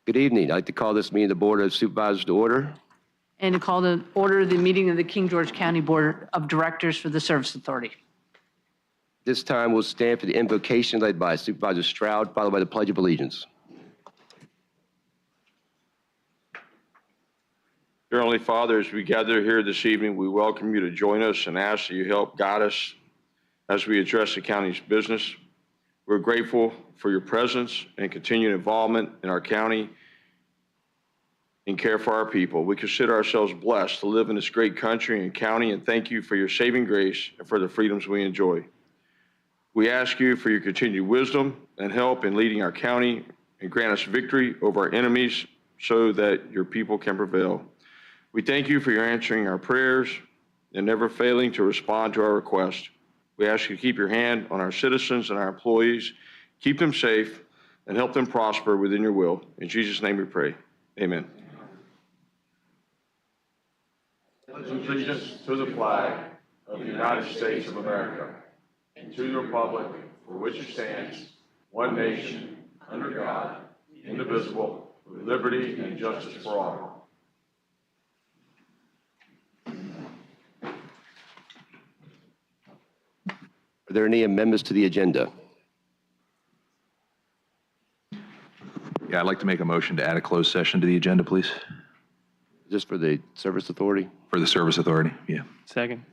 Good evening. I'd like to call this meeting of the Board of Supervisors to order. And to call to order the meeting of the King George County Board of Directors for the Service Authority. This time we'll stand for the invocation led by Supervisor Stroud, followed by the Pledge of Allegiance. Dear Heavenly Father, as we gather here this evening, we welcome you to join us and ask that you help guide us as we address the county's business. We're grateful for your presence and continued involvement in our county and care for our people. We consider ourselves blessed to live in this great country and county, and thank you for your saving grace and for the freedoms we enjoy. We ask you for your continued wisdom and help in leading our county, and grant us victory over our enemies so that your people can prevail. We thank you for your answering our prayers and never failing to respond to our requests. We ask you to keep your hand on our citizens and our employees, keep them safe, and help them prosper within your will. In Jesus' name we pray. Amen. Allegiance to the flag of the United States of America and to the republic for which it stands, one nation, under God, indivisible, with liberty and justice for all. Are there any amendments to the agenda? Yeah, I'd like to make a motion to add a closed session to the agenda, please. Just for the Service Authority? For the Service Authority, yeah. Second.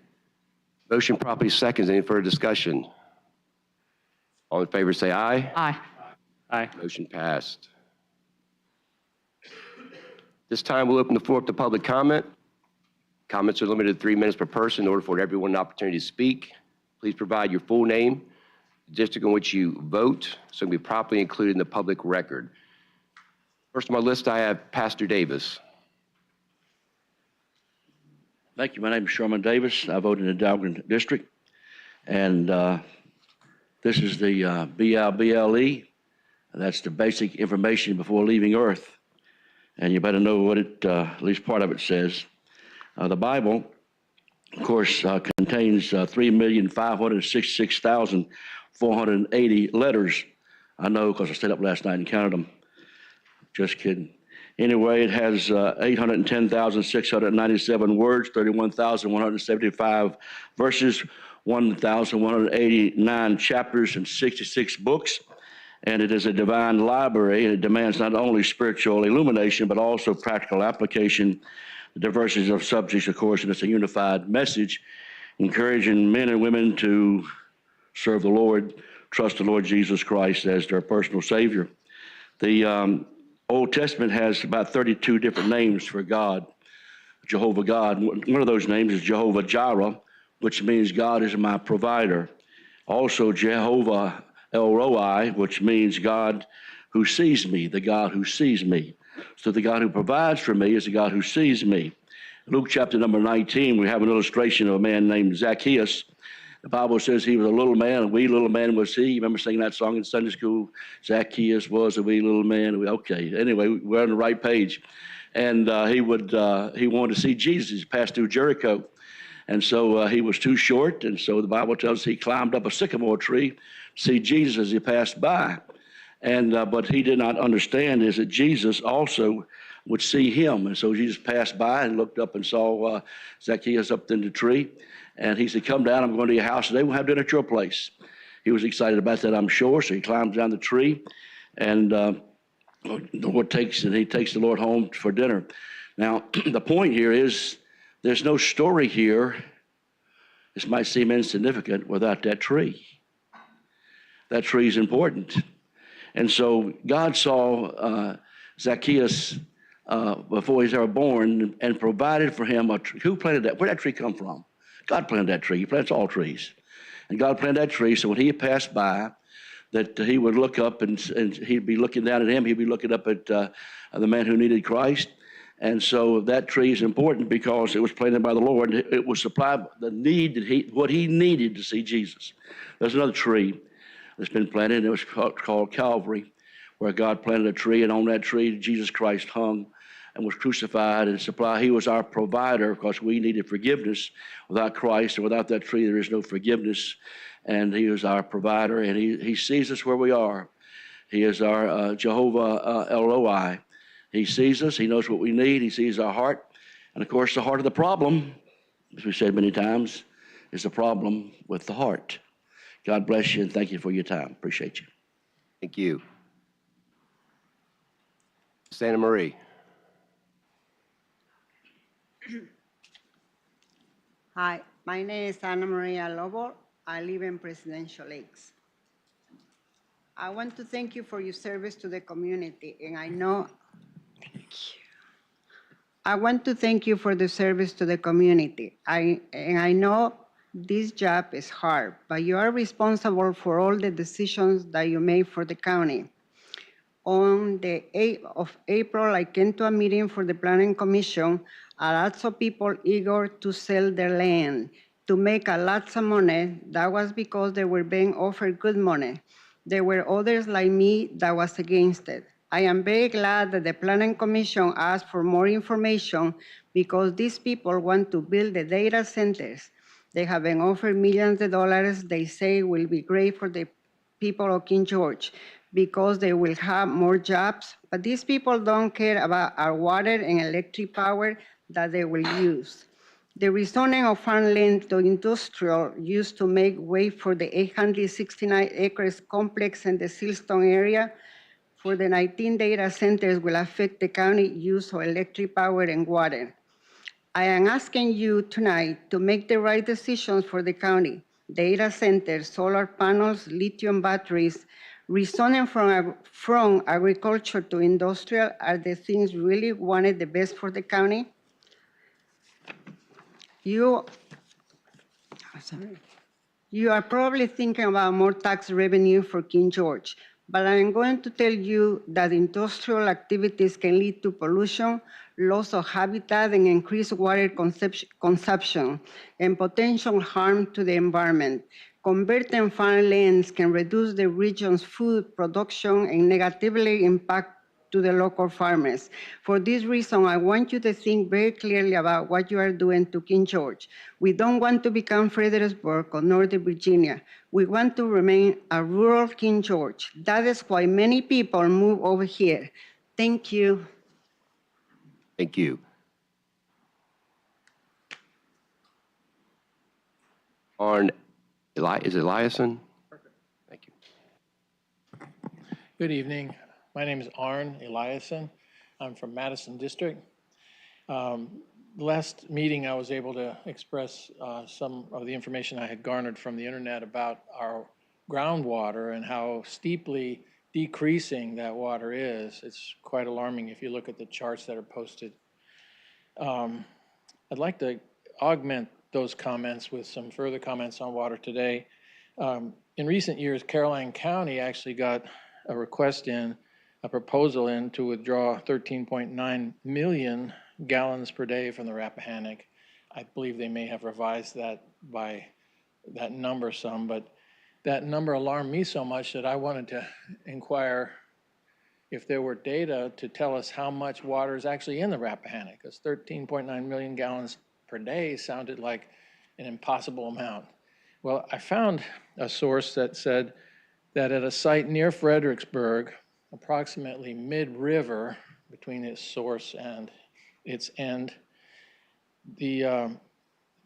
Motion properly seconds. Any further discussion? All in favor say aye. Aye. Aye. Motion passed. This time we'll open the floor up to public comment. Comments are limited to 3 minutes per person in order for everyone an opportunity to speak. Please provide your full name, the district in which you vote, so it can be properly included in the public record. First on my list, I have Pastor Davis. Thank you. My name is Sherman Davis. I vote in the Dahlgren District. And this is the BLBLE. That's the basic information before leaving Earth. And you better know what it, at least part of it says. The Bible, of course, contains 3,566,480 letters. I know because I stayed up last night and counted them. Just kidding. Anyway, it has 810,697 words, 31,175 verses, 1,189 chapters, and 66 books. And it is a divine library, and it demands not only spiritual illumination, but also practical application. The diversity of subjects, of course, and it's a unified message, encouraging men and women to serve the Lord, trust the Lord Jesus Christ as their personal Savior. The Old Testament has about 32 different names for God, Jehovah God. One of those names is Jehovah Jireh, which means God is my provider. Also Jehovah El Roi, which means God who sees me, the God who sees me. So the God who provides for me is the God who sees me. Luke chapter number 19, we have an illustration of a man named Zacchaeus. The Bible says he was a little man, a wee little man was he. You remember singing that song in Sunday school? Zacchaeus was a wee little man. Okay, anyway, we're on the right page. And he wanted to see Jesus. He passed through Jericho. And so he was too short. And so the Bible tells us he climbed up a sycamore tree to see Jesus as he passed by. And but he did not understand is that Jesus also would see him. And so Jesus passed by and looked up and saw Zacchaeus up in the tree. And he said, come down, I'm going to your house today. We'll have dinner at your place. He was excited about that, I'm sure. So he climbs down the tree, and the Lord takes the Lord home for dinner. Now, the point here is there's no story here. This might seem insignificant without that tree. That tree is important. And so God saw Zacchaeus before he's ever born and provided for him a tree. Who planted that? Where did that tree come from? God planted that tree. He plants all trees. And God planted that tree so when he passed by, that he would look up and he'd be looking down at him. He'd be looking up at the man who needed Christ. And so that tree is important because it was planted by the Lord. It would supply the need that what he needed to see Jesus. There's another tree that's been planted, and it was called Calvary, where God planted a tree, and on that tree, Jesus Christ hung and was crucified and supplied. He was our provider because we needed forgiveness. Without Christ and without that tree, there is no forgiveness. And he is our provider, and he sees us where we are. He is our Jehovah El Roi. He sees us. He knows what we need. He sees our heart. And of course, the heart of the problem, as we've said many times, is the problem with the heart. God bless you and thank you for your time. Appreciate you. Thank you. Santa Marie. Hi, my name is Ana Maria Lobo. I live in Presidential Lakes. I want to thank you for your service to the community, and I want to thank you for the service to the community. I know this job is hard, but you are responsible for all the decisions that you make for the county. On the 8th of April, I came to a meeting for the Planning Commission. Lots of people eager to sell their land to make a lot of money. That was because they were being offered good money. There were others like me that was against it. I am very glad that the Planning Commission asked for more information because these people want to build the data centers. They have been offered millions of dollars. They say will be great for the people of King George because they will have more jobs. But these people don't care about our water and electric power that they will use. The rezoning of farmland to industrial used to make way for the 869 acres complex in the Silstone area for the 19 data centers will affect the county use of electric power and water. I am asking you tonight to make the right decisions for the county. Data centers, solar panels, lithium batteries, rezoning from agriculture to industrial are the things really wanted the best for the county. You are probably thinking about more tax revenue for King George, but I'm going to tell you that industrial activities can lead to pollution, loss of habitat, and increased water consumption, and potential harm to the environment. Converting farmlands can reduce the region's food production and negatively impact to the local farmers. For this reason, I want you to think very clearly about what you are doing to King George. We don't want to become Fredericksburg or Northern Virginia. We want to remain a rural King George. That is why many people move over here. Thank you. Thank you. Arn, is it Eliason? Perfect. Thank you. Good evening. My name is Arn Eliason. I'm from Madison District. Last meeting, I was able to express some of the information I had garnered from the internet about our groundwater and how steeply decreasing that water is. It's quite alarming if you look at the charts that are posted. I'd like to augment those comments with some further comments on water today. In recent years, Caroline County actually got a request in, a proposal in to withdraw 13.9 million gallons per day from the Rappahannock. I believe they may have revised that by that number some, but that number alarmed me so much that I wanted to inquire if there were data to tell us how much water is actually in the Rappahannock, because 13.9 million gallons per day sounded like an impossible amount. Well, I found a source that said that at a site near Fredericksburg, approximately mid-river between its source and its end, the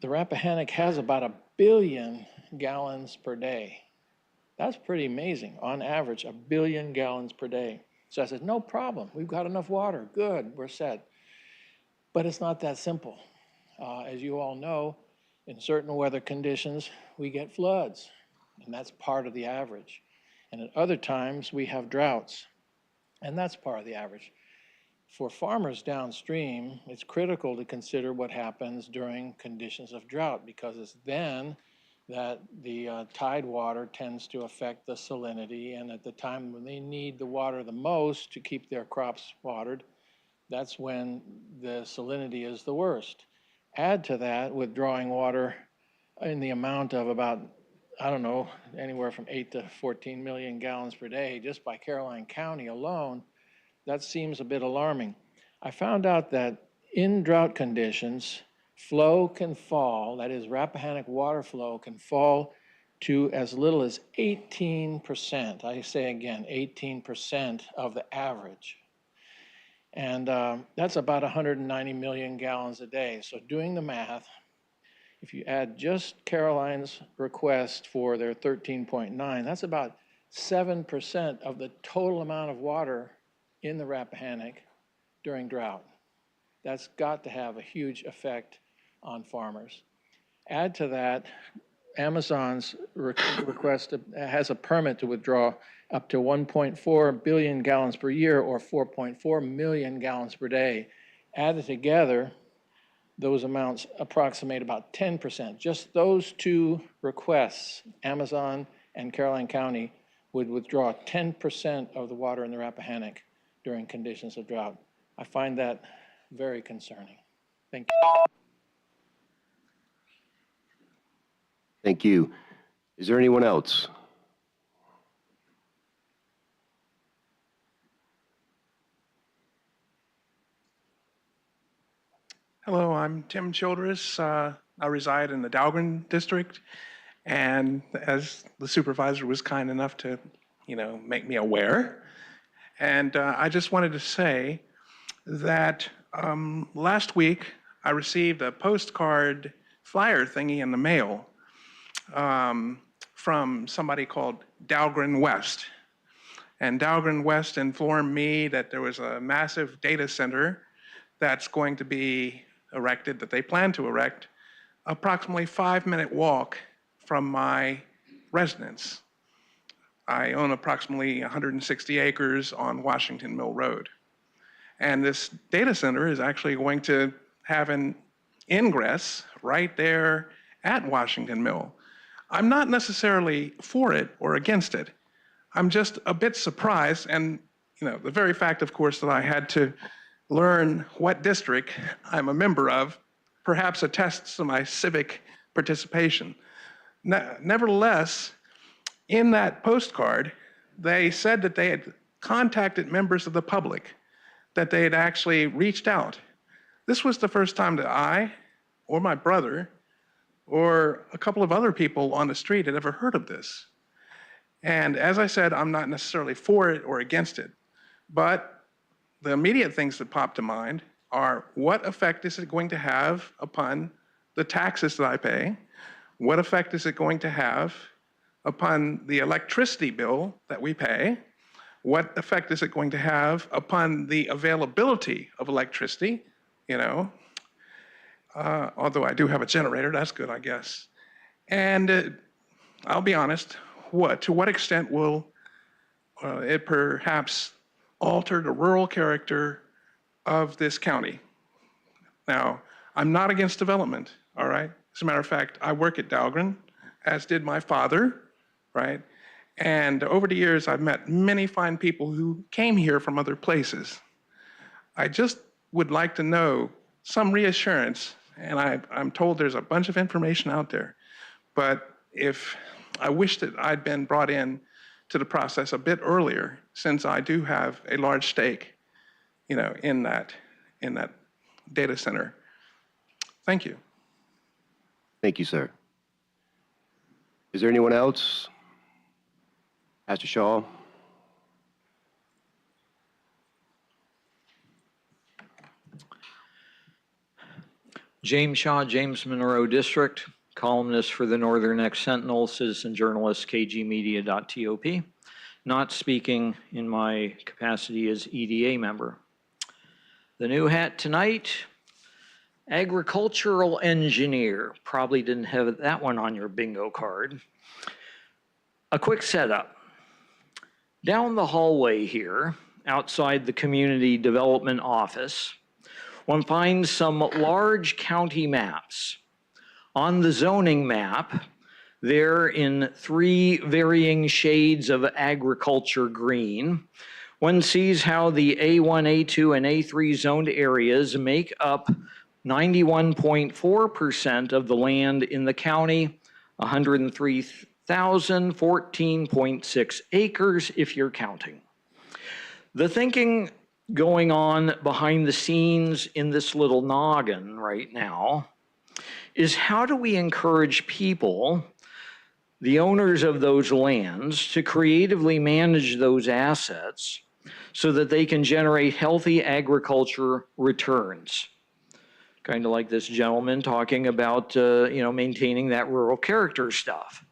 Rappahannock has about 1 billion gallons per day. That's pretty amazing. On average, 1 billion gallons per day. So I said, no problem. We've got enough water. Good, we're set. But it's not that simple. As you all know, in certain weather conditions, we get floods, and that's part of the average. And at other times, we have droughts, and that's part of the average. For farmers downstream, it's critical to consider what happens during conditions of drought, because it's then that the tide water tends to affect the salinity, and at the time when they need the water the most to keep their crops watered, that's when the salinity is the worst. Add to that withdrawing water in the amount of about, I don't know, anywhere from 8 to 14 million gallons per day just by Caroline County alone, that seems a bit alarming. I found out that in drought conditions, flow can fall, that is Rappahannock water flow can fall to as little as 18%. I say again, 18% of the average. And that's about 190 million gallons a day. So doing the math, if you add just Caroline's request for their 13.9, that's about 7% of the total amount of water in the Rappahannock during drought. That's got to have a huge effect on farmers. Add to that, Amazon's request has a permit to withdraw up to 1.4 billion gallons per year or 4.4 million gallons per day. Added together, those amounts approximate about 10%. Just those two requests, Amazon and Caroline County, would withdraw 10% of the water in the Rappahannock during conditions of drought. I find that very concerning. Thank you. Thank you. Is there anyone else? Hello, I'm Tim Childress. I reside in the Dahlgren district, and as the supervisor was kind enough to, make me aware, and I just wanted to say that last week I received a postcard flyer thingy in the mail from somebody called Dahlgren West. And Dahlgren West informed me that there was a massive data center that's going to be erected, that they plan to erect, approximately 5-minute walk from my residence. I own approximately 160 acres on Washington Mill Road. And this data center is actually going to have an ingress right there at Washington Mill. I'm not necessarily for it or against it. I'm just a bit surprised, and the very fact, of course, that I had to learn what district I'm a member of perhaps attests to my civic participation. Nevertheless, in that postcard, they said that they had contacted members of the public, that they had actually reached out. This was the first time that I, or my brother, or a couple of other people on the street had ever heard of this. And as I said, I'm not necessarily for it or against it, but the immediate things that pop to mind are, what effect is it going to have upon the taxes that I pay? What effect is it going to have upon the electricity bill that we pay? What effect is it going to have upon the availability of electricity? Although I do have a generator, that's good, I guess. And I'll be honest, to what extent will it perhaps alter the rural character of this county? Now, I'm not against development, all right? As a matter of fact, I work at Dahlgren, as did my father, right? And over the years, I've met many fine people who came here from other places. I just would like to know some reassurance, and I'm told there's a bunch of information out there, but if I wish that I'd been brought in to the process a bit earlier, since I do have a large stake, in that data center. Thank you. Thank you, sir. Is there anyone else? Pastor Shaw? James Shaw, James Monroe District, columnist for the Northern Next Sentinel, citizen journalist, kgmedia.top. Not speaking in my capacity as EDA member. The new hat tonight, agricultural engineer. Probably didn't have that one on your bingo card. A quick setup. Down the hallway here, outside the Community Development Office, one finds some large county maps. On the zoning map, they're in 3 varying shades of agriculture green. One sees how the A1, A2, and A3 zoned areas make up 91.4% of the land in the county, 103,014.6 acres if you're counting. The thinking going on behind the scenes in this little noggin right now is, how do we encourage people, the owners of those lands, to creatively manage those assets so that they can generate healthy agriculture returns. Kind of like this gentleman talking about, maintaining that rural character stuff.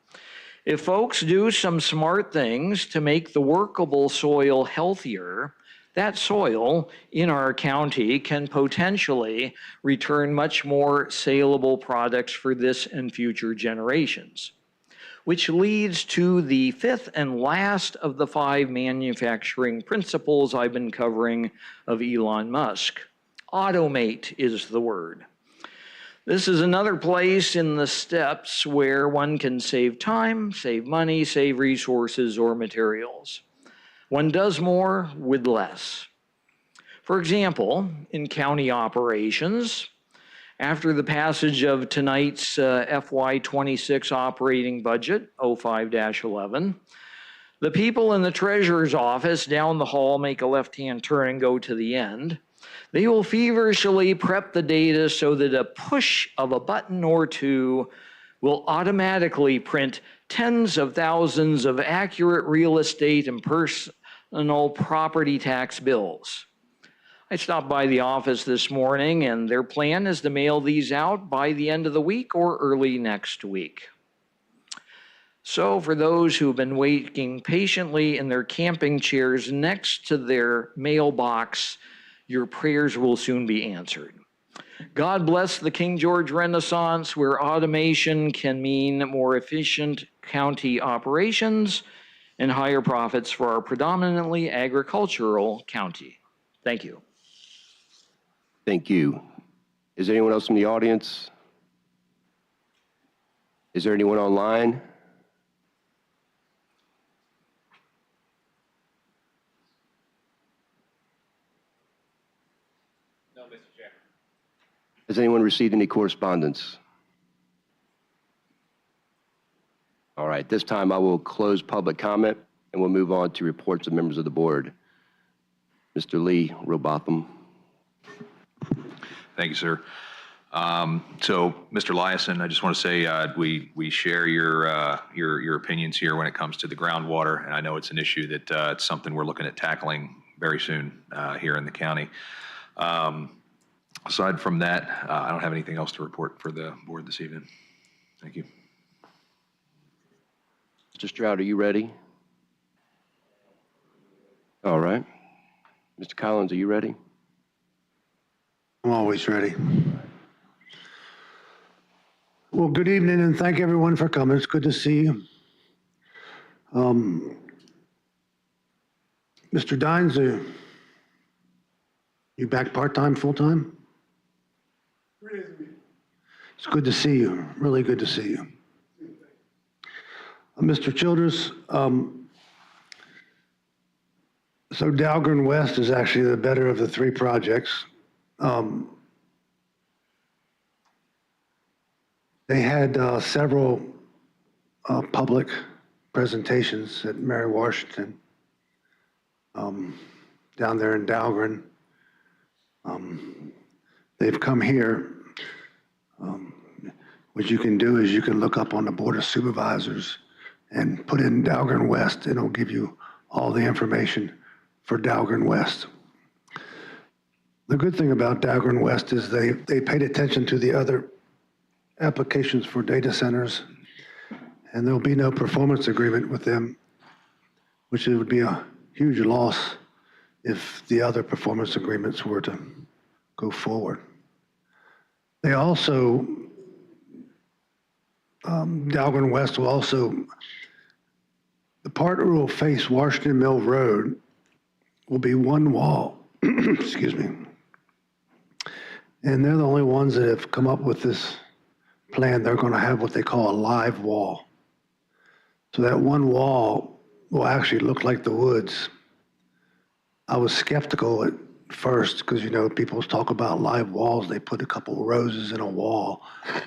If folks do some smart things to make the workable soil healthier, that soil in our county can potentially return much more saleable products for this and future generations. Which leads to the fifth and last of the 5 manufacturing principles I've been covering of Elon Musk. Automate is the word. This is another place in the steps where one can save time, save money, save resources or materials. One does more with less. For example, in county operations, after the passage of tonight's FY26 operating budget, 05-11, the people in the treasurer's office down the hall make a left-hand turn and go to the end. They will feverishly prep the data so that a push of a button or two will automatically print tens of thousands of accurate real estate and personal property tax bills. I stopped by the office this morning, and their plan is to mail these out by the end of the week or early next week. So for those who've been waiting patiently in their camping chairs next to their mailbox, your prayers will soon be answered. God bless the King George Renaissance, where automation can mean more efficient county operations and higher profits for our predominantly agricultural county. Thank you. Thank you. Is there anyone else from the audience? Is there anyone online? No, Mr. Chair. Has anyone received any correspondence? All right, this time I will close public comment and we'll move on to reports of members of the board. Mr. Lee Robotham. Thank you, sir. So, Mr. Liason, I just want to say we share your opinions here when it comes to the groundwater, and I know it's an issue that it's something we're looking at tackling very soon here in the county. Aside from that, I don't have anything else to report for the board this evening. Thank you. Mr. Stroud, are you ready? All right. Mr. Collins, are you ready? I'm always ready. Well, good evening, and thank everyone for coming. It's good to see you. Mr. Dines, are you back part-time, full-time? 3 days a week. It's good to see you, really good to see you. Mr. Childress, so Dahlgren West is actually the better of the 3 projects. They had several public presentations at Mary Washington down there in Dahlgren. They've come here. What you can do is you can look up on the Board of Supervisors and put in Dahlgren West, and it'll give you all the information for Dahlgren West. The good thing about Dahlgren West is they paid attention to the other applications for data centers, and there'll be no performance agreement with them, which would be a huge loss if the other performance agreements were to go forward. They also, Dahlgren West will also, the part that will face Washington Mill Road will be one wall, excuse me. And they're the only ones that have come up with this plan. They're going to have what they call a live wall. So that one wall will actually look like the woods. I was skeptical at first because, you know, people talk about live walls. They put a couple of roses in a wall,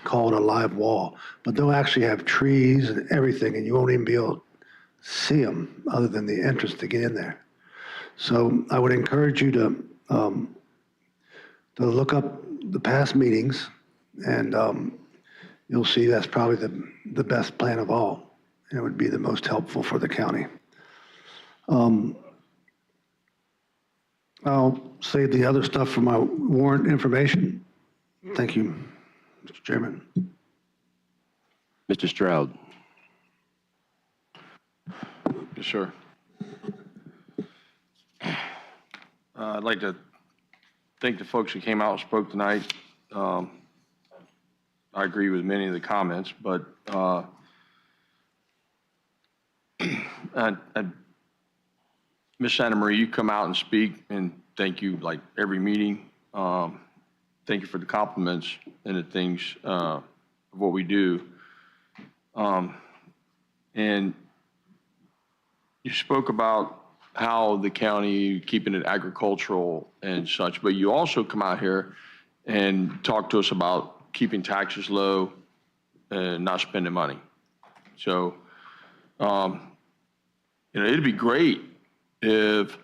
call it a live wall. But they'll actually have trees and everything, and you won't even be able to see them other than the entrance to get in there. So I would encourage you to look up the past meetings, and you'll see that's probably the best plan of all, and it would be the most helpful for the county. I'll save the other stuff for my warrant information. Thank you, Mr. Chairman. Mr. Stroud. Yes, sir. I'd like to thank the folks who came out and spoke tonight. I agree with many of the comments, but Ms. Santa Maria, you come out and speak, and thank you like every meeting. Thank you for the compliments and the things of what we do. And you spoke about how the county keeping it agricultural and such, but you also come out here and talk to us about keeping taxes low and not spending money. So, it'd be great if,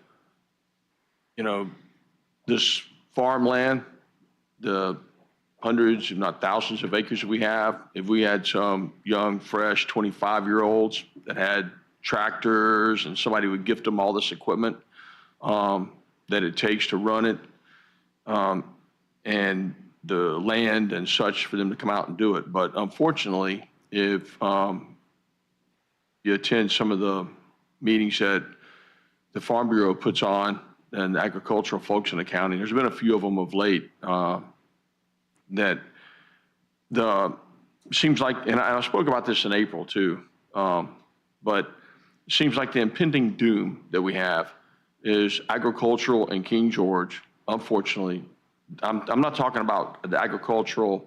this farmland, the hundreds, if not thousands of acres that we have, if we had some young, fresh 25-year-olds that had tractors and somebody would gift them all this equipment that it takes to run it and the land and such for them to come out and do it. But unfortunately, if you attend some of the meetings that the Farm Bureau puts on and the agricultural folks in the county, there's been a few of them of late that seems like, and I spoke about this in April too, but it seems like the impending doom that we have is agricultural in King George. Unfortunately, I'm not talking about the agricultural,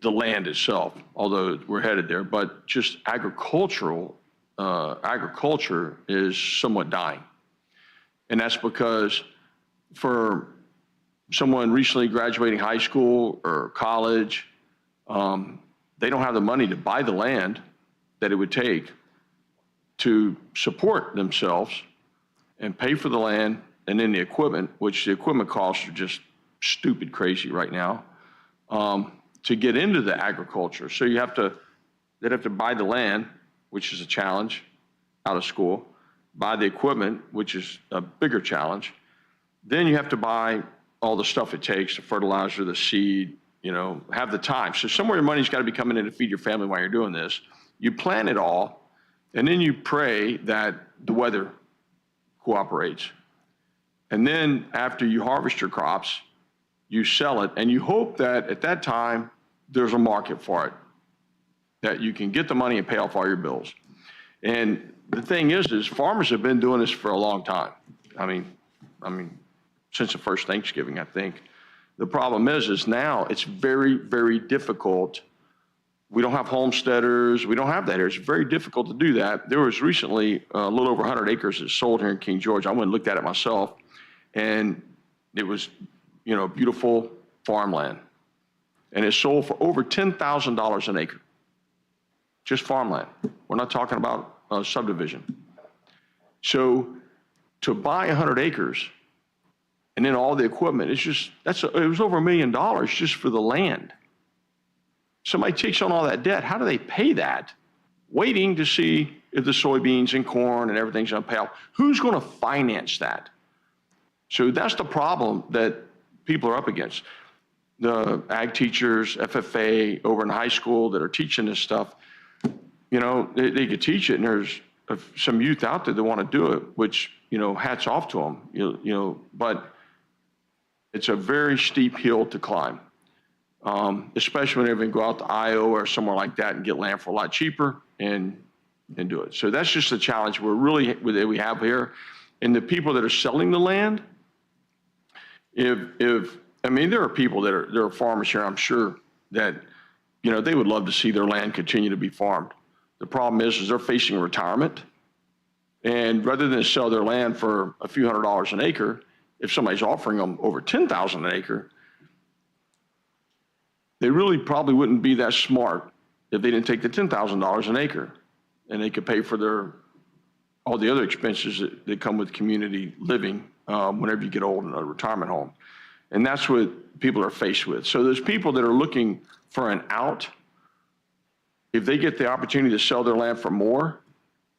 the land itself, although we're headed there, but just agriculture is somewhat dying. And that's because for someone recently graduating high school or college, they don't have the money to buy the land that it would take to support themselves and pay for the land and then the equipment, which the equipment costs are just stupid crazy right now, to get into the agriculture. So they'd have to buy the land, which is a challenge out of school, buy the equipment, which is a bigger challenge. Then you have to buy all the stuff it takes, the fertilizer, the seed, have the time. So somewhere your money's got to be coming in to feed your family while you're doing this. You plan it all, and then you pray that the weather cooperates. And then after you harvest your crops, you sell it, and you hope that at that time there's a market for it, that you can get the money and pay off all your bills. And the thing is farmers have been doing this for a long time. I mean, since the first Thanksgiving, I think. The problem is now it's very, very difficult. We don't have homesteaders. We don't have that here. It's very difficult to do that. There was recently a little over 100 acres that sold here in King George. I went and looked at it myself, and it was, beautiful farmland. And it sold for over $10,000 an acre. Just farmland. We're not talking about a subdivision. So to buy 100 acres and then all the equipment, it was over $1 million just for the land. Somebody takes on all that debt. How do they pay that? Waiting to see if the soybeans and corn and everything's going to pay off. Who's going to finance that? So that's the problem that people are up against. The ag teachers, FFA over in high school that are teaching this stuff, they could teach it, and there's some youth out there that want to do it, which, hats off to them, but it's a very steep hill to climb, especially whenever you go out to Iowa or somewhere like that and get land for a lot cheaper and do it. So that's just the challenge we have here. And the people that are selling the land, there are people there are farmers here, I'm sure, that, they would love to see their land continue to be farmed. The problem is they're facing retirement. And rather than sell their land for a few $100s an acre, if somebody's offering them over $10,000 an acre, they really probably wouldn't be that smart if they didn't take the $10,000 an acre, and they could pay for all the other expenses that come with community living whenever you get old in a retirement home. And that's what people are faced with. So there's people that are looking for an out. If they get the opportunity to sell their land for more,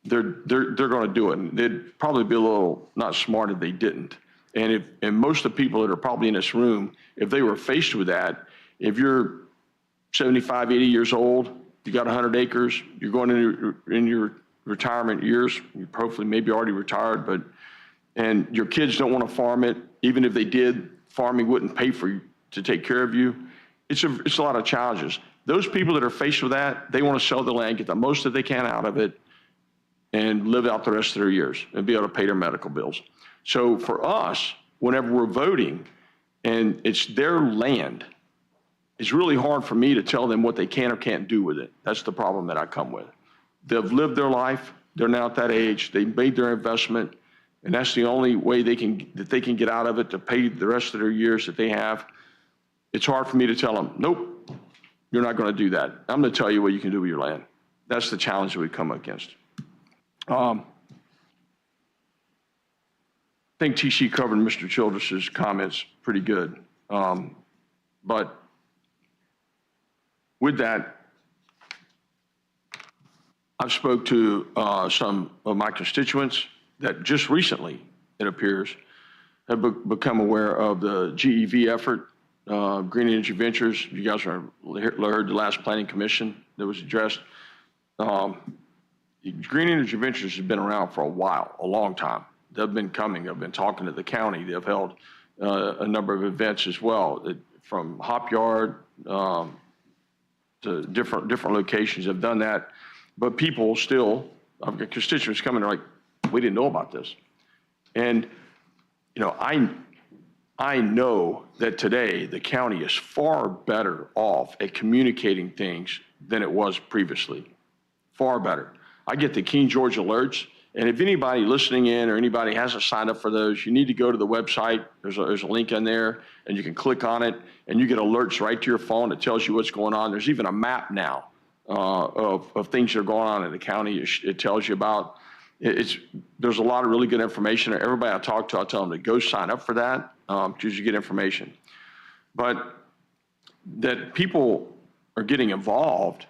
they're going to do it. And they'd probably be a little not smart if they didn't. And most of the people that are probably in this room, if they were faced with that, if you're 75, 80 years old, you got 100 acres, you're going in your retirement years, you hopefully maybe already retired, and your kids don't want to farm it. Even if they did, farming wouldn't pay for you to take care of you. It's a lot of challenges. Those people that are faced with that, they want to sell the land, get the most that they can out of it, and live out the rest of their years and be able to pay their medical bills. So for us, whenever we're voting and it's their land, it's really hard for me to tell them what they can or can't do with it. That's the problem that I come with. They've lived their life. They're now at that age. They made their investment, and that's the only way they can get out of it to pay the rest of their years that they have. It's hard for me to tell them, nope, you're not going to do that. I'm going to tell you what you can do with your land. That's the challenge that we come against. I think TC covered Mr. Childress's comments pretty good. But with that, I've spoke to some of my constituents that just recently, it appears, have become aware of the GEV effort, Green Energy Ventures. You guys heard the last planning commission that was addressed. Green Energy Ventures has been around for a while, a long time. They've been coming. They've been talking to the county. They've held a number of events as well, from Hop Yard to different locations have done that. But people still, I've got constituents coming, they're like, we didn't know about this. And, you know, I know that today the county is far better off at communicating things than it was previously. Far better. I get the King George alerts, and if anybody listening in or anybody hasn't signed up for those, you need to go to the website. There's a link in there, and you can click on it, and you get alerts right to your phone. It tells you what's going on. There's even a map now of things that are going on in the county. It tells you about. There's a lot of really good information. Everybody I talk to, I tell them to go sign up for that because you get information. But that people are getting involved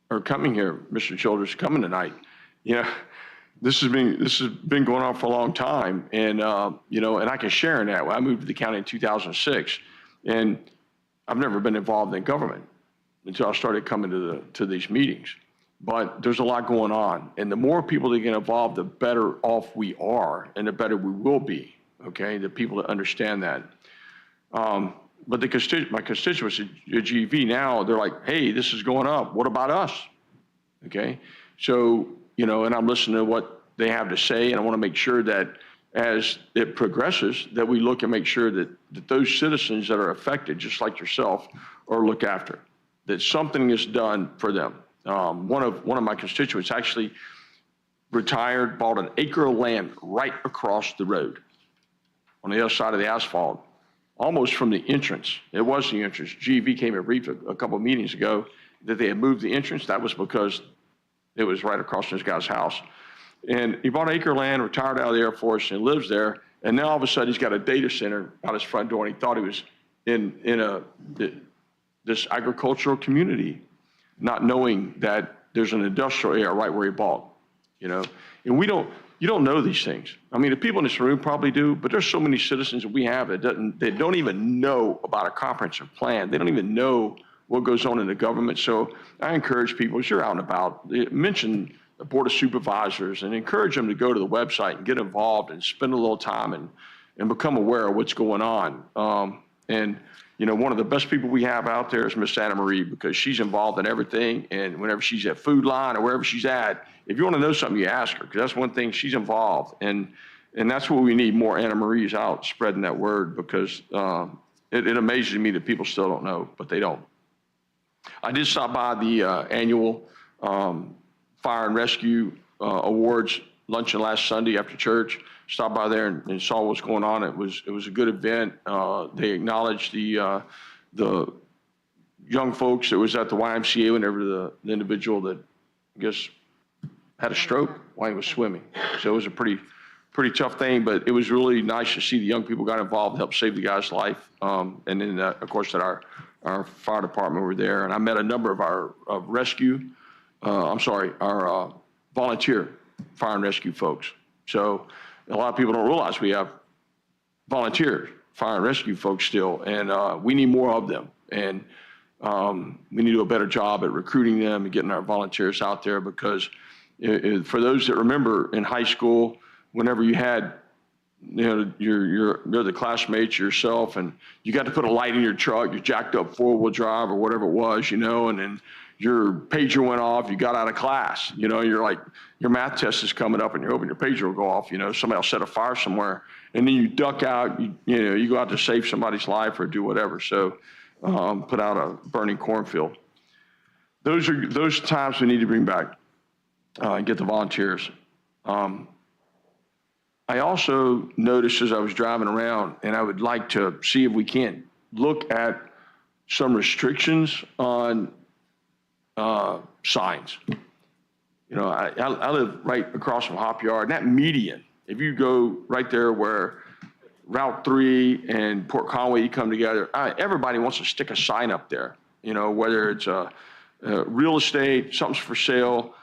or coming here, Mr. Childress, coming tonight. You know, this has been going on for a long time, and you know, and I can share in that. I moved to the county in 2006, and I've never been involved in government until I started coming to these meetings. But there's a lot going on, and the more people that get involved, the better off we are, and the better we will be. Okay, the people that understand that. But my constituents at GV now, they're like, hey, this is going up. What about us? Okay, so, you know, and I'm listening to what they have to say, and I want to make sure that as it progresses, that we look and make sure that those citizens that are affected, just like yourself, are looked after, that something is done for them. One of my constituents actually retired, bought an acre of land right across the road on the other side of the asphalt, almost from the entrance. It was the entrance. GV came and briefed a couple of meetings ago that they had moved the entrance. That was because it was right across from this guy's house. And he bought an acre of land, retired out of the Air Force, and lives there. And now all of a sudden he's got a data center out his front door, and he thought he was in this agricultural community, not knowing that there's an industrial area right where he bought, you know. And you don't know these things. I mean, the people in this room probably do, but there's so many citizens that we have that don't even know about a comprehensive plan. They don't even know what goes on in the government. So I encourage people, as you're out and about, mention the Board of Supervisors and encourage them to go to the website and get involved and spend a little time and become aware of what's going on. And, you know, one of the best people we have out there is Miss Anna Marie, because she's involved in everything. And whenever she's at Food Line or wherever she's at, if you want to know something, you ask her, because that's one thing, she's involved. And that's what we need, more Anna Marie's out spreading that word, because it amazes me that people still don't know, but they don't. I did stop by the annual Fire and Rescue Awards luncheon last Sunday after church. Stopped by there and saw what's going on. It was a good event. They acknowledged the young folks that was at the YMCA whenever the individual that I guess had a stroke while he was swimming. So it was a pretty tough thing, but it was really nice to see the young people got involved and helped save the guy's life. And then of course that our fire department were there, and I met a number of our our volunteer fire and rescue folks. So a lot of people don't realize we have volunteers, fire and rescue folks still, and we need more of them. And we need to do a better job at recruiting them and getting our volunteers out there, because for those that remember in high school, whenever you had, you're the classmates yourself, and you got to put a light in your truck, your jacked up 4-wheel drive or whatever it was, and then your pager went off, you got out of class, you're like, your math test is coming up and you're hoping your pager will go off, somebody will set a fire somewhere, and then you duck out, you go out to save somebody's life or do whatever. So put out a burning cornfield. Those times we need to bring back and get the volunteers. I also noticed as I was driving around, and I would like to see if we can't look at some restrictions on signs. I live right across from Hop Yard, and that median, if you go right there where Route 3 and Port Conway, you come together, everybody wants to stick a sign up there, whether it's real estate, something's for sale,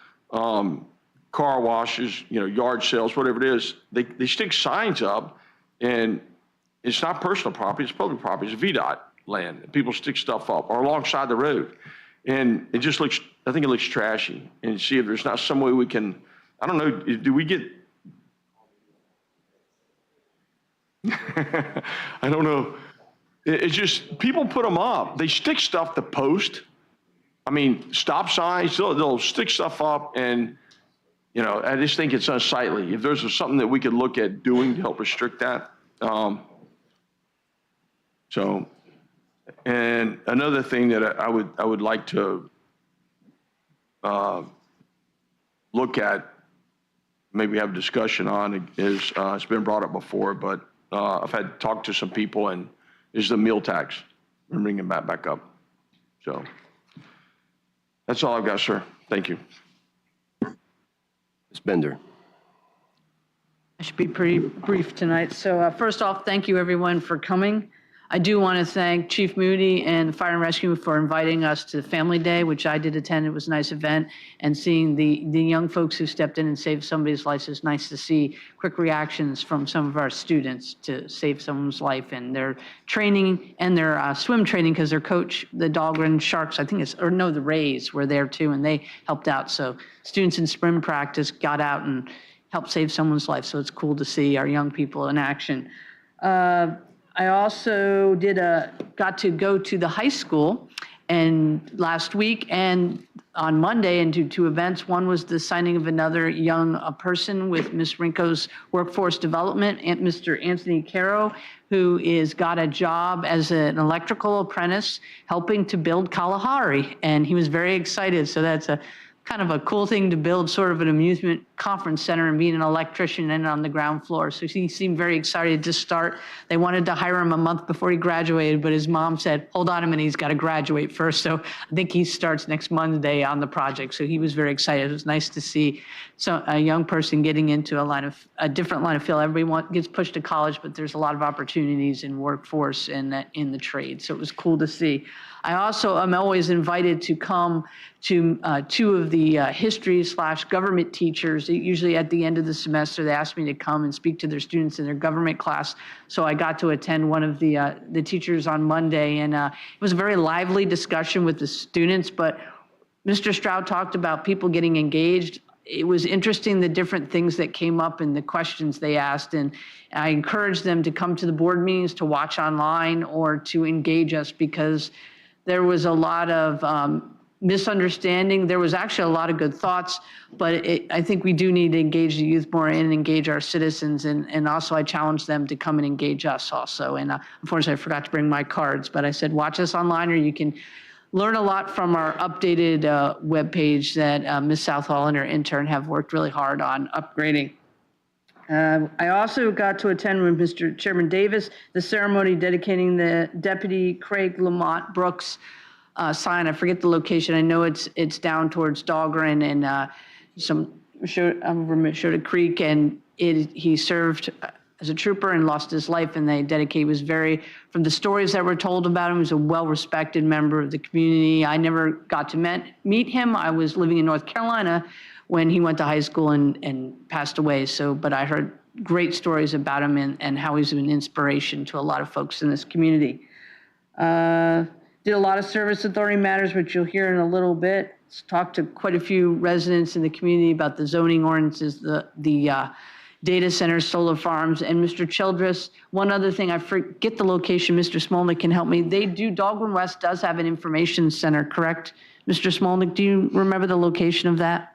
car washes, yard sales, whatever it is. They stick signs up, and it's not personal property, it's public property, it's VDOT land. And people stick stuff up or alongside the road. And it just looks, I think it looks trashy. And see if there's not some way we can, I don't know, do we get, I don't know. It's just, people put them up. They stick stuff to post. I mean, stop signs, they'll stick stuff up, and, I just think it's unsightly. If there's something that we could look at doing to help restrict that. And another thing that I would like to look at, maybe have a discussion on, is it's been brought up before, but I've had talked to some people, and is the meal tax. We're bringing that back up. So that's all I've got, sir. Thank you. Ms. Bender. I should be pretty brief tonight. So first off, thank you everyone for coming. I do want to thank Chief Moody and the Fire and Rescue for inviting us to Family Day, which I did attend. It was a nice event, and seeing the young folks who stepped in and saved somebody's life. It's nice to see quick reactions from some of our students to save someone's life, and their training and their swim training, because their coach, the Dahlgren Sharks, I think the Rays were there too, and they helped out. So students in swim practice got out and helped save someone's life. So it's cool to see our young people in action. I also got to go to the high school and last week and on Monday and do 2 events. One was the signing of another young person with Ms. Rinko's Workforce Development, and Mr. Anthony Caro, who got a job as an electrical apprentice helping to build Kalahari, and he was very excited. So that's a kind of a cool thing to build, sort of an amusement conference center, and being an electrician and on the ground floor. So he seemed very excited to start. They wanted to hire him a month before he graduated, but his mom said, hold on a minute, he's got to graduate first. So I think he starts next Monday on the project. So he was very excited. It was nice to see a young person getting into a different line of field. Everyone gets pushed to college, but there's a lot of opportunities in workforce and in the trade. So it was cool to see. I also am always invited to come to 2 of the history/government teachers. Usually at the end of the semester, they ask me to come and speak to their students in their government class. So I got to attend one of the teachers on Monday, and it was a very lively discussion with the students. But Mr. Stroud talked about people getting engaged. It was interesting, the different things that came up and the questions they asked. And I encouraged them to come to the board meetings, to watch online, or to engage us, because there was a lot of misunderstanding. There was actually a lot of good thoughts, but I think we do need to engage the youth more and engage our citizens. And also I challenged them to come and engage us also. And unfortunately, I forgot to bring my cards, but I said, watch us online, or you can learn a lot from our updated webpage that Ms. Southall and her intern have worked really hard on upgrading. I also got to attend with Mr. Chairman Davis the ceremony dedicating the Deputy Craig Lamont Brooks sign. I forget the location. I know it's down towards Dahlgren and over Mashota Creek, and he served as a trooper and lost his life, and they dedicated. Was very, from the stories that were told about him, he was a well-respected member of the community. I never got to meet him. I was living in North Carolina when he went to high school and passed away. So, but I heard great stories about him and how he's an inspiration to a lot of folks in this community. Did a lot of service authority matters, which you'll hear in a little bit. Talked to quite a few residents in the community about the zoning ordinances, the data centers, solar farms, and Mr. Childress. One other thing, I forget the location, Mr. Smolnik can help me. Dahlgren West does have an information center, correct? Mr. Smolnik, do you remember the location of that?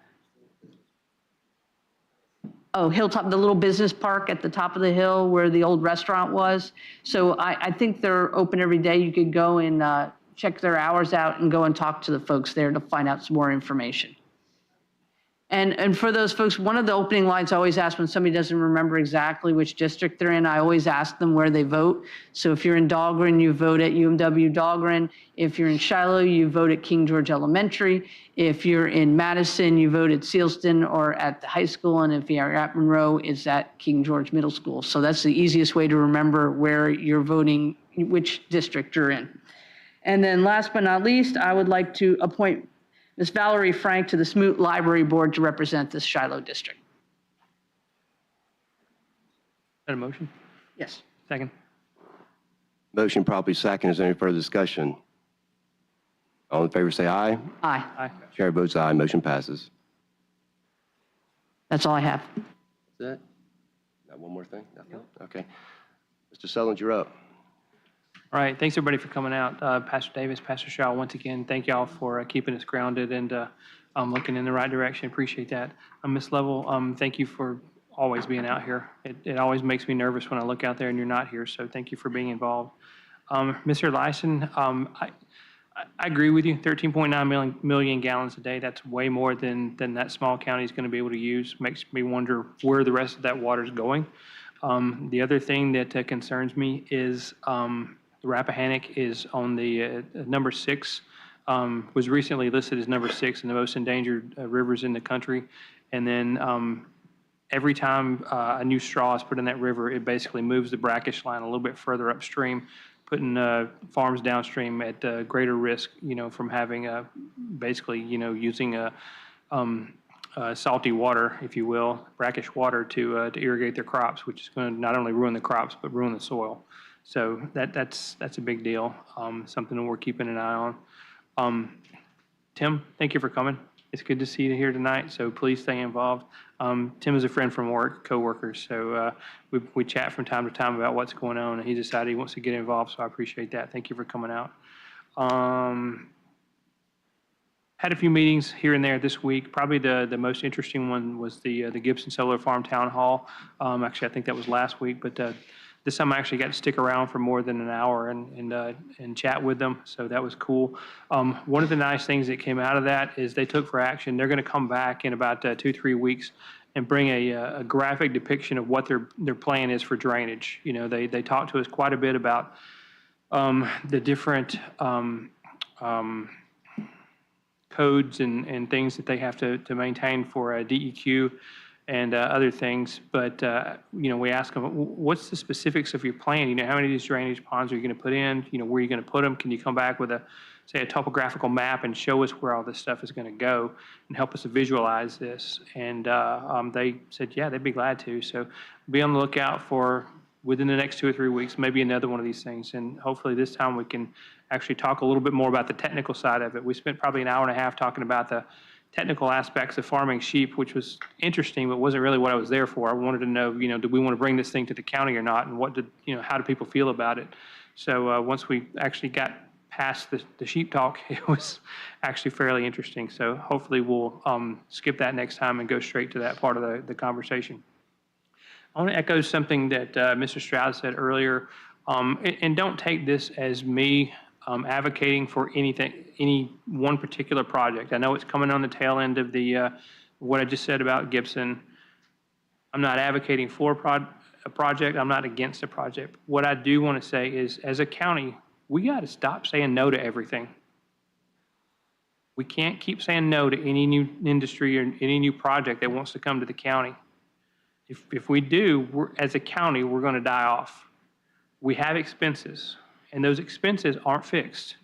Oh, Hilltop, the little business park at the top of the hill where the old restaurant was. So I think they're open every day. You could go and check their hours out and go and talk to the folks there to find out some more information. And for those folks, one of the opening lines I always ask when somebody doesn't remember exactly which district they're in, I always ask them where they vote. So if you're in Dahlgren, you vote at UMW Dahlgren. If you're in Shiloh, you vote at King George Elementary. If you're in Madison, you vote at Sealston or at the high school. And if you're at Monroe, it's at King George Middle School. So that's the easiest way to remember where you're voting, which district you're in. And then last but not least, I would like to appoint Ms. Valerie Frank to the Smoot Library Board to represent this Shiloh district. Is that a motion? Yes. Second. Motion properly second. Is there any further discussion? All in favor say aye. Aye. Aye. Chair votes aye. Motion passes. That's all I have. That's it? Got one more thing? Nothing? Okay. Mr. Sutherland, you're up. All right, thanks everybody for coming out. Pastor Davis, Pastor Shaw, once again, thank y'all for keeping us grounded and looking in the right direction. Appreciate that. Ms. Lovell, thank you for always being out here. It always makes me nervous when I look out there and you're not here, so thank you for being involved. Mr. Lyson, I agree with you, 13.9 million gallons a day. That's way more than that small county is going to be able to use. Makes me wonder where the rest of that water is going. The other thing that concerns me is the Rappahannock is on the number 6, was recently listed as number 6 in the most endangered rivers in the country. And then every time a new straw is put in that river, it basically moves the brackish line a little bit further upstream, putting farms downstream at greater risk, from having basically, using salty water, if you will, brackish water to irrigate their crops, which is going to not only ruin the crops, but ruin the soil. So that's a big deal, something that we're keeping an eye on. Tim, thank you for coming. It's good to see you here tonight, so please stay involved. Tim is a friend from work, co-workers, so we chat from time to time about what's going on, and he decided he wants to get involved, so I appreciate that. Thank you for coming out. Had a few meetings here and there this week. Probably the most interesting one was the Gibson Solar Farm Town Hall. Actually, I think that was last week, but this time I actually got to stick around for more than an hour and chat with them, so that was cool. One of the nice things that came out of that is they took for action. They're going to come back in about 2-3 weeks and bring a graphic depiction of what their plan is for drainage. They talked to us quite a bit about the different codes and things that they have to maintain for DEQ and other things. But, we ask them, what's the specifics of your plan? How many of these drainage ponds are you going to put in? Where are you going to put them? Can you come back with a topographical map and show us where all this stuff is going to go and help us to visualize this? And they said, yeah, they'd be glad to. So be on the lookout for, within the next 2 or 3 weeks, maybe another one of these things. And hopefully this time we can actually talk a little bit more about the technical side of it. We spent probably an hour and a half talking about the technical aspects of farming sheep, which was interesting, but wasn't really what I was there for. I wanted to know, do we want to bring this thing to the county or not? And how do people feel about it? So once we actually got past the sheep talk, it was actually fairly interesting. So hopefully we'll skip that next time and go straight to that part of the conversation. I want to echo something that Mr. Stroud said earlier, and don't take this as me advocating for any one particular project. I know it's coming on the tail end of what I just said about Gibson. I'm not advocating for a project. I'm not against a project. What I do want to say is, as a county, we got to stop saying no to everything. We can't keep saying no to any new industry or any new project that wants to come to the county. If we do, as a county, we're going to die off. We have expenses, and those expenses aren't fixed.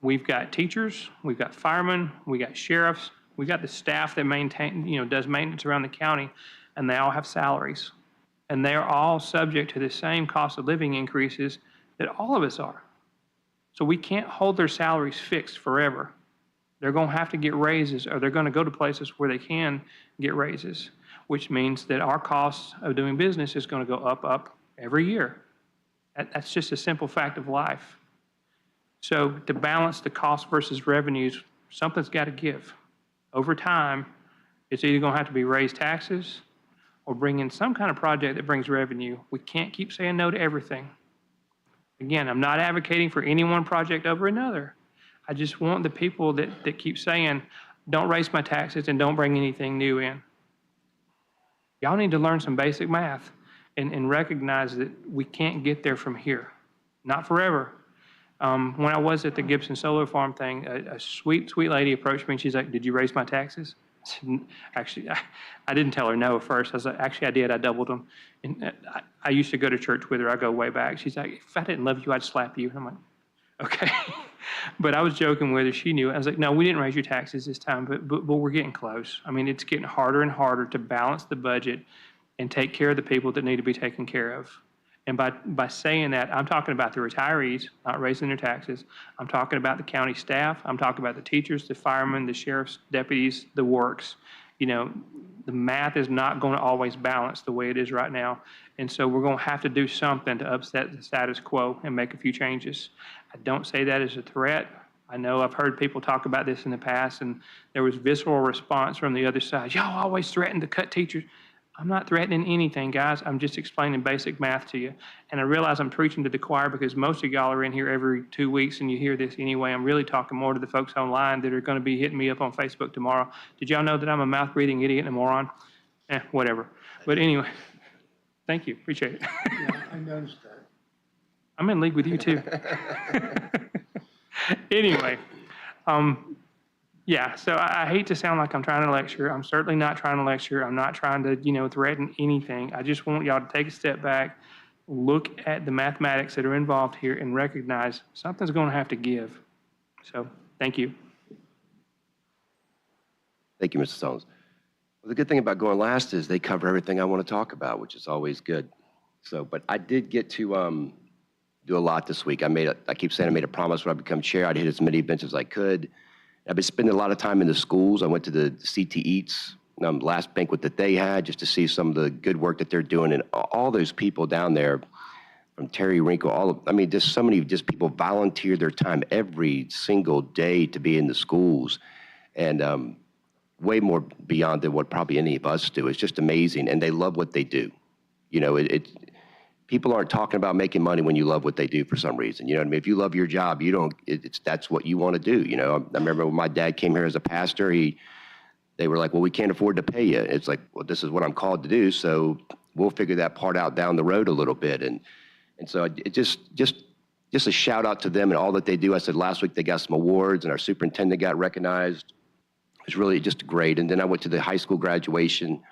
We've got teachers, we've got firemen, we got sheriffs, We got the staff that does maintenance around the county, and they all have salaries. And they're all subject to the same cost of living increases that all of us are. So we can't hold their salaries fixed forever. They're going to have to get raises, or they're going to go to places where they can get raises, which means that our cost of doing business is going to go up every year. That's just a simple fact of life. So to balance the cost versus revenues, something's got to give. Over time, it's either going to have to be raise taxes or bring in some kind of project that brings revenue. We can't keep saying no to everything. Again, I'm not advocating for any one project over another. I just want the people that keep saying, don't raise my taxes and don't bring anything new in. Y'all need to learn some basic math and recognize that we can't get there from here. Not forever. When I was at the Gibson Solar Farm thing, a sweet, sweet lady approached me and she's like, did you raise my taxes? I said, actually, I didn't tell her no at first. I was like, actually, I did. I doubled them. And I used to go to church with her. I go way back. She's like, if I didn't love you, I'd slap you. And I'm like, okay. But I was joking with her. She knew it. I was like, no, we didn't raise your taxes this time, but we're getting close. I mean, it's getting harder and harder to balance the budget and take care of the people that need to be taken care of. And by saying that, I'm talking about the retirees not raising their taxes. I'm talking about the county staff. I'm talking about the teachers, the firemen, the sheriff's deputies, the works. You know, the math is not going to always balance the way it is right now. And so we're going to have to do something to upset the status quo and make a few changes. I don't say that as a threat. I know I've heard people talk about this in the past, and there was visceral response from the other side. Y'all always threaten to cut teachers. I'm not threatening anything, guys. I'm just explaining basic math to you. And I realize I'm preaching to the choir because most of y'all are in here every 2 weeks and you hear this anyway. I'm really talking more to the folks online that are going to be hitting me up on Facebook tomorrow. Did y'all know that I'm a mouth-breathing idiot and a moron? Whatever. But anyway, thank you. Appreciate it. Yeah, I noticed that. I'm in league with you, too. Anyway, yeah, so I hate to sound like I'm trying to lecture. I'm certainly not trying to lecture. I'm not trying to, threaten anything. I just want y'all to take a step back, look at the mathematics that are involved here, and recognize something's going to have to give. So, thank you. Thank you, Mr. Stones. Well, the good thing about going last is they cover everything I want to talk about, which is always good. So, but I did get to do a lot this week. I keep saying I made a promise when I become chair, I'd hit as many events as I could. I've been spending a lot of time in the schools. I went to the CT Eats, last banquet that they had, just to see some of the good work that they're doing. And all those people down there, from Terry Wrinkle, just so many people volunteer their time every single day to be in the schools. And way more beyond than what probably any of us do. It's just amazing. And they love what they do. People aren't talking about making money when you love what they do for some reason. You know what I mean? If you love your job, that's what you want to do. I remember when my dad came here as a pastor, they were like, well, we can't afford to pay you. It's like, well, this is what I'm called to do. So we'll figure that part out down the road a little bit. And so it just a shout out to them and all that they do. I said last week they got some awards and our superintendent got recognized. It was really just great. And then I went to the high school graduation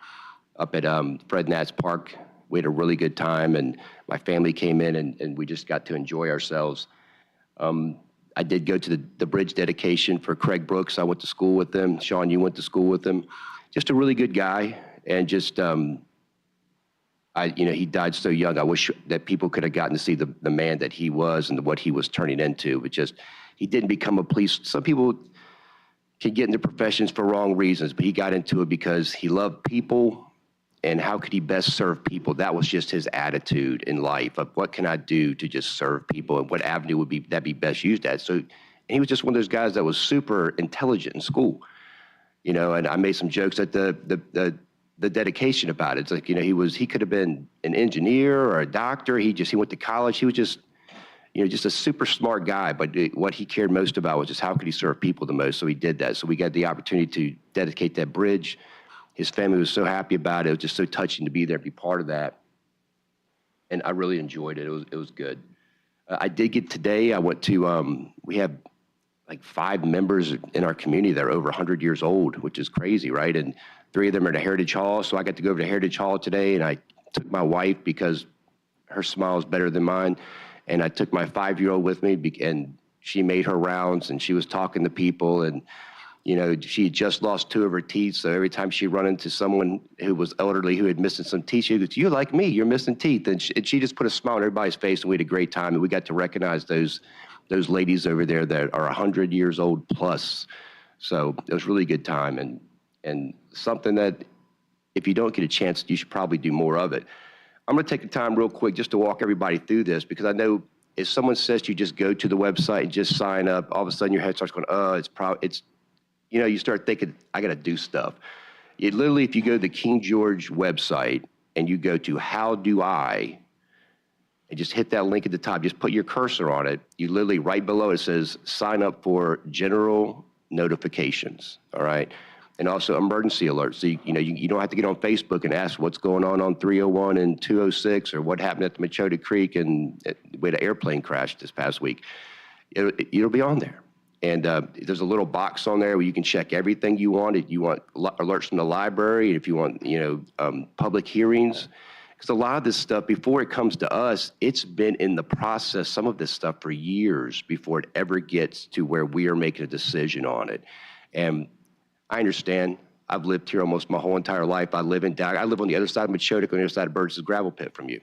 up at Fred Nats Park. We had a really good time, and my family came in, and we just got to enjoy ourselves. I did go to the bridge dedication for Craig Brooks. I went to school with him. Sean, you went to school with him. Just a really good guy, and just he died so young. I wish that people could have gotten to see the man that he was and what he was turning into. But just he didn't become a police. Some people can get into professions for wrong reasons, but he got into it because he loved people. And how could he best serve people? That was just his attitude in life of what can I do to just serve people and what avenue would that be best used at. So he was just one of those guys that was super intelligent in school, and I made some jokes at the dedication about it. It's like, he could have been an engineer or a doctor. He went to college. He was just a super smart guy. But what he cared most about was just how could he serve people the most. So he did that. So we got the opportunity to dedicate that bridge. His family was so happy about it. It was just so touching to be there, be part of that. And I really enjoyed it. It was good. I did get today, I went to, we have like 5 members in our community that are over 100 years old, which is crazy, right? And 3 of them are at Heritage Hall. So I got to go over to Heritage Hall today, and I took my wife because her smile is better than mine. And I took my 5-year-old with me, and she made her rounds, and she was talking to people. And You know, she had just lost 2 of her teeth, so every time she run into someone who was elderly who had missing some teeth, she goes, "You're like me, you're missing teeth." And she just put a smile on everybody's face, and we had a great time. And we got to recognize those ladies over there that are 100 years old plus. So it was a really good time, and something that if you don't get a chance, you should probably do more of it. I'm going to take the time real quick just to walk everybody through this, because I know if someone says you just go to the website and just sign up, all of a sudden your head starts going, it's you know, you start thinking, I got to do stuff. It literally, if you go to the King George website and you go to How Do I, and just hit that link at the top, just put your cursor on it, you literally, right below it says, sign up for general notifications, all right? And also emergency alerts. So, you don't have to get on Facebook and ask what's going on 301 and 206, or what happened at the Machota Creek, and we had an airplane crash this past week. It'll be on there. And there's a little box on there where you can check everything you want. If you want alerts from the library, if you want, public hearings. Because a lot of this stuff, before it comes to us, it's been in the process, some of this stuff, for years before it ever gets to where we are making a decision on it. And I understand. I've lived here almost my whole entire life. I live on the other side of Machota, on the other side of Burgess' gravel pit from you.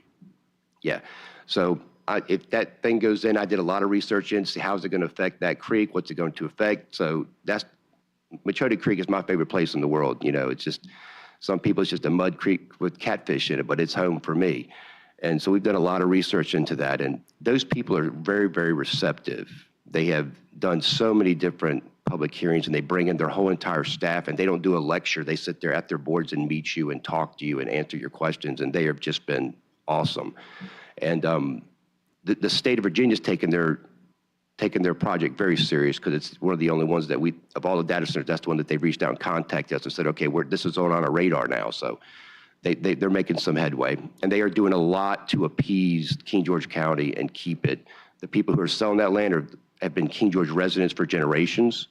Yeah. So if that thing goes in, I did a lot of research in to see how is it going to affect that creek, what's it going to affect. So Machota Creek is my favorite place in the world. You know, it's just, some people, it's just a mud creek with catfish in it, but it's home for me. And so we've done a lot of research into that. And those people are very, very receptive. They have done so many different public hearings, and they bring in their whole entire staff, and they don't do a lecture. They sit there at their boards and meet you and talk to you and answer your questions, and they have just been awesome. And the state of Virginia's taken their project very serious, because it's one of the only ones that of all the data centers, that's the one that they've reached out and contacted us and said, okay, this is on our radar now. So they're making some headway, and they are doing a lot to appease King George County and keep it. The people who are selling that land have been King George residents for generations,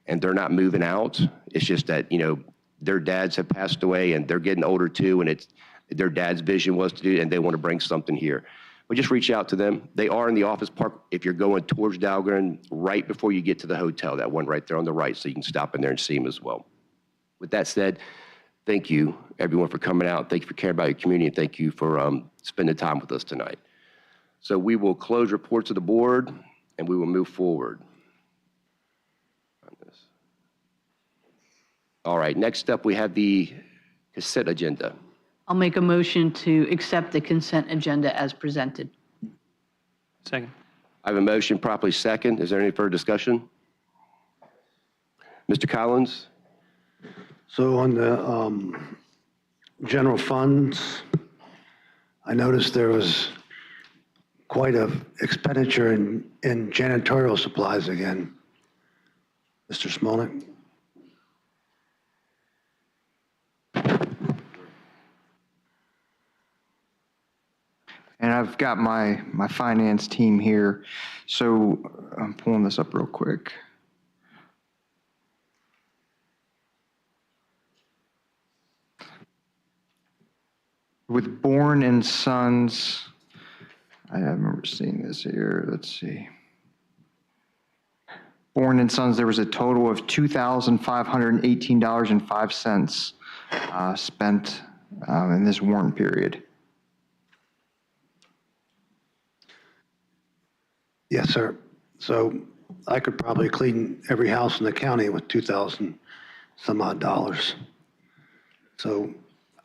and they're not moving out. It's just that, their dads have passed away, and they're getting older too, and their dad's vision was to do, and they want to bring something here. But just reach out to them. They are in the office park if you're going towards Dahlgren, right before you get to the hotel, that one right there on the right, so you can stop in there and see them as well. With that said, thank you, everyone, for coming out. Thank you for caring about your community, and thank you for spending time with us tonight. So we will close reports of the board, and we will move forward on this. All right, next up, we have the consent agenda. I'll make a motion to accept the consent agenda as presented. Second. I have a motion properly second. Is there any further discussion? Mr. Collins? So on the general funds, I noticed there was quite a expenditure in janitorial supplies again. Mr. Smolnick? And I've got my finance team here, so I'm pulling this up real quick. With Born and Sons, I remember seeing this here. Let's see. Born and Sons, there was a total of $2,518.05 spent in this warrant period. Yes, sir. So I could probably clean every house in the county with $2,000 some odd dollars. So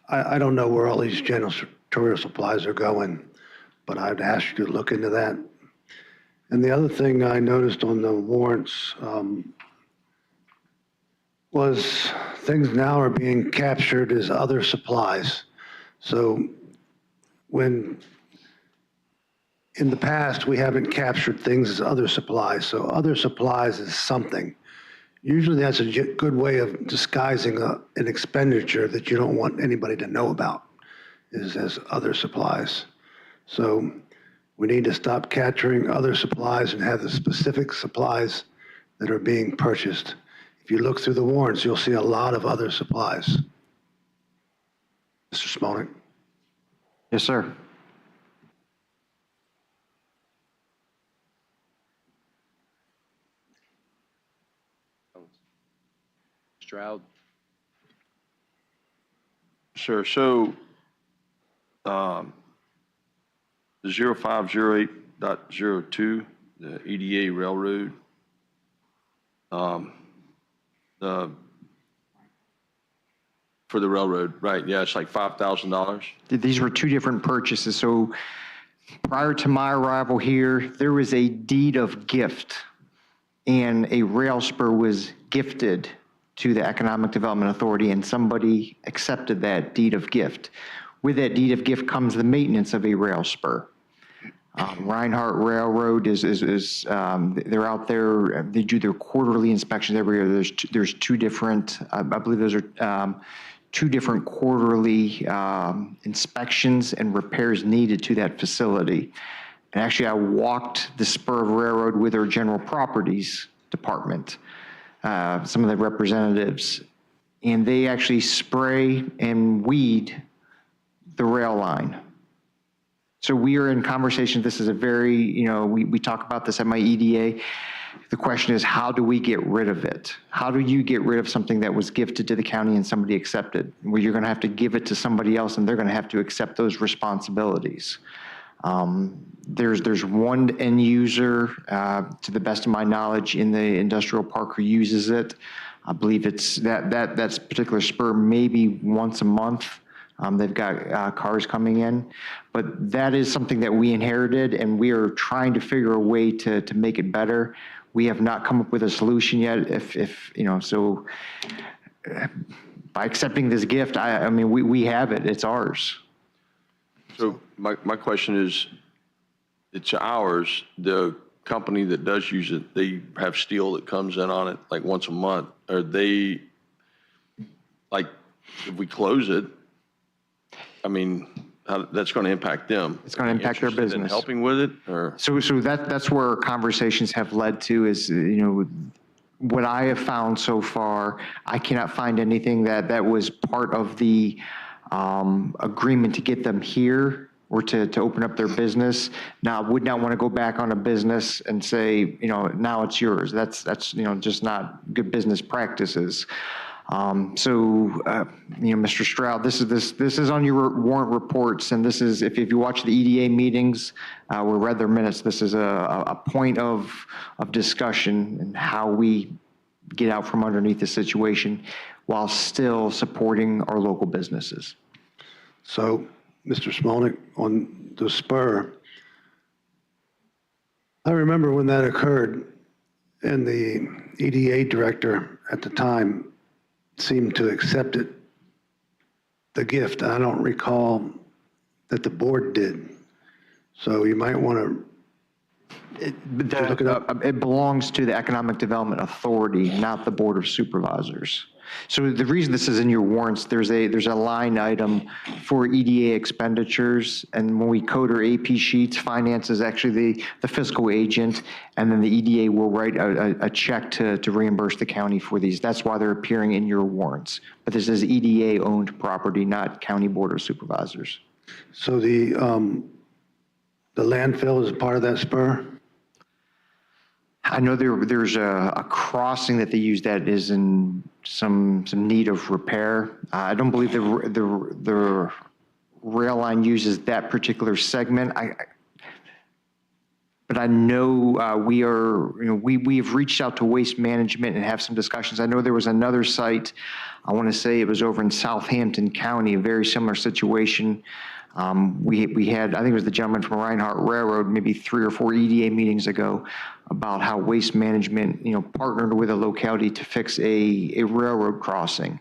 I don't know where all these janitorial supplies are going, but I'd ask you to look into that. And the other thing I noticed on the warrants was things now are being captured as other supplies. So when in the past, we haven't captured things as other supplies. So other supplies is something. Usually that's a good way of disguising an expenditure that you don't want anybody to know about, is as other supplies. So we need to stop capturing other supplies and have the specific supplies that are being purchased. If you look through the warrants, you'll see a lot of other supplies. Mr. Smolnick? Yes, sir. Stroud. Sure. So the 0508.02, the EDA Railroad, the for the railroad, right? Yeah, it's like $5,000. These were two different purchases. So prior to my arrival here, there was a deed of gift, and a rail spur was gifted to the Economic Development Authority, and somebody accepted that deed of gift. With that deed of gift comes the maintenance of a rail spur. Reinhardt Railroad they're out there, they do their quarterly inspections every year. There's two different, I believe those are two different quarterly inspections and repairs needed to that facility. And actually, I walked the spur of railroad with our general properties department, some of the representatives, and they actually spray and weed the rail line. So we are in conversation. This is a very, we talk about this at my EDA. The question is, how do we get rid of it? How do you get rid of something that was gifted to the county and somebody accepted? Where you're going to have to give it to somebody else and they're going to have to accept those responsibilities. There's one end user, to the best of my knowledge, in the industrial park who uses it. I believe it's that particular spur maybe once a month. They've got cars coming in, but that is something that we inherited, and we are trying to figure a way to make it better. We have not come up with a solution yet. So by accepting this gift, I mean, we have it. It's ours. So my question is, it's ours. The company that does use it, they have steel that comes in on it like once a month. Are they, like, if we close it, I mean, that's going to impact them. It's going to impact their Interested in business. helping with it, or? So that's where our conversations have led to is, what I have found so far, I cannot find anything that was part of the agreement to get them here or to open up their business. Now, I would not want to go back on a business and say, now it's yours. That's just not good business practices. Mr. Stroud, this is on your warrant reports, and this is, if you watch the EDA meetings, we read their minutes, this is a point of discussion and how we get out from underneath the situation while still supporting our local businesses. So, Mr. Smolnik, on the spur, I remember when that occurred, and the EDA director at the time seemed to accept it, the gift. I don't recall that the board did. So you might want to look it up. It belongs to the Economic Development Authority, not the Board of Supervisors. So the reason this is in your warrants, there's a line item for EDA expenditures, and when we code our AP sheets, finance is actually the fiscal agent, and then the EDA will write a check to reimburse the county for these. That's why they're appearing in your warrants. But this is EDA-owned property, not County Board of Supervisors. So the landfill is part of that spur? I know there's a crossing that they use that is in some need of repair. I don't believe the rail line uses that particular segment. But I know we've reached out to Waste Management and have some discussions. I know there was another site, I want to say it was over in Southampton County, a very similar situation. We had, I think it was the gentleman from Reinhardt Railroad, maybe 3 or 4 EDA meetings ago, about how Waste Management, partnered with a locality to fix a railroad crossing.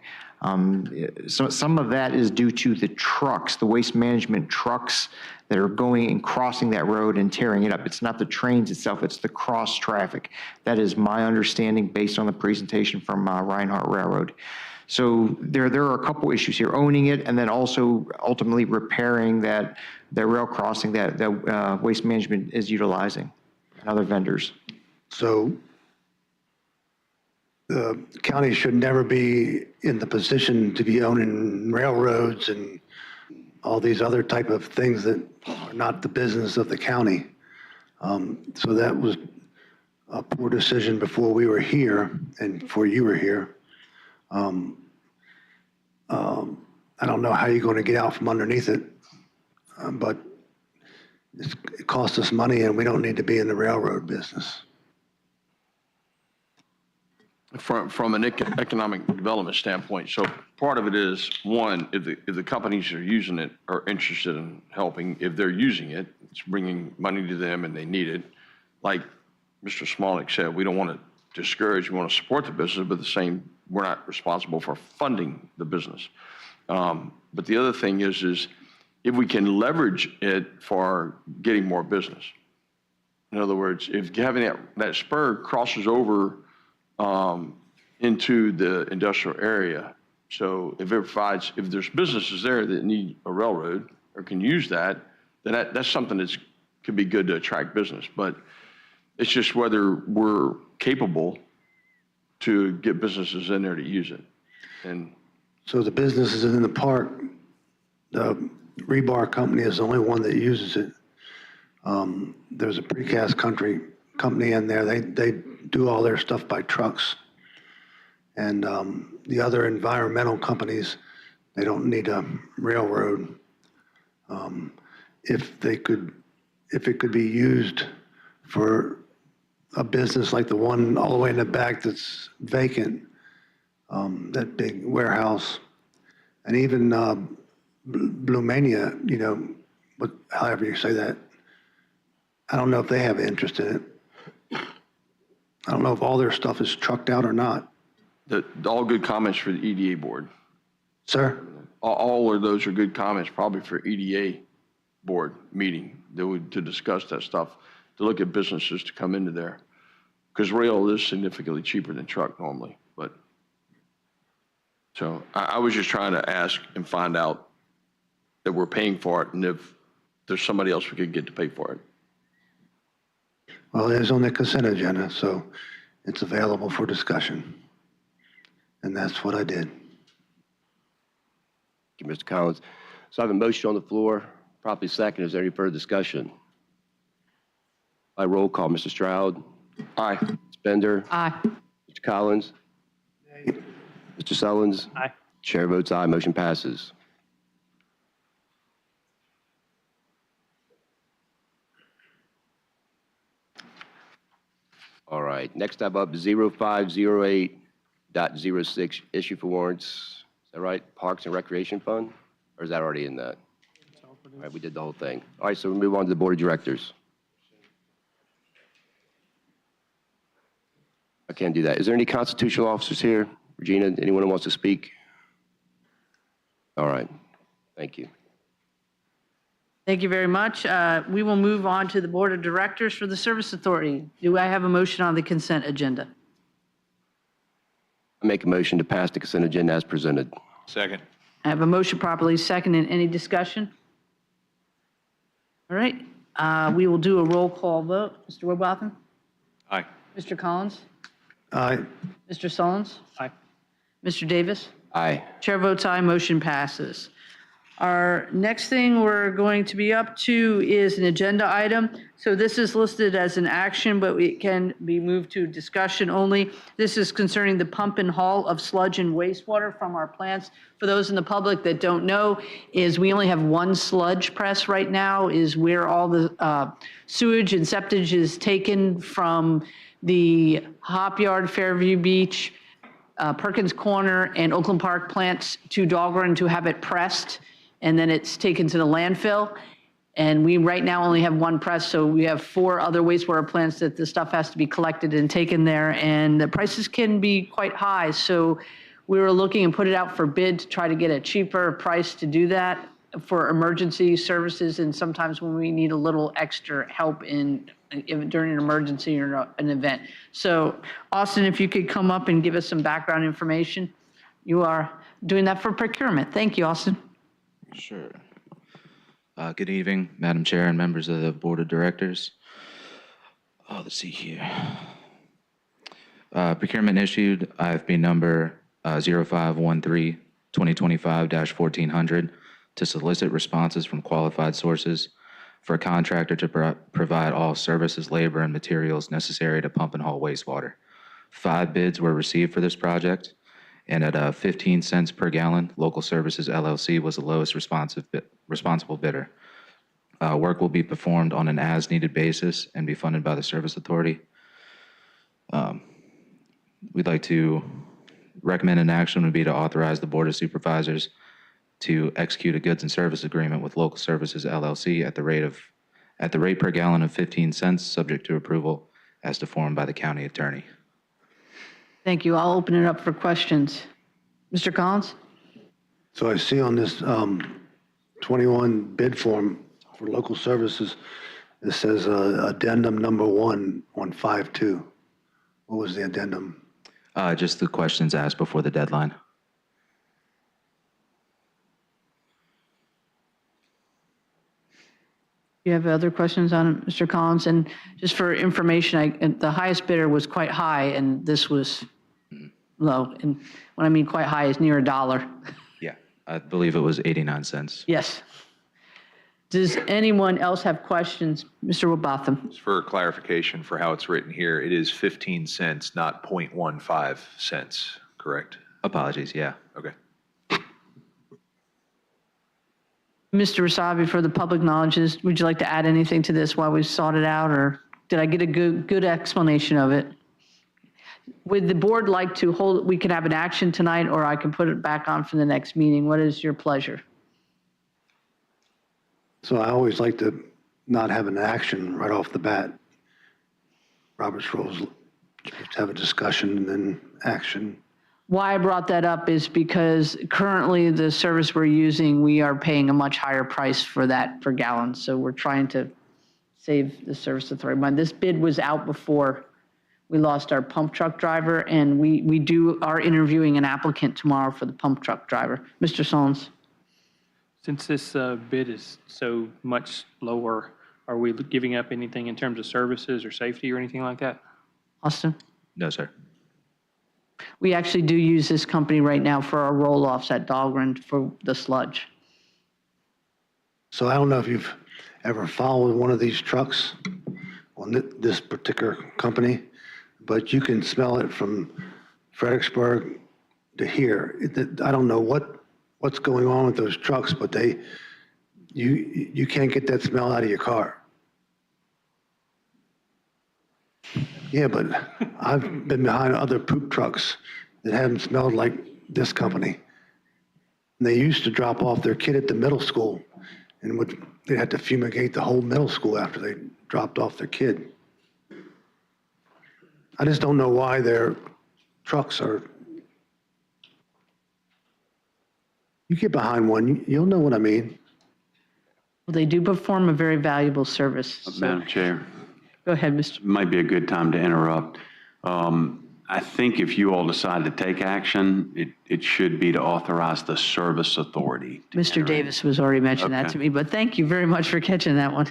So some of that is due to the trucks, the Waste Management trucks that are going and crossing that road and tearing it up. It's not the trains itself, it's the cross traffic. That is my understanding based on the presentation from Reinhardt Railroad. So there are a couple issues here, owning it and then also ultimately repairing that rail crossing that Waste Management is utilizing and other vendors. So the county should never be in the position to be owning railroads and all these other type of things that are not the business of the county. So that was a poor decision before we were here and before you were here. I don't know how you're going to get out from underneath it, but it costs us money, and we don't need to be in the railroad business. From an economic development standpoint, so part of it is, one, if the companies are using it are interested in helping, if they're using it, it's bringing money to them and they need it. Like Mr. Smolnick said, we don't want to discourage, we want to support the business, but the same, we're not responsible for funding the business. But the other thing is if we can leverage it for getting more business. In other words, if having that spur crosses over into the industrial area. So if there's businesses there that need a railroad or can use that, then that's something could be good to attract business. But it's just whether we're capable to get businesses in there to use it. And So the businesses in the park, the rebar company is the only one that uses it. There's a precast company in there. They do all their stuff by trucks. And the other environmental companies, they don't need a railroad. If it could be used for a business like the one all the way in the back that's vacant, that big warehouse, and even Blumania, however you say that, I don't know if they have interest in it. I don't know if all their stuff is trucked out or not. All good comments for the EDA board. Sir? All of those are good comments probably for EDA board meeting to discuss that stuff, to look at businesses to come into there. Because rail is significantly cheaper than truck normally. So I was just trying to ask and find out that we're paying for it and if there's somebody else we could get to pay for it. Well, it is on the consent agenda, so it's available for discussion. And that's what I did. Thank you, Mr. Collins. So I have a motion on the floor, properly second. Is there any further discussion? By roll call, Mr. Stroud. Aye. Ms. Bender. Aye. Mr. Collins. Mr. Sullins. Aye. Chair votes aye. Motion passes. All right. Next up, 0508.06, issue for warrants. Is that right? Parks and Recreation Fund? Or is that already in that? All right, we did the whole thing. All right, so we move on to the Board of Directors. I can't do that. Is there any constitutional officers here? Regina, anyone who wants to speak? All right. Thank you. Thank you very much. We will move on to the Board of Directors for the Service Authority. Do I have a motion on the consent agenda? I make a motion to pass the consent agenda as presented. Second. I have a motion properly seconded. Any discussion? All right. We will do a roll call vote. Mr. Woodbotham? Aye. Mr. Collins? Aye. Mr. Sullins? Aye. Mr. Davis? Aye. Chair votes aye, motion passes. Our next thing we're going to be up to is an agenda item. So this is listed as an action, but it can be moved to discussion only. This is concerning the pump and haul of sludge and wastewater from our plants. For those in the public that don't know, is we only have one sludge press right now, is where all the sewage and septage is taken from the Hop Yard, Fairview Beach, Perkins Corner, and Oakland Park plants to Dahlgren to have it pressed, and then it's taken to the landfill. And we right now only have one press, so we have 4 other wastewater plants that the stuff has to be collected and taken there, and the prices can be quite high. So we were looking and put it out for bid to try to get a cheaper price to do that for emergency services, and sometimes when we need a little extra help during an emergency or an event. So Austin, if you could come up and give us some background information. You are doing that for procurement. Thank you, Austin. Sure. Good evening, Madam Chair and members of the Board of Directors. Let's see here. Procurement issued IFB number 0513-2025-1400 to solicit responses from qualified sources for a contractor to provide all services, labor, and materials necessary to pump and haul wastewater. 5 bids were received for this project, and at 15 cents per gallon, Local Services LLC was the lowest responsible bidder. Work will be performed on an as-needed basis and be funded by the Service Authority. We'd like to recommend an action would be to authorize the Board of Supervisors to execute a goods and service agreement with Local Services LLC at the rate per gallon of 15 cents, subject to approval as deformed by the county attorney. Thank you. I'll open it up for questions. Mr. Collins? So I see on this 21 bid form for local services, it says addendum number 1 on 5-2. What was the addendum? Just the questions asked before the deadline. You have other questions on it, Mr. Collins? And just for information, the highest bidder was quite high, and this was low. And when I mean quite high, is near $1. Yeah, I believe it was 89 cents. Yes. Does anyone else have questions? Mr. Robotham? Just for clarification for how it's written here, it is 15 cents, not 0.15 cents, correct? Apologies, yeah. Okay. Mr. Rasavi, for the public knowledge, would you like to add anything to this while we sort it out, or did I get a good explanation of it? Would the board like to hold, we can have an action tonight, or I can put it back on for the next meeting? What is your pleasure? So I always like to not have an action right off the bat. Robert's rules, just have a discussion and then action. Why I brought that up is because currently the service we're using, we are paying a much higher price for that per gallon. So we're trying to save the Service Authority money. This bid was out before we lost our pump truck driver, and we are interviewing an applicant tomorrow for the pump truck driver. Mr. Solons. Since this bid is so much lower, are we giving up anything in terms of services or safety or anything like that? Austin? No, sir. We actually do use this company right now for our roll-offs at Dahlgren for the sludge. So I don't know if you've ever followed one of these trucks on this particular company, but you can smell it from Fredericksburg to here. I don't know what's going on with those trucks, but you can't get that smell out of your car. Yeah, but I've been behind other poop trucks that haven't smelled like this company. And they used to drop off their kid at the middle school, and they'd have to fumigate the whole middle school after they dropped off their kid. I just don't know why their trucks are. You get behind one, you'll know what I mean. Well, they do perform a very valuable service. Madam Chair, Go ahead, Mr. might be a good time to interrupt. I think if you all decide to take action, it should be to authorize the Service Authority. Mr. Davis was already mentioning that to me, but thank you very much for catching that one.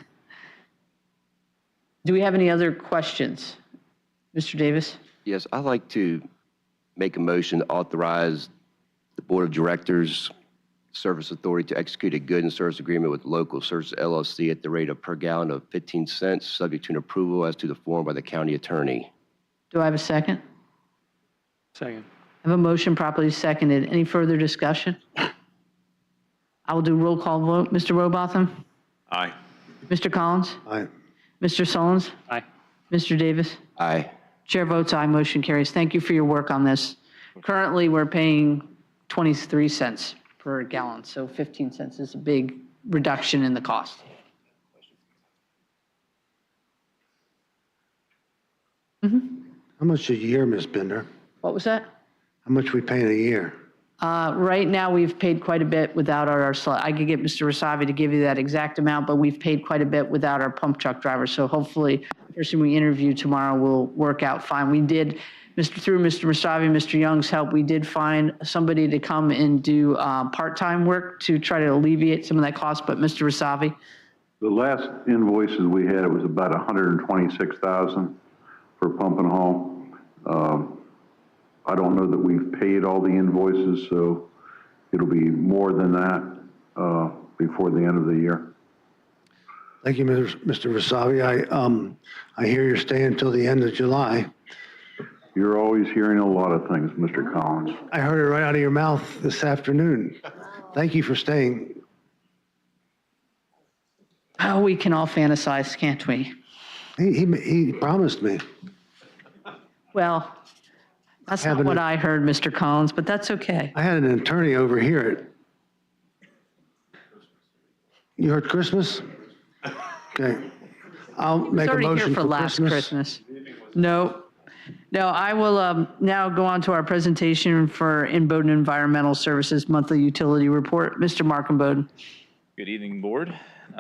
Do we have any other questions? Mr. Davis? Yes, I'd like to make a motion to authorize the Board of Directors, Service Authority to execute a good and service agreement with Local Services LLC at the rate of per gallon of 15 cents, subject to an approval as to the form by the county attorney. Do I have a second? Second. I have a motion properly seconded. Any further discussion? I will do roll call vote. Mr. Robotham? Aye. Mr. Collins? Aye. Mr. Solons? Aye. Mr. Davis? Aye. Chair votes aye, motion carries. Thank you for your work on this. Currently, we're paying 23 cents per gallon, so 15 cents is a big reduction in the cost. How much a year, Ms. Bender? What was that? How much we paying a year? Right now, we've paid quite a bit without our I could get Mr. Rasavi to give you that exact amount, but we've paid quite a bit without our pump truck driver. So hopefully, the person we interview tomorrow will work out fine. We did, through Mr. Rasavi, Mr. Young's help, we did find somebody to come and do part-time work to try to alleviate some of that cost. But Mr. Rasavi? The last invoices we had, it was about $126,000 for pump and haul. I don't know that we've paid all the invoices, so it'll be more than that before the end of the year. Thank you, Mr. Rasavi. I hear you're staying until the end of July. You're always hearing a lot of things, Mr. Collins. I heard it right out of your mouth this afternoon. Thank you for staying. Oh, we can all fantasize, can't we? He promised me. Well, that's not what I heard, Mr. Collins, but that's okay. I had an attorney overhear it. You heard Christmas? Okay. I'll make a It's already here motion for for last Christmas. No. No, I will now go on to our presentation for BOD Environmental Services Monthly Utility Report. Mr. BOD. Good evening, Board.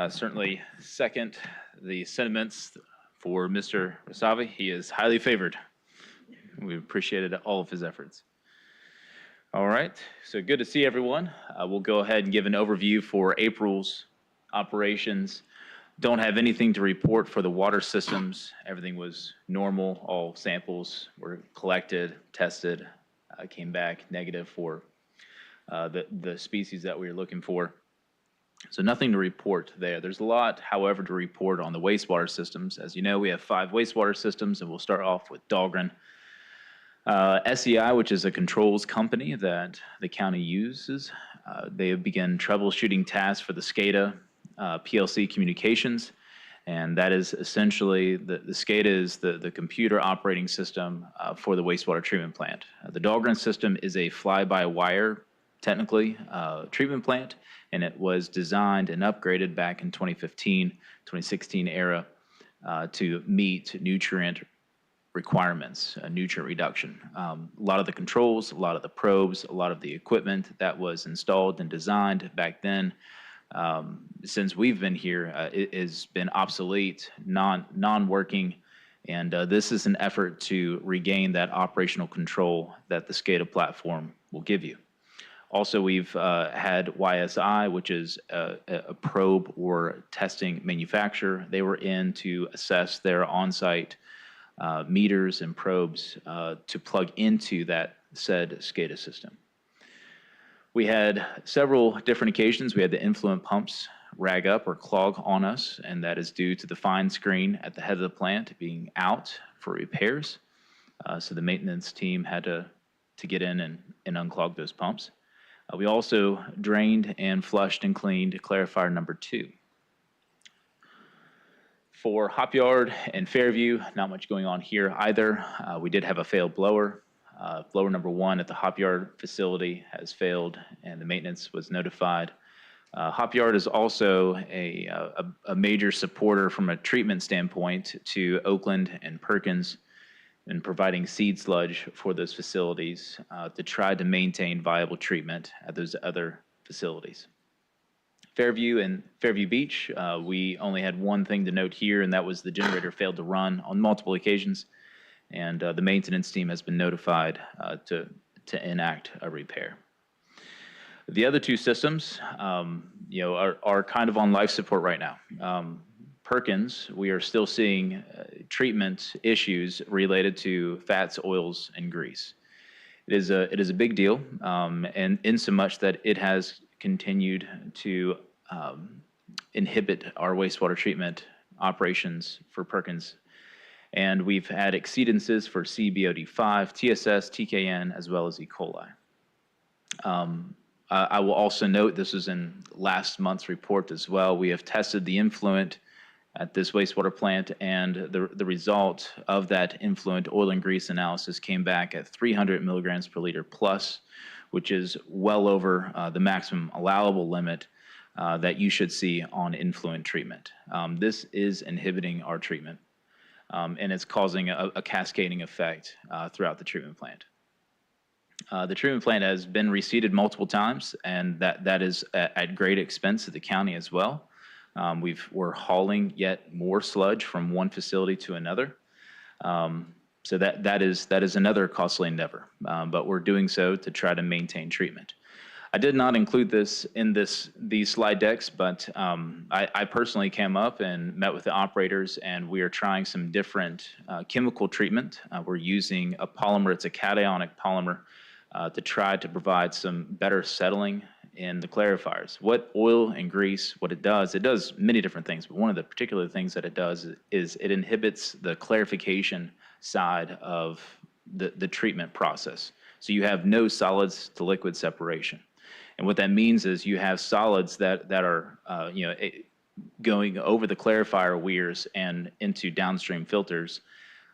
Certainly second the sentiments for Mr. Rasavi. He is highly favored. We appreciated all of his efforts. All right, so good to see everyone. We'll go ahead and give an overview for April's operations. Don't have anything to report for the water systems. Everything was normal. All samples were collected, tested, came back negative for the species that we were looking for. So nothing to report there. There's a lot, however, to report on the wastewater systems. As you know, we have 5 wastewater systems, and we'll start off with Dahlgren. SEI, which is a controls company that the county uses, they have begun troubleshooting tasks for the SCADA PLC communications, and that is essentially, the SCADA is the computer operating system for the wastewater treatment plant. The Dahlgren system is a fly-by-wire, technically, treatment plant, and it was designed and upgraded back in 2015, 2016 era to meet nutrient requirements, nutrient reduction. A lot of the controls, a lot of the probes, a lot of the equipment that was installed and designed back then, since we've been here, it has been obsolete, non-working, and this is an effort to regain that operational control that the SCADA platform will give you. Also, we've had YSI, which is a probe or testing manufacturer. They were in to assess their on-site meters and probes to plug into that said SCADA system. We had several different occasions. We had the influent pumps rag up or clog on us, and that is due to the fine screen at the head of the plant being out for repairs. So the maintenance team had to get in and unclog those pumps. We also drained and flushed and cleaned clarifier number 2. For Hop Yard and Fairview, not much going on here either. We did have a failed blower. Blower number 1 at the Hop Yard facility has failed, and the maintenance was notified. Hop Yard is also a major supporter from a treatment standpoint to Oakland and Perkins in providing seed sludge for those facilities to try to maintain viable treatment at those other facilities. Fairview and Fairview Beach, we only had one thing to note here, and that was the generator failed to run on multiple occasions, and the maintenance team has been notified to enact a repair. The other 2 systems, are kind of on life support right now. Perkins, we are still seeing treatment issues related to fats, oils, and grease. It is a big deal, and in so much that it has continued to inhibit our wastewater treatment operations for Perkins. And we've had exceedances for CBOD5, TSS, TKN, as well as E. coli. I will also note, this was in last month's report as well, we have tested the influent at this wastewater plant, and the result of that influent oil and grease analysis came back at 300 milligrams per liter plus, which is well over the maximum allowable limit that you should see on influent treatment. This is inhibiting our treatment, and it's causing a cascading effect throughout the treatment plant. The treatment plant has been reseeded multiple times, and that is at great expense to the county as well. We're hauling yet more sludge from one facility to another. So that is another costly endeavor, but we're doing so to try to maintain treatment. I did not include this in these slide decks, but I personally came up and met with the operators, and we are trying some different chemical treatment. We're using a polymer, it's a cationic polymer, to try to provide some better settling in the clarifiers. What oil and grease, what it does many different things, but one of the particular things that it does is it inhibits the clarification side of the treatment process. So you have no solids to liquid separation. And what that means is you have solids that are going over the clarifier weirs and into downstream filters.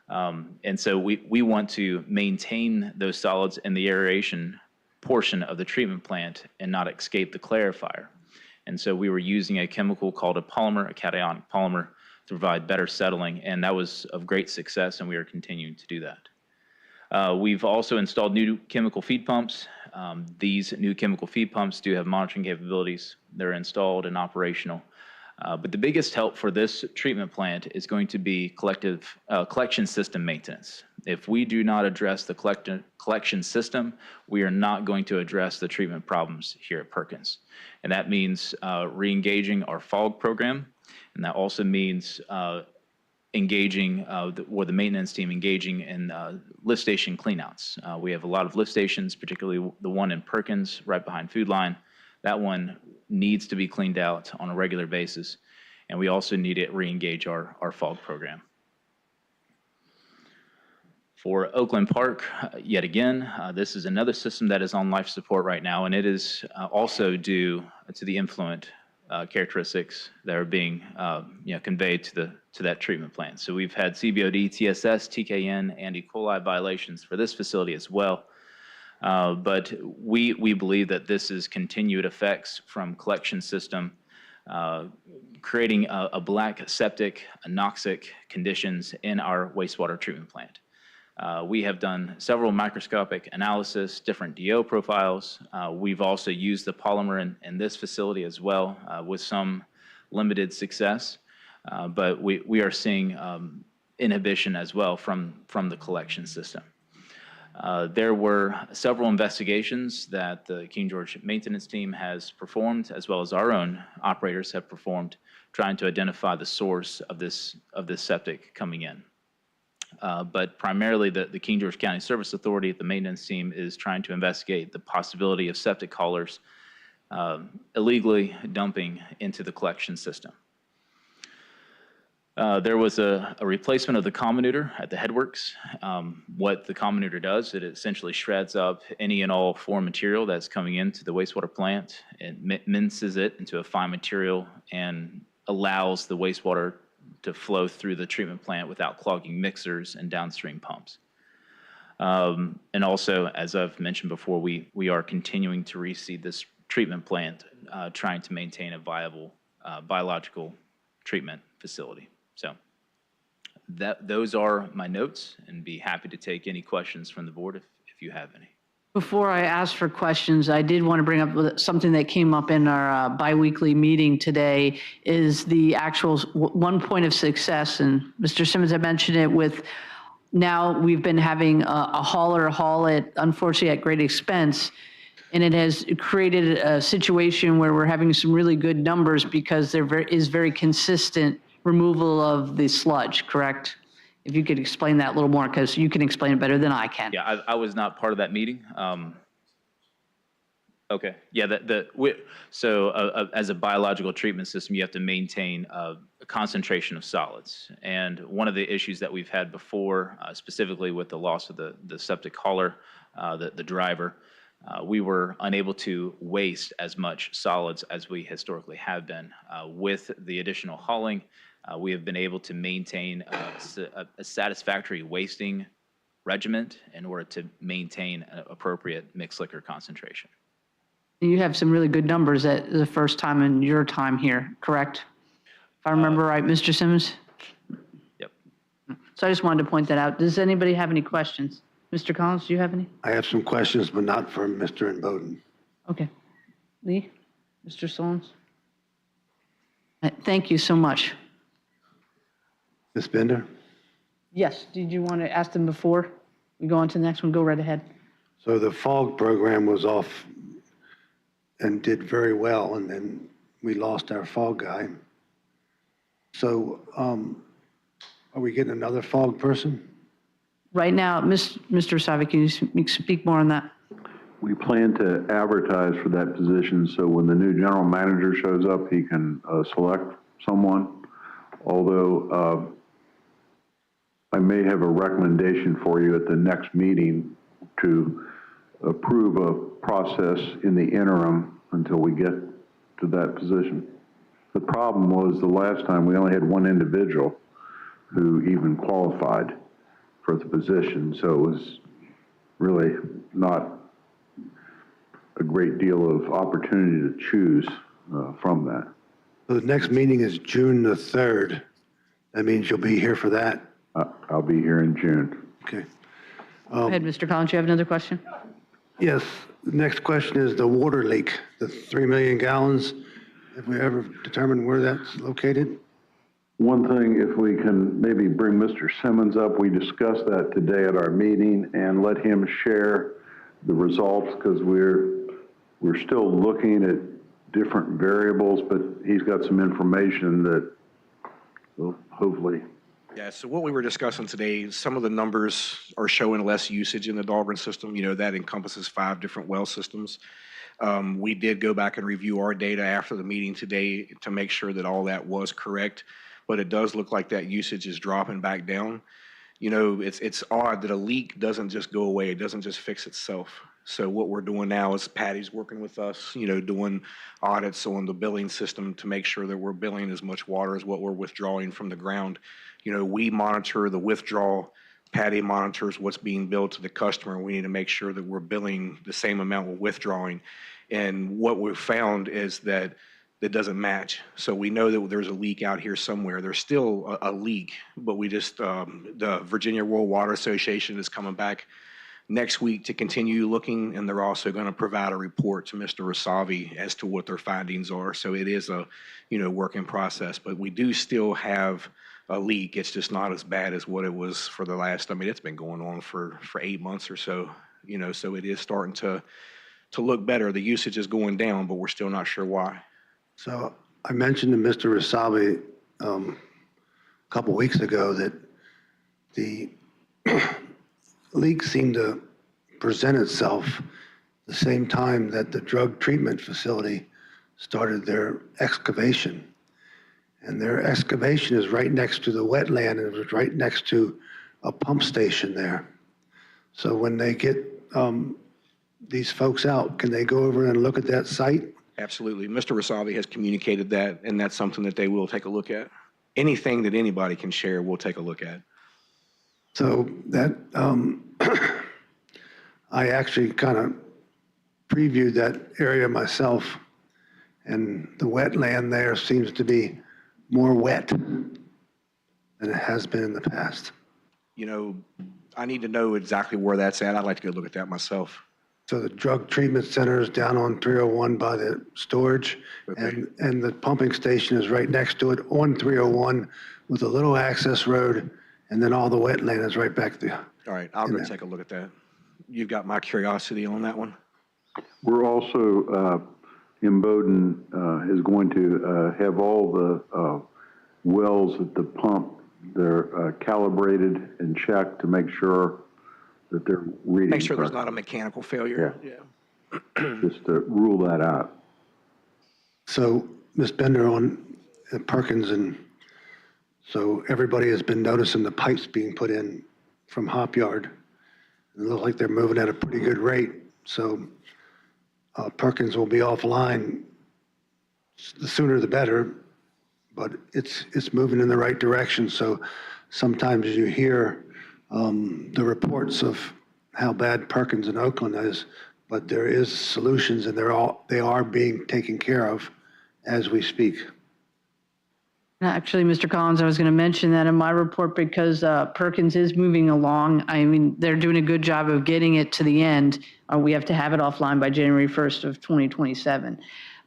And so we want to maintain those solids in the aeration portion of the treatment plant and not escape the clarifier. And so we were using a chemical called a polymer, a cationic polymer, to provide better settling, and that was of great success, and we are continuing to do that. We've also installed new chemical feed pumps. These new chemical feed pumps do have monitoring capabilities. They're installed and operational. But the biggest help for this treatment plant is going to be collection system maintenance. If we do not address the collection system, we are not going to address the treatment problems here at Perkins. And that means re-engaging our FOG program, and that also means engaging, or the maintenance team engaging in lift station cleanouts. We have a lot of lift stations, particularly the one in Perkins right behind Food Line. That one needs to be cleaned out on a regular basis, and we also need to re-engage our FOG program. For Oakland Park, yet again, this is another system that is on life support right now, and it is also due to the influent characteristics that are being conveyed to that treatment plant. So we've had CBOD, TSS, TKN, and E. coli violations for this facility as well. But we believe that this is continued effects from collection system, creating a black septic, anoxic conditions in our wastewater treatment plant. We have done several microscopic analysis, different DO profiles. We've also used the polymer in this facility as well, with some limited success. But we are seeing inhibition as well from the collection system. There were several investigations that the King George maintenance team has performed, as well as our own operators have performed, trying to identify the source of this septic coming in. But primarily the King George County Service Authority, the maintenance team, is trying to investigate the possibility of septic haulers illegally dumping into the collection system. There was a replacement of the comminutor at the headworks. What the comminutor does, it essentially shreds up any and all foreign material that's coming into the wastewater plant. It minces it into a fine material and allows the wastewater to flow through the treatment plant without clogging mixers and downstream pumps. And also, as I've mentioned before, we are continuing to reseed this treatment plant, trying to maintain a viable biological treatment facility. So those are my notes, and be happy to take any questions from the board if you have any. Before I ask for questions, I did want to bring up something that came up in our biweekly meeting today, is the actual one point of success. And Mr. Simmons had mentioned it with, now we've been having a hauler haul it, unfortunately at great expense. And it has created a situation where we're having some really good numbers because there is very consistent removal of the sludge, correct? If you could explain that a little more, because you can explain it better than I can. Yeah, I was not part of that meeting. Okay, yeah, as a biological treatment system, you have to maintain a concentration of solids. And one of the issues that we've had before, specifically with the loss of the septic hauler, the driver, we were unable to waste as much solids as we historically have been. With the additional hauling, we have been able to maintain a satisfactory wasting regiment in order to maintain an appropriate mixed liquor concentration. You have some really good numbers at the first time in your time here, correct? If I remember right, Mr. Simmons? Yep. So I just wanted to point that out. Does anybody have any questions? Mr. Collins, do you have any? I have some questions, but not for Mr. and Bowden. Okay. Lee? Mr. Solons? Thank you so much. Ms. Bender? Yes, did you want to ask them before we go on to the next one? Go right ahead. So the FOG program was off and did very well, and then we lost our FOG guy. So are we getting another FOG person? Right now, Mr. Savick, can you speak more on that? We plan to advertise for that position, so when the new general manager shows up, he can select someone. Although I may have a recommendation for you at the next meeting to approve a process in the interim until we get to that position. The problem was the last time we only had one individual who even qualified for the position, so it was really not a great deal of opportunity to choose from that. So the next meeting is June the 3rd. That means you'll be here for that? I'll be here in June. Okay. Go ahead, Mr. Collins, you have another question? Yes, the next question is the water leak, the 3 million gallons. Have we ever determined where that's located? One thing, if we can maybe bring Mr. Simmons up, we discussed that today at our meeting, and let him share the results, because we're still looking at different variables, but he's got some information that will hopefully. Yeah, so what we were discussing today, some of the numbers are showing less usage in the Dahlgren system. You know, that encompasses 5 different well systems. We did go back and review our data after the meeting today to make sure that all that was correct, but it does look like that usage is dropping back down. You know, it's odd that a leak doesn't just go away. It doesn't just fix itself. So what we're doing now is Patty's working with us, you know, doing audits on the billing system to make sure that we're billing as much water as what we're withdrawing from the ground. You know, we monitor the withdrawal. Patty monitors what's being billed to the customer. We need to make sure that we're billing the same amount we're withdrawing. And what we've found is that it doesn't match. So we know that there's a leak out here somewhere. There's still a leak, but we just, the Virginia Rural Water Association is coming back next week to continue looking, and they're also going to provide a report to Mr. Rasavi as to what their findings are. So it is a, you know, work in process, but we do still have a leak. It's just not as bad as what it was for the last, I mean, it's been going on for 8 months or so, you know, so it is starting to look better. The usage is going down, but we're still not sure why. So I mentioned to Mr. Rasabi a couple weeks ago that the leak seemed to present itself the same time that the drug treatment facility started their excavation. And their excavation is right next to the wetland, and it was right next to a pump station there. So when they get these folks out, can they go over and look at that site? Absolutely. Mr. Rasavi has communicated that, and that's something that they will take a look at. Anything that anybody can share, we'll take a look at. So that, I actually kind of previewed that area myself, and the wetland there seems to be more wet than it has been in the past. You know, I need to know exactly where that's at. I'd like to go look at that myself. So the drug treatment center is down on 301 by the storage, Okay. and the pumping station is right next to it on 301 with a little access road, and then all the wetland is right back there. All right, I'll go take a look at that. You've got my curiosity on that one. We're also, Bowden is going to have all the wells at the pump, they're calibrated and checked to make sure that they're reading. Make sure there's not a mechanical failure. Yeah. Just to rule that out. So, Ms. Bender, on Perkins, and so everybody has been noticing the pipes being put in from Hop Yard. It looks like they're moving at a pretty good rate. So Perkins will be offline. The sooner the better, but it's moving in the right direction. So sometimes you hear the reports of how bad Perkins and Oakland is, but there is solutions, and they are being taken care of as we speak. Actually, Mr. Collins, I was going to mention that in my report because Perkins is moving along. I mean, they're doing a good job of getting it to the end. We have to have it offline by January 1st of 2027.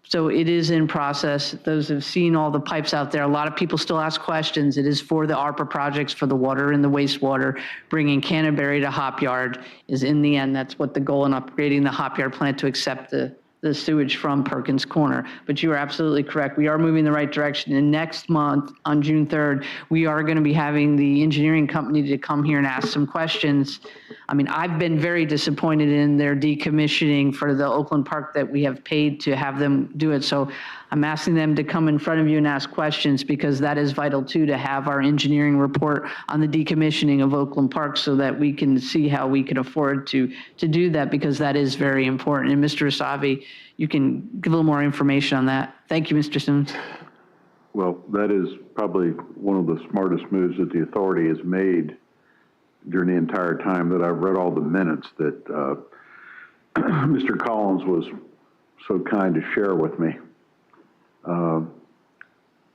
So it is in process. Those who've seen all the pipes out there, a lot of people still ask questions. It is for the ARPA projects for the water and the wastewater. Bringing Canterbury to Hop Yard is in the end, that's what the goal in upgrading the Hop Yard plant to accept the the sewage from Perkins Corner. But you are absolutely correct. We are moving in the right direction. And next month, on June 3rd, we are going to be having the engineering company to come here and ask some questions. I mean, I've been very disappointed in their decommissioning for the Oakland Park that we have paid to have them do it. So I'm asking them to come in front of you and ask questions, because that is vital too, to have our engineering report on the decommissioning of Oakland Park so that we can see how we can afford to do that, because that is very important. And Mr. Asavi, you can give a little more information on that. Thank you, Mr. Simmons. Well, that is probably one of the smartest moves that the authority has made during the entire time that I've read all the minutes that Mr. Collins was so kind to share with me.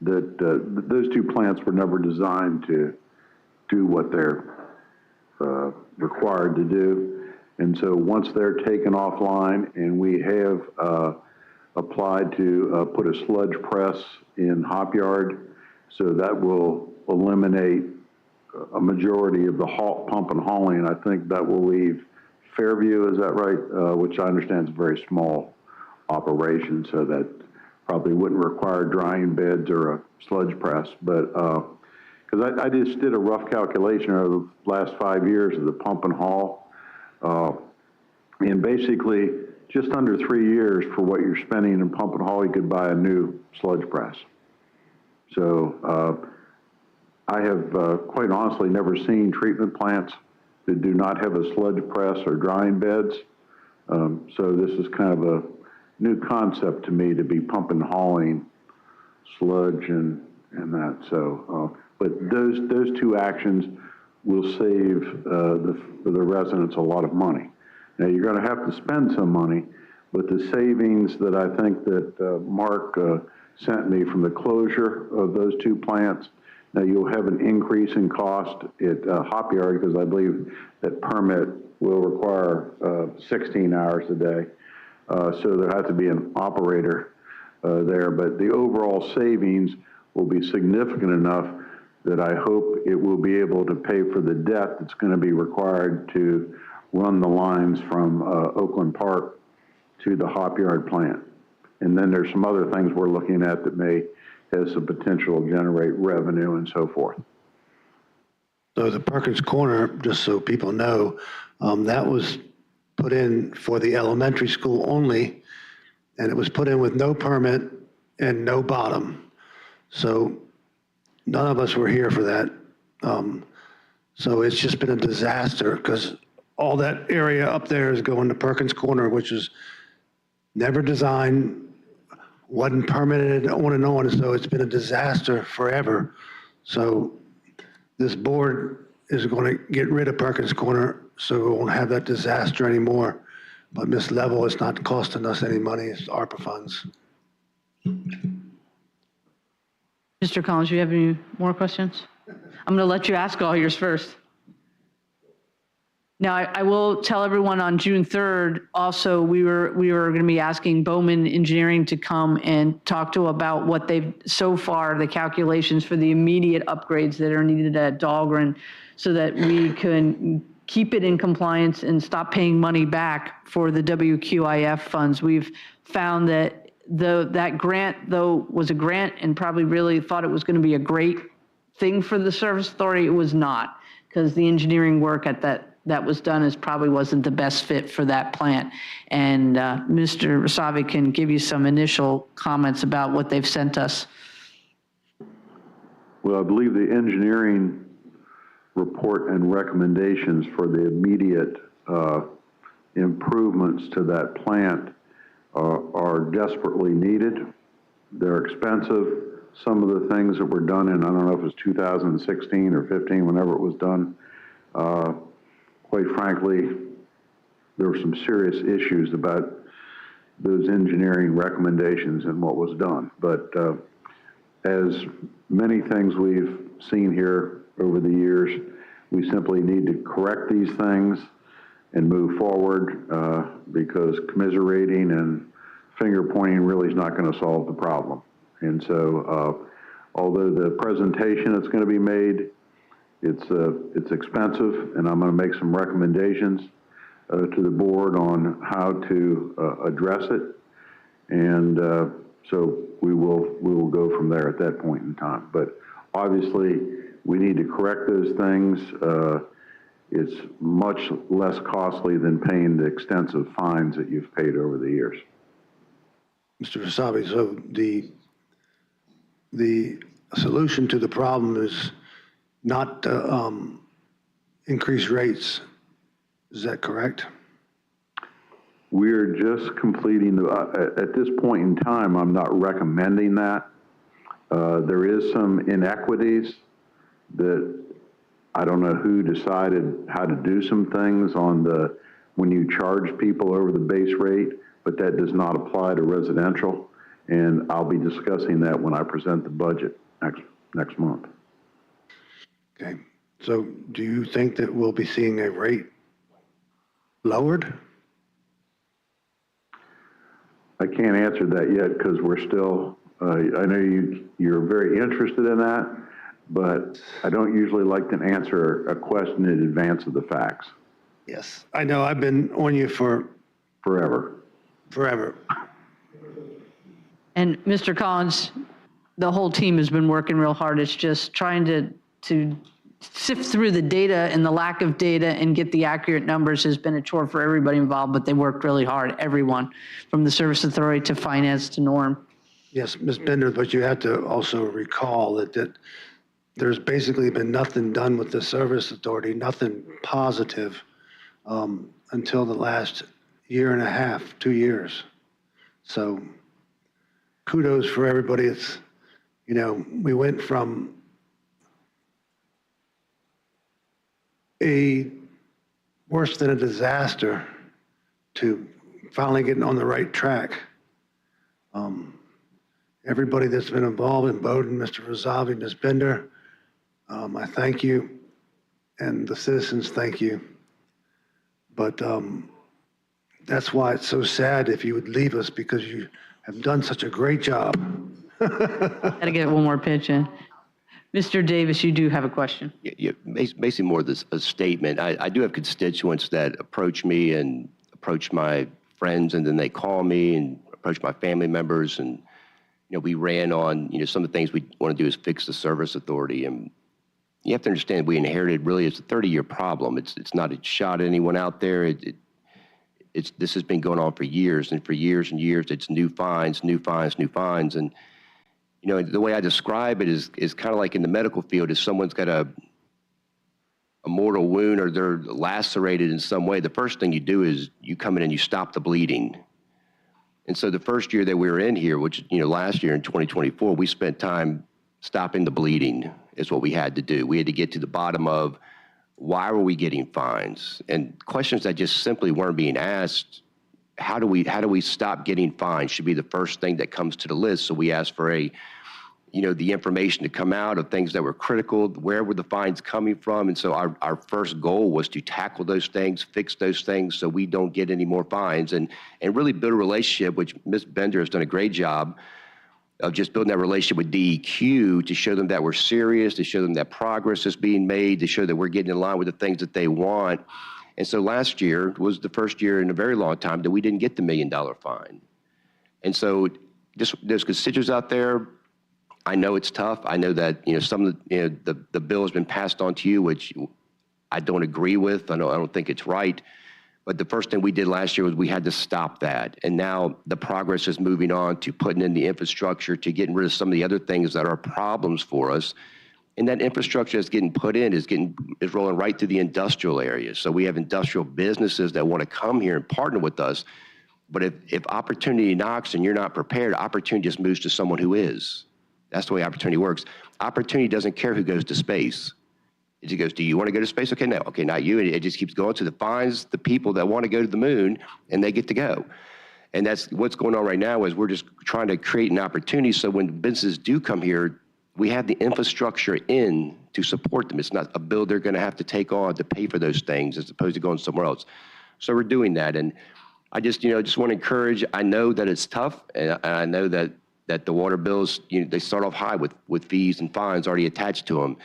Those two plants were never designed to do what they're required to do. And so once they're taken offline, and we have applied to put a sludge press in Hop Yard, so that will eliminate a majority of the pump and hauling. I think that will leave Fairview, is that right? Which I understand is a very small operation, so that probably wouldn't require drying beds or a sludge press. But because I just did a rough calculation over the last 5 years of the pump and haul, and basically just under 3 years for what you're spending in pump and haul, you could buy a new sludge press. So I have quite honestly never seen treatment plants that do not have a sludge press or drying beds. So this is kind of a new concept to me, to be pumping and hauling sludge and that. So, but those two actions will save the residents a lot of money. Now, you're going to have to spend some money, but the savings that I think that Mark sent me from the closure of those two plants, now you'll have an increase in cost at Hop Yard, because I believe that permit will require 16 hours a day. So there has to be an operator there, but the overall savings will be significant enough that I hope it will be able to pay for the debt that's going to be required to run the lines from Oakland Park to the Hop Yard plant. And then there's some other things we're looking at that may have some potential to generate revenue and so forth. So the Perkins Corner, just so people know, that was put in for the elementary school only, and it was put in with no permit and no bottom. So none of us were here for that. So it's just been a disaster, because all that area up there is going to Perkins Corner, which is never designed, wasn't permitted, on and on. So it's been a disaster forever. So this board is going to get rid of Perkins Corner, so we won't have that disaster anymore. But Ms. Level, it's not costing us any money, it's ARPA funds. Mr. Collins, you have any more questions? I'm going to let you ask all yours first. Now, I will tell everyone on June 3rd, also, we were going to be asking Bowman Engineering to come and talk to about what they've, so far, the calculations for the immediate upgrades that are needed at Dahlgren, so that we can keep it in compliance and stop paying money back for the WQIF funds. We've found that that grant, though, was a grant and probably really thought it was going to be a great thing for the service authority. It was not, because the engineering work at that was done probably wasn't the best fit for that plant. And Mr. Rasavi can give you some initial comments about what they've sent us. Well, I believe the engineering report and recommendations for the immediate improvements to that plant are desperately needed. They're expensive. Some of the things that were done in, I don't know if it was 2016 or 15, whenever it was done, quite frankly, there were some serious issues about those engineering recommendations and what was done. But as many things we've seen here over the years, we simply need to correct these things and move forward, because commiserating and finger pointing really is not going to solve the problem. And so although the presentation that's going to be made, it's expensive, and I'm going to make some recommendations to the board on how to address it. And so we will go from there at that point in time. But obviously, we need to correct those things. It's much less costly than paying the extensive fines that you've paid over the years. Mr. Wasabi, so the solution to the problem is not to increase rates. Is that correct? We're just completing, at this point in time, I'm not recommending that. There is some inequities that I don't know who decided how to do some things on when you charge people over the base rate, but that does not apply to residential. And I'll be discussing that when I present the budget next month. Okay. So do you think that we'll be seeing a rate lowered? I can't answer that yet because we're still, I know you're very interested in that, but I don't usually like to answer a question in advance of the facts. Yes. I know I've been on you for forever. And Mr. Collins, the whole team has been working real hard. It's just trying to sift through the data and the lack of data and get the accurate numbers has been a chore for everybody involved, but they worked really hard, everyone, from the Service Authority to Finance to Norm. Yes, Ms. Bender, but you have to also recall that there's basically been nothing done with the Service Authority, nothing positive until the last year and a half, 2 years. So kudos for everybody. It's, we went from a worse than a disaster to finally getting on the right track. Everybody that's been involved in Bowden, Mr. Rosavi, Ms. Bender, I thank you, and the citizens thank you. But that's why it's so sad if you would leave us, because you have done such a great job. Gotta get one more pitch in. Mr. Davis, you do have a question. Yeah, basically more of a statement. I do have constituents that approach me and approach my friends, and then they call me and approach my family members, and we ran on some of the things we want to do is fix the Service Authority, and you have to understand we inherited really it's a 30-year problem. It's not a shot at anyone out there. This has been going on for years, and for years and years it's new fines, new fines, new fines, and the way I describe it is kind of like in the medical field, if someone's got a mortal wound or they're lacerated in some way, the first thing you do is you come in and you stop the bleeding. And so the first year that we were in here, which, last year in 2024, we spent time stopping the bleeding is what we had to do. We had to get to the bottom of why were we getting fines? And questions that just simply weren't being asked. How do we stop getting fines should be the first thing that comes to the list. So we asked for the information to come out of things that were critical, where were the fines coming from? And so our first goal was to tackle those things, fix those things so we don't get any more fines, and really build a relationship, which Ms. Bender has done a great job of just building that relationship with DEQ to show them that we're serious, to show them that progress is being made, to show that we're getting in line with the things that they want. And so last year was the first year in a very long time that we didn't get the $1 million fine. And so there's constituents out there. I know it's tough. I know that some of the bill has been passed on to you, which I don't agree with. I don't think it's right. But the first thing we did last year was we had to stop that. And now the progress is moving on to putting in the infrastructure, to getting rid of some of the other things that are problems for us. And that infrastructure that's getting put in is rolling right through the industrial areas. So we have industrial businesses that want to come here and partner with us. But if opportunity knocks and you're not prepared, opportunity just moves to someone who is. That's the way opportunity works. Opportunity doesn't care who goes to space. It just goes, do you want to go to space? Okay, no. Okay, not you. And it just keeps going to defines the people that want to go to the moon, and they get to go. And that's what's going on right now is we're just trying to create an opportunity so when businesses do come here, we have the infrastructure in to support them. It's not a bill they're going to have to take on to pay for those things as opposed to going somewhere else. So we're doing that. And I just want to encourage, I know that it's tough, and I know that the water bills, they start off high with fees and fines already attached to them.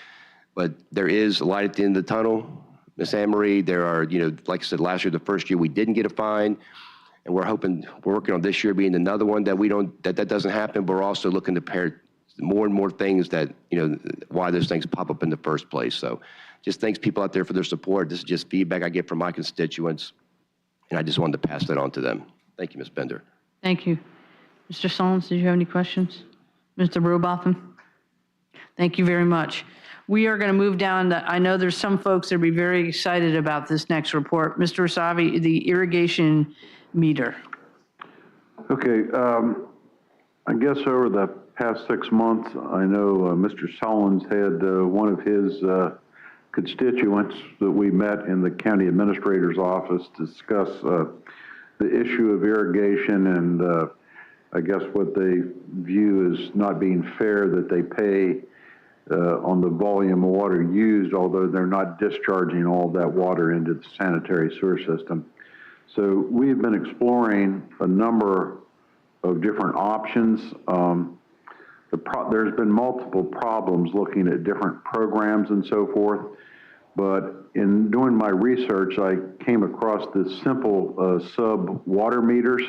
But there is light at the end of the tunnel, Ms. Anne Marie. There are, like I said, last year, the first year, we didn't get a fine. And we're working on this year being another one that doesn't happen. But we're also looking to pair more and more things that, why those things pop up in the first place. So just thanks people out there for their support. This is just feedback I get from my constituents, and I just wanted to pass that on to them. Thank you, Ms. Bender. Thank you. Mr. Solons, did you have any questions? Mr. Robotham? Thank you very much. We are going to move down. I know there's some folks that will be very excited about this next report. Mr. Rasavi, the irrigation meter. Okay, I guess over the past 6 months, I know Mr. Solons had one of his constituents that we met in the county administrator's office to discuss the issue of irrigation and I guess what they view as not being fair that they pay on the volume of water used, although they're not discharging all that water into the sanitary sewer system. So we've been exploring a number of different options. There's been multiple problems looking at different programs and so forth, but in doing my research, I came across this simple sub-water meters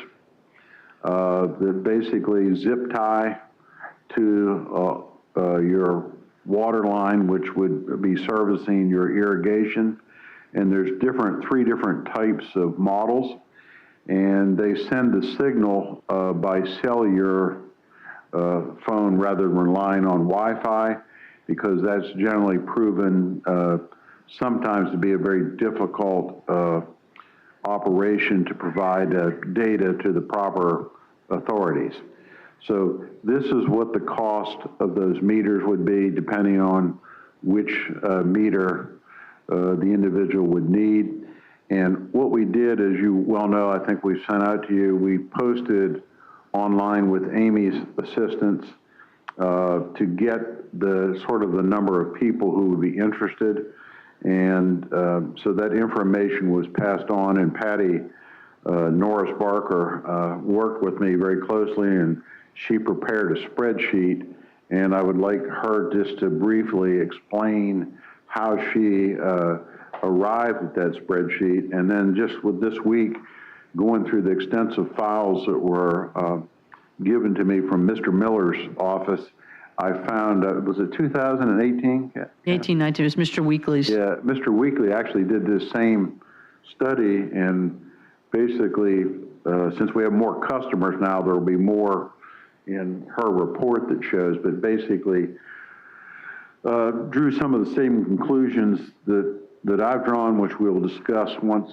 that basically zip tie to your water line, which would be servicing your irrigation. And there's three different types of models, and they send the signal by cellular phone rather than relying on Wi-Fi, because that's generally proven sometimes to be a very difficult operation to provide data to the proper authorities. So this is what the cost of those meters would be, depending on which meter the individual would need. And what we did, as you well know, I think we sent out to you, we posted online with Amy's assistance to get the number of people who would be interested. And so that information was passed on, and Patty Norris Barker worked with me very closely, and she prepared a spreadsheet, and I would like her just to briefly explain how she arrived at that spreadsheet. And then just with this week, going through the extensive files that were given to me from Mr. Miller's office, I found, was it 2018? 1819, it was Mr. Weekly's. Yeah, Mr. Weekly actually did this same study, and basically, since we have more customers now, there will be more in her report that shows, but basically drew some of the same conclusions that I've drawn, which we'll discuss once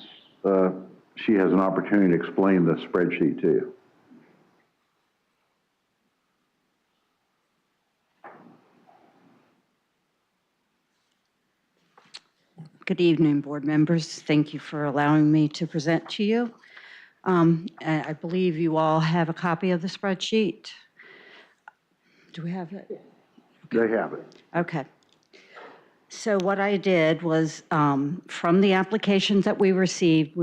she has an opportunity to explain the spreadsheet to you. Good evening, board members. Thank you for allowing me to present to you. I believe you all have a copy of the spreadsheet. Do we have it? They have it. Okay. So what I did was, from the applications that we received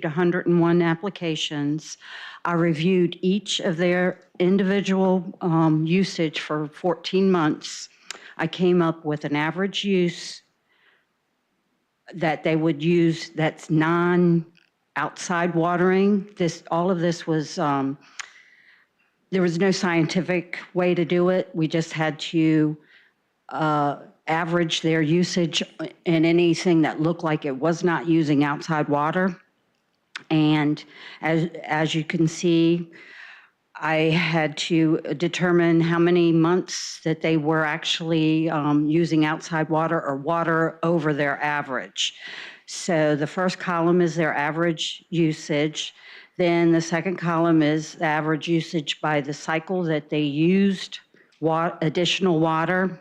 101 applications. I reviewed each of their individual usage for 14 months. I came up with an average use that they would use that's non-outside watering. All of this was, there was no scientific way to do it. We just had to average their usage in anything that looked like it was not using outside water. And as you can see, I had to determine how many months that they were actually using outside water or water over their average. So the first column is their average usage. Then the second column is the average usage by the cycle that they used additional water.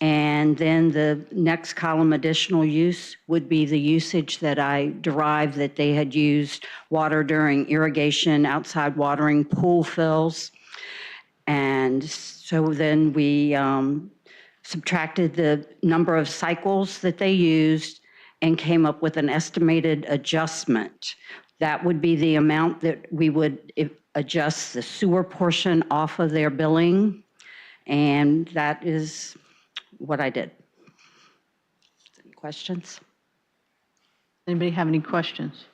And then the next column, additional use, would be the usage that I derived that they had used water during irrigation, outside watering, pool fills. And so then we subtracted the number of cycles that they used and came up with an estimated adjustment. That would be the amount that we would adjust the sewer portion off of their billing. And that is what I did. Any questions? Anybody have any questions?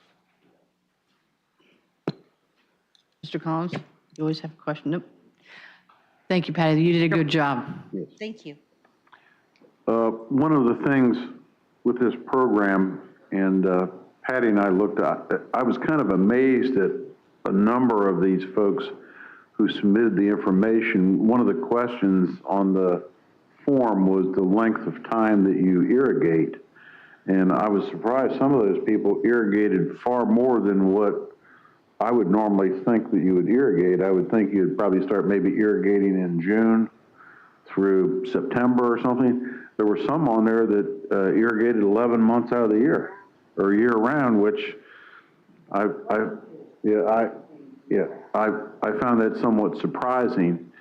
Mr. Collins, you always have a question. Nope. Thank you, Patty. You did a good job. Thank you. One of the things with this program, and Patty and I looked at, I was kind of amazed at a number of these folks who submitted the information. One of the questions on the form was the length of time that you irrigate. And I was surprised some of those people irrigated far more than what I would normally think that you would irrigate. I would think you'd probably start maybe irrigating in June through September or something. There were some on there that irrigated 11 months out of the year or year round, which I found that somewhat surprising.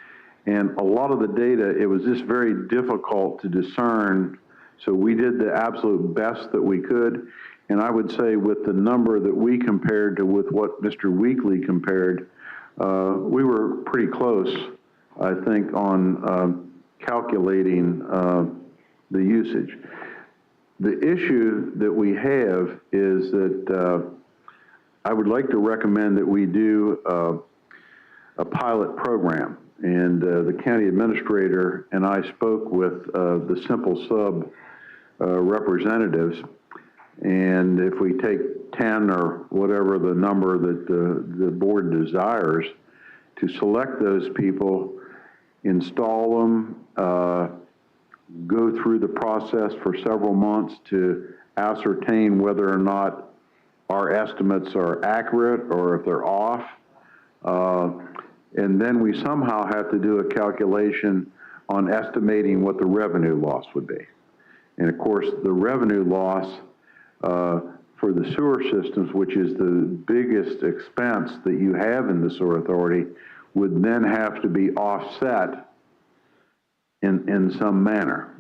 And a lot of the data, it was just very difficult to discern. So we did the absolute best that we could. And I would say with the number that we compared to with what Mr. Weekly compared, we were pretty close, I think, on calculating the usage. The issue that we have is that I would like to recommend that we do a pilot program. And the county administrator and I spoke with the Simple Sub representatives. And if we take 10 or whatever the number that the board desires, to select those people, install them, go through the process for several months to ascertain whether or not our estimates are accurate or if they're off. And then we somehow have to do a calculation on estimating what the revenue loss would be. And of course, the revenue loss for the sewer systems, which is the biggest expense that you have in the sewer authority, would then have to be offset in some manner.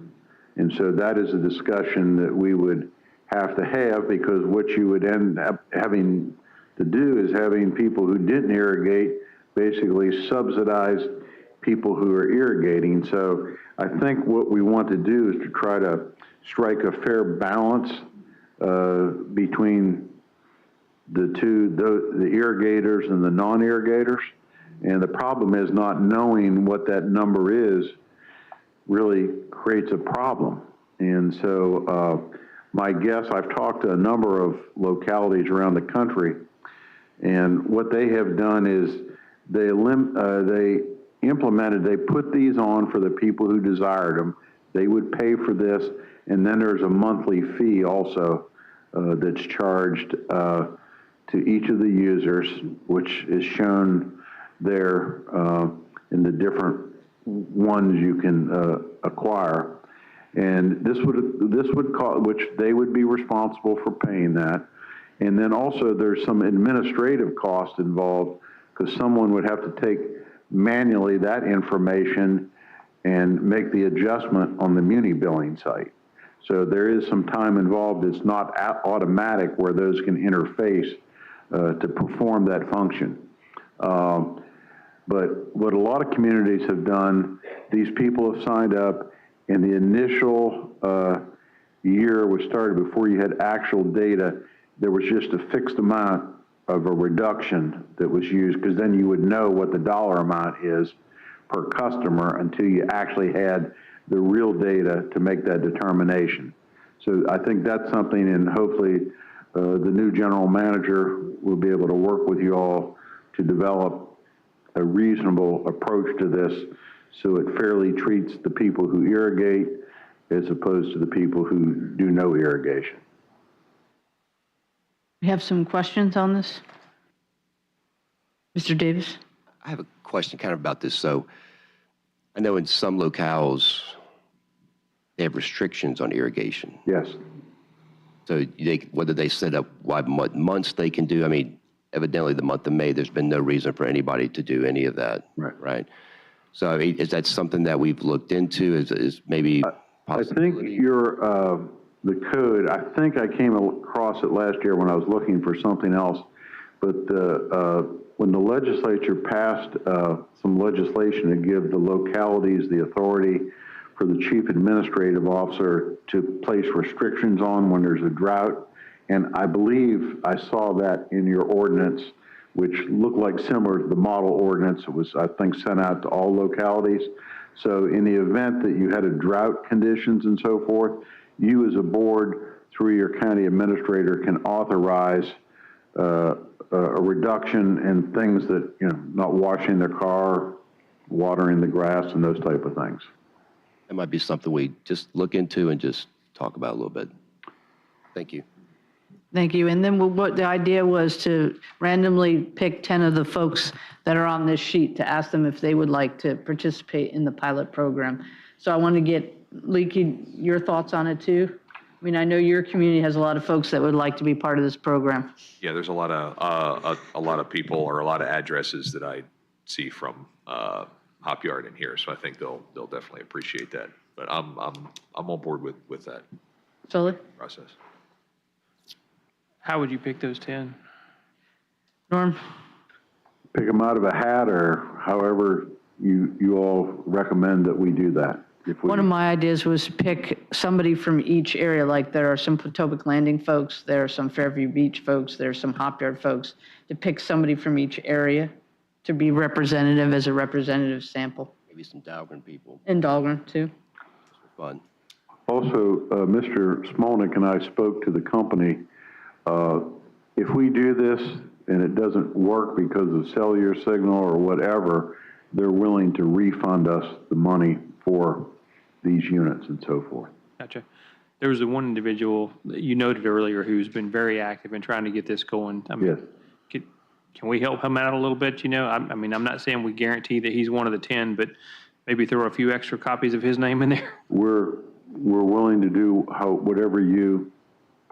And so that is a discussion that we would have to have, because what you would end up having to do is having people who didn't irrigate basically subsidize people who are irrigating. So I think what we want to do is to try to strike a fair balance between the two, the irrigators and the non-irrigators. And the problem is not knowing what that number is really creates a problem. And so my guess, I've talked to a number of localities around the country, and what they have done is they implemented, they put these on for the people who desired them. They would pay for this, and then there's a monthly fee also that's charged to each of the users, which is shown there in the different ones you can acquire. And this would cost, which they would be responsible for paying that. And then also there's some administrative cost involved, because someone would have to take manually that information and make the adjustment on the muni billing site. So there is some time involved. It's not automatic where those can interface to perform that function. But what a lot of communities have done, these people have signed up, and the initial year was started before you had actual data. There was just a fixed amount of a reduction that was used, because then you would know what the dollar amount is per customer until you actually had the real data to make that determination. So I think that's something, and hopefully the new general manager will be able to work with you all to develop a reasonable approach to this, so it fairly treats the people who irrigate as opposed to the people who do no irrigation. We have some questions on this. Mr. Davis? I have a question kind of about this. So I know in some locales, they have restrictions on irrigation. Yes. So whether they set up what months they can do, I mean, evidently the month of May, there's been no reason for anybody to do any of that. Right. So I mean, is that something that we've looked into? Is maybe I think the code, I think I came across it last year when I was looking for something else, but when the legislature passed some legislation to give the localities the authority for the chief administrative officer to place restrictions on when there's a drought, and I believe I saw that in your ordinance which looked like similar to the model ordinance. It was, I think, sent out to all localities. So in the event that you had a drought conditions and so forth, you as a board, through your county administrator, can authorize a reduction in things that, you know, not washing their car, watering the grass, and those type of things. That might be something we just look into and just talk about a little bit. Thank you. Thank you. And then what the idea was to randomly pick 10 of the folks that are on this sheet to ask them if they would like to participate in the pilot program. So I want to get, Leaky, your thoughts on it too? I mean, I know your community has a lot of folks that would like to be part of this program. Yeah, there's a lot of people or a lot of addresses that I see from Hop Yard in here, so I think they'll definitely appreciate that. But I'm on board with that Sully? process. How would you pick those 10? Norm? Pick them out of a hat, or however you all recommend that we do that. One of my ideas was to pick somebody from each area, like there are some Potomac Landing folks, there are some Fairview Beach folks, there are some Hop Yard folks, to pick somebody from each area to be representative as a representative sample. Maybe some Dahlgren people. And Dahlgren, too. Fun. Also, Mr. Smolnick and I spoke to the company. If we do this and it doesn't work because of cellular signal or whatever, they're willing to refund us the money for these units and so forth. Gotcha. There was the one individual that you noted earlier who's been very active in trying to get this going. I mean, Yes. Can we help him out a little bit? You know, I mean, I'm not saying we guarantee that he's one of the 10, but maybe throw a few extra copies of his name in there. We're willing to do whatever you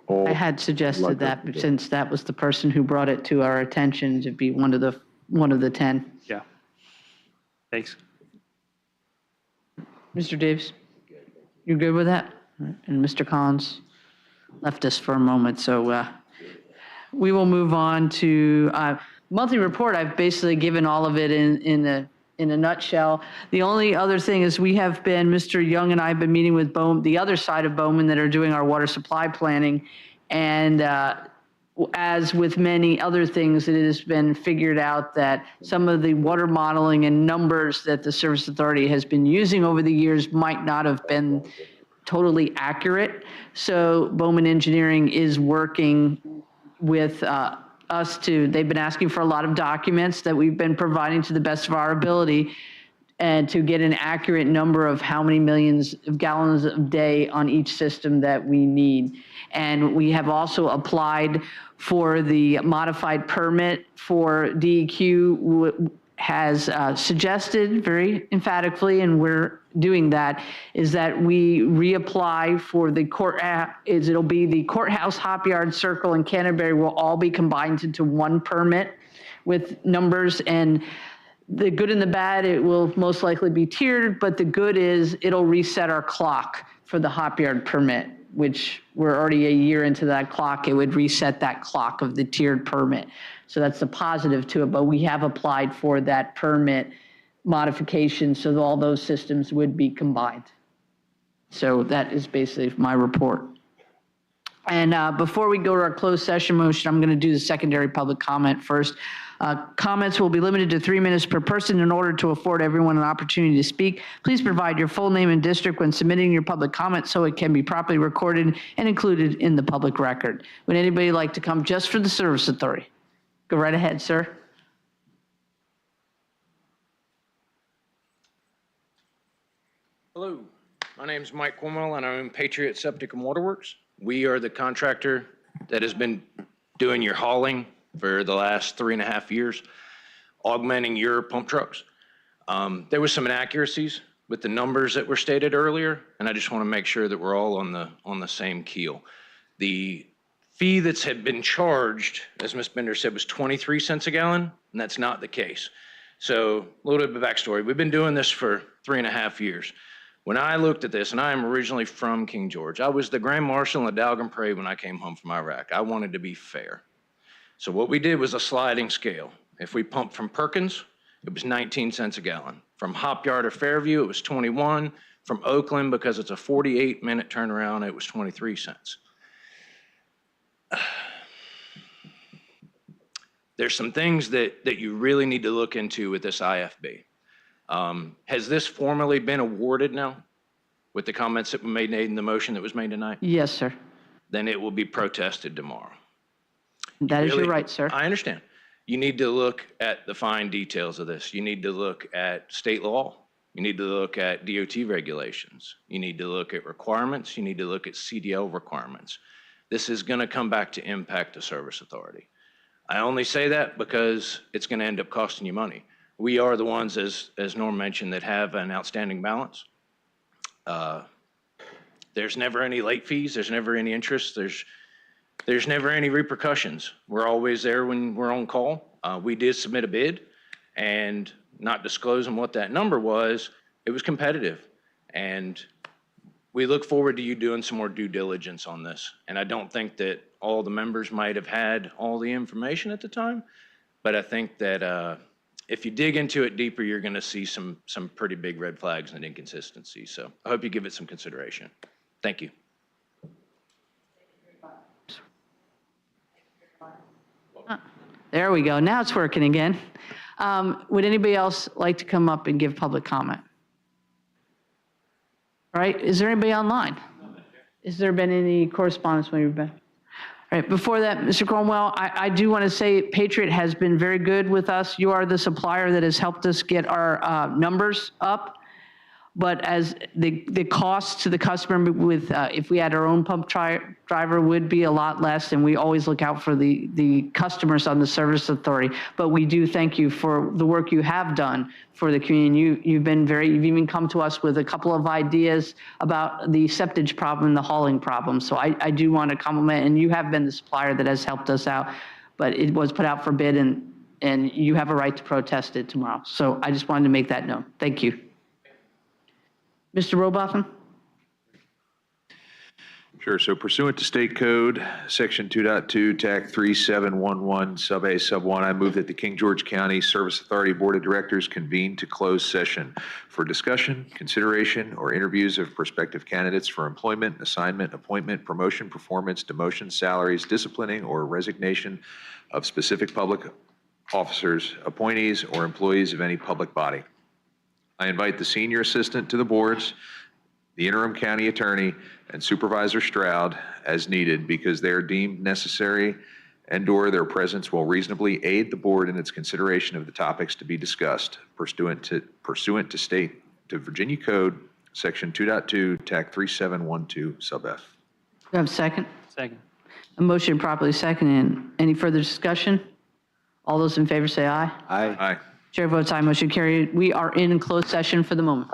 all. I had suggested like that, us to do. since that was the person who brought it to our attention to be one of the 10. Yeah. Thanks. Mr. Davis, you good with that? And Mr. Collins left us for a moment, so we will move on to monthly report. I've basically given all of it in a nutshell. The only other thing is Mr. Young and I have been meeting with the other side of Bowman that are doing our water supply planning, and as with many other things, it has been figured out that some of the water modeling and numbers that the Service Authority has been using over the years might not have been totally accurate. So Bowman Engineering is working with they've been asking for a lot of documents that we've been providing to the best of our ability, and to get an accurate number of how many millions of gallons a day on each system that we need. And we have also applied for the modified permit for DEQ, has suggested very emphatically, and we're doing that, is that we reapply for the it'll be the courthouse, Hop Yard, Circle, and Canterbury will all be combined into one permit with numbers. And the good and the bad, it will most likely be tiered, but the good is it'll reset our clock for the Hop Yard permit, which we're already a year into that clock. It would reset that clock of the tiered permit. So that's the positive to it, but we have applied for that permit modification so that all those systems would be combined. So that is basically my report. And before we go to our closed session motion, I'm going to do the secondary public comment first. Comments will be limited to 3 minutes per person in order to afford everyone an opportunity to speak. Please provide your full name and district when submitting your public comment so it can be properly recorded and included in the public record. Would anybody like to come just for the Service Authority? Go right ahead, sir. Hello, my name is Mike Cornwell and I own Patriot Septic and Waterworks. We are the contractor that has been doing your hauling for the last 3.5 years, augmenting your pump trucks. There was some inaccuracies with the numbers that were stated earlier, and I just want to make sure that we're all on the same keel. The fee that's had been charged, as Ms. Bender said, was 23 cents a gallon, and that's not the case. So a little bit of backstory. We've been doing this for 3.5 years. When I looked at this, and I am originally from King George, I was the Grand Marshal in the Dahlgren Parade when I came home from Iraq. I wanted to be fair. So what we did was a sliding scale. If we pumped from Perkins, it was 19 cents a gallon. From Hop Yard or Fairview, it was 21. From Oakland, because it's a 48-minute turnaround, it was 23 cents. there's some things that you really need to look into with this IFB. Has this formally been awarded now with the comments that were made in the motion that was made tonight? Yes, sir. Then it will be protested tomorrow. That is your right, sir. I understand. You need to look at the fine details of this. You need to look at state law. You need to look at DOT regulations. You need to look at requirements. You need to look at CDL requirements. This is going to come back to impact the service authority. I only say that because it's going to end up costing you money. We are the ones, as Norm mentioned, that have an outstanding balance. There's never any late fees. There's never any interest. There's never any repercussions. We're always there when we're on call. We did submit a bid, and not disclosing what that number was, it was competitive. And we look forward to you doing some more due diligence on this. And I don't think that all the members might have had all the information at the time, but I think that if you dig into it deeper, you're going to see some pretty big red flags and inconsistencies. So I hope you give it some consideration. Thank you. There we go. Now it's working again. Would anybody else like to come up and give public comment? All right, is there anybody online? Has there been any correspondence when you've been? All right, before that, Mr. Cornwell, I do want to say Patriot has been very good with us. You are the supplier that has helped us get our numbers up. But as the cost to the customer with, if we had our own pump driver would be a lot less, and we always look out for the customers on the service authority. But we do thank you for the work you have done for the community. You've even come to us with a couple of ideas about the septage problem and the hauling problem. So I do want to compliment, and you have been the supplier that has helped us out, but it was put out for bid, and you have a right to protest it tomorrow. So I just wanted to make that known. Thank you. Mr. Robotham? Sure. So pursuant to State Code, Section 2.2, TAC 3711, Sub A, Sub 1, I move that the King George County Service Authority Board of Directors convene to close session for discussion, consideration, or interviews of prospective candidates for employment, assignment, appointment, promotion, performance, demotion, salaries, disciplining, or resignation of specific public officers, appointees, or employees of any public body. I invite the senior assistant to the boards, the interim county attorney, and Supervisor Stroud as needed because they are deemed necessary and/or their presence will reasonably aid the board in its consideration of the topics to be discussed pursuant to Virginia Code, Section 2.2, TAC 3712, Sub F. Do you have a second? Second. A motion properly seconded. Any further discussion? All those in favor say aye. Aye. Aye. Chair votes aye, motion carried. We are in closed session for the moment.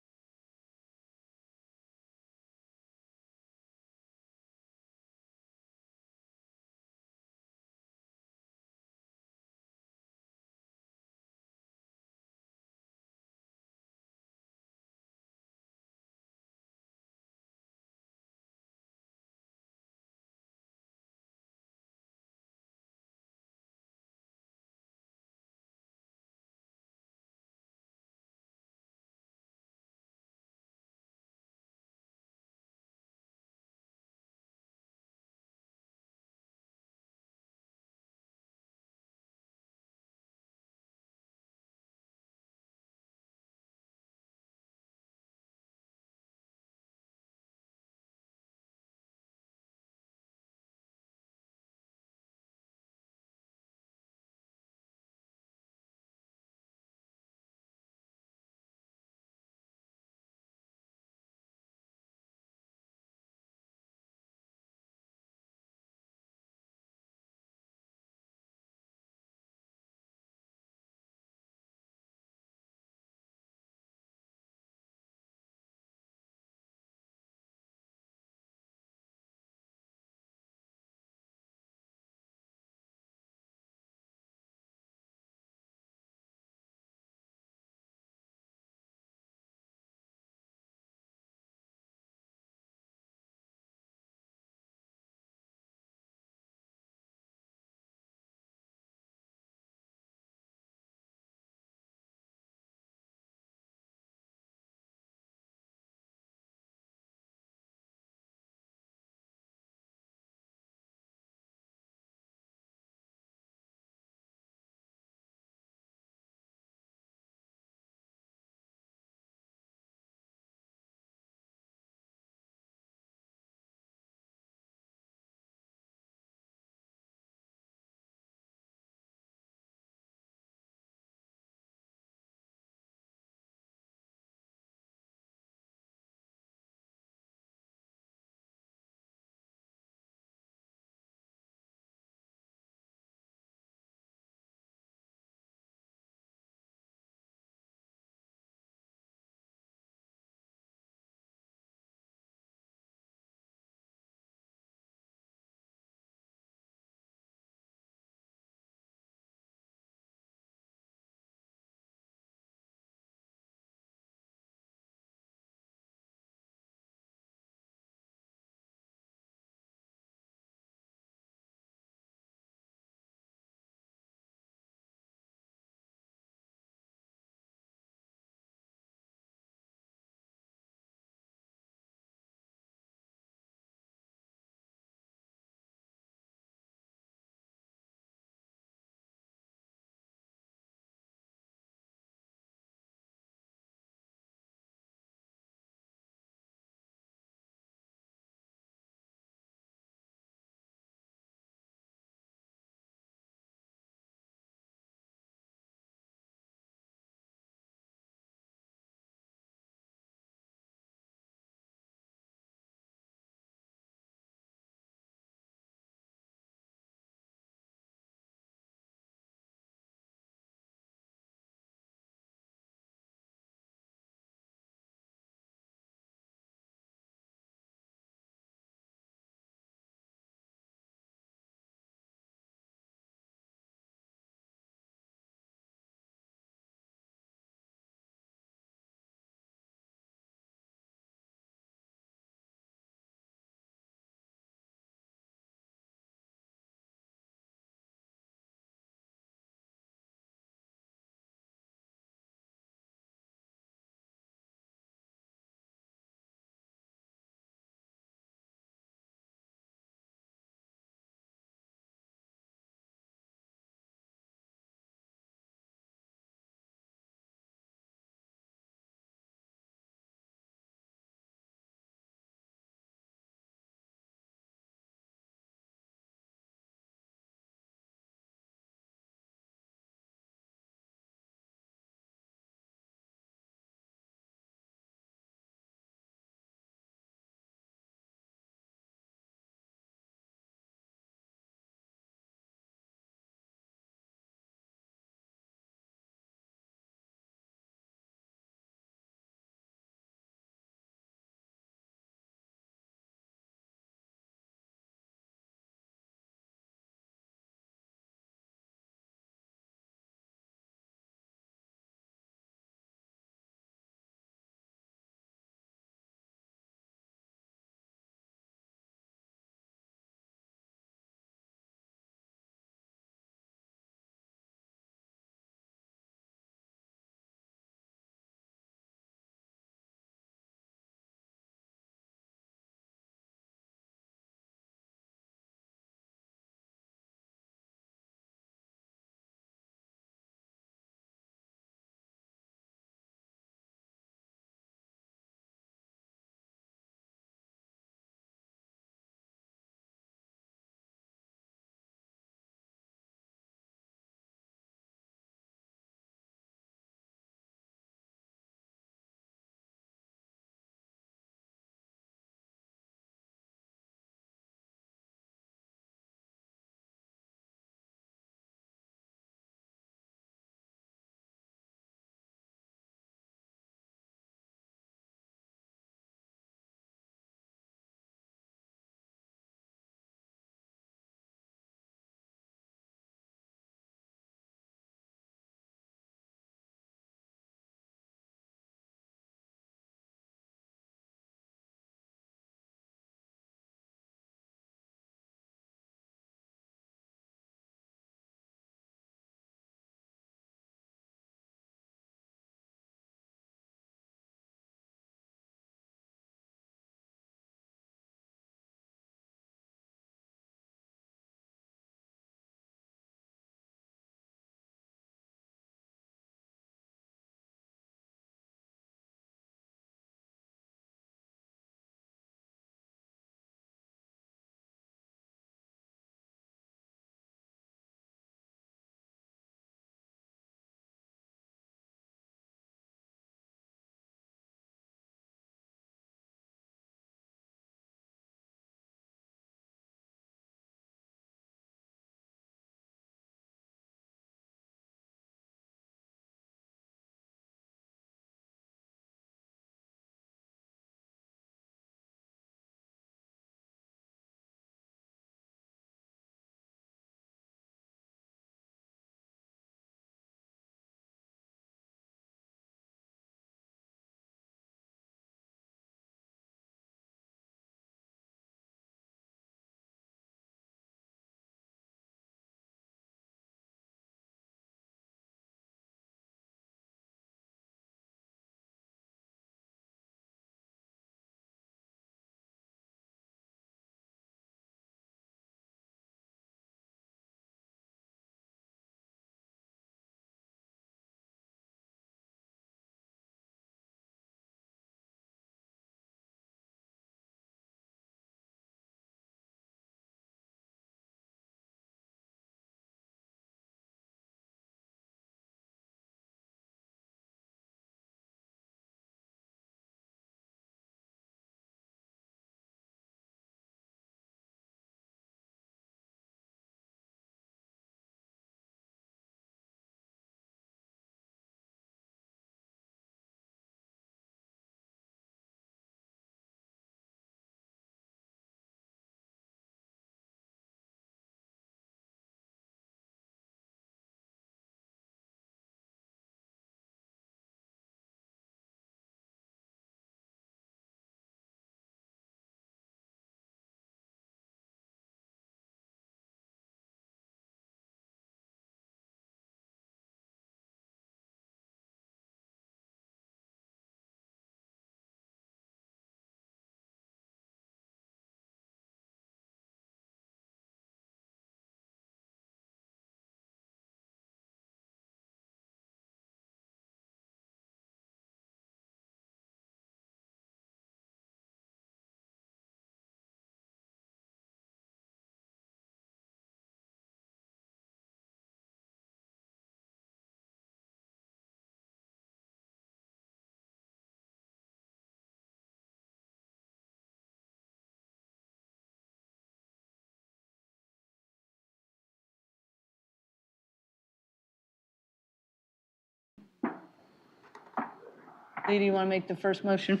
Lee, do you want to make the first motion?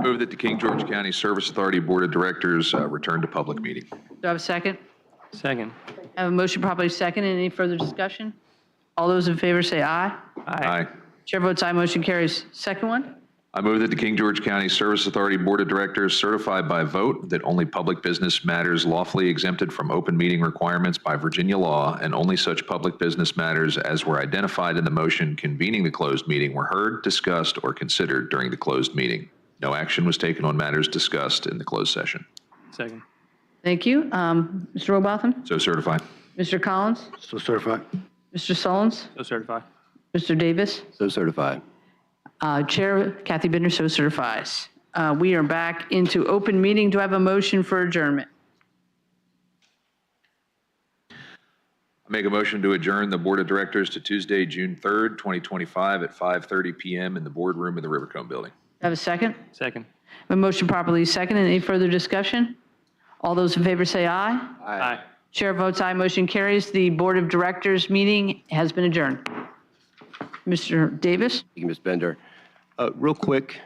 Move that the King George County Service Authority Board of Directors return to public meeting. Do I have a second? Second. I have a motion properly second. Any further discussion? All those in favor say aye. Aye. Chair votes aye, motion carries. Second one? I move that the King George County Service Authority Board of Directors certify by vote that only public business matters lawfully exempted from open meeting requirements by Virginia law and only such public business matters as were identified in the motion convening the closed meeting were heard, discussed, or considered during the closed meeting. No action was taken on matters discussed in the closed session. Second. Thank you. Mr. Robotham? So certify. Mr. Collins? So certified. Mr. Sullins? So certified. Mr. Davis? So certified. Chair Kathy Bittner so certifies. We are back into open meeting. Do I have a motion for adjournment? I make a motion to adjourn the Board of Directors to Tuesday, June 3rd, 2025 at 5:30 PM in the boardroom of the Rivercombe Building. Do I have a second? Second. A motion properly seconded. Any further discussion? All those in favor say aye. Aye. Chair votes aye, motion carries. The Board of Directors meeting has been adjourned. Mr. Davis? Thank you, Ms. Bender. Real quick,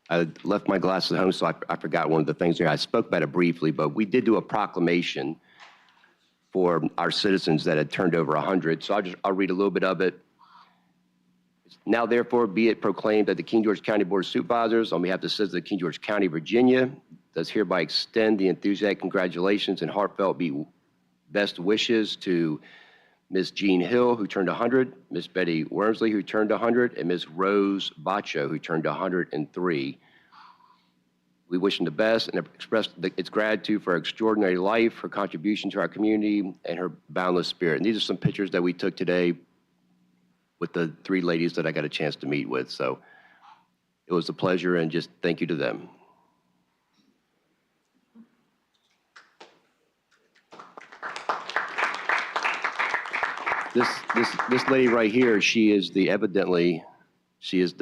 I left my glasses at home, so I forgot one of the things there. I spoke about it briefly, but we did do a proclamation for our citizens that had turned over 100. So I'll read a little bit of it. Now, therefore, be it proclaimed that the King George County Board of Supervisors, on behalf of the citizens of King George County, Virginia, does hereby extend the enthusiastic congratulations and heartfelt best wishes to Ms. Jean Hill, who turned 100, Ms. Betty Wormsley, who turned 100, and Ms. Rose Bacho, who turned 103. We wish them the best and express its gratitude for her extraordinary life, her contribution to our community, and her boundless spirit. And these are some pictures that we took today with the three ladies that I got a chance to meet with. So it was a pleasure, and just thank you to them. This lady right here, she is the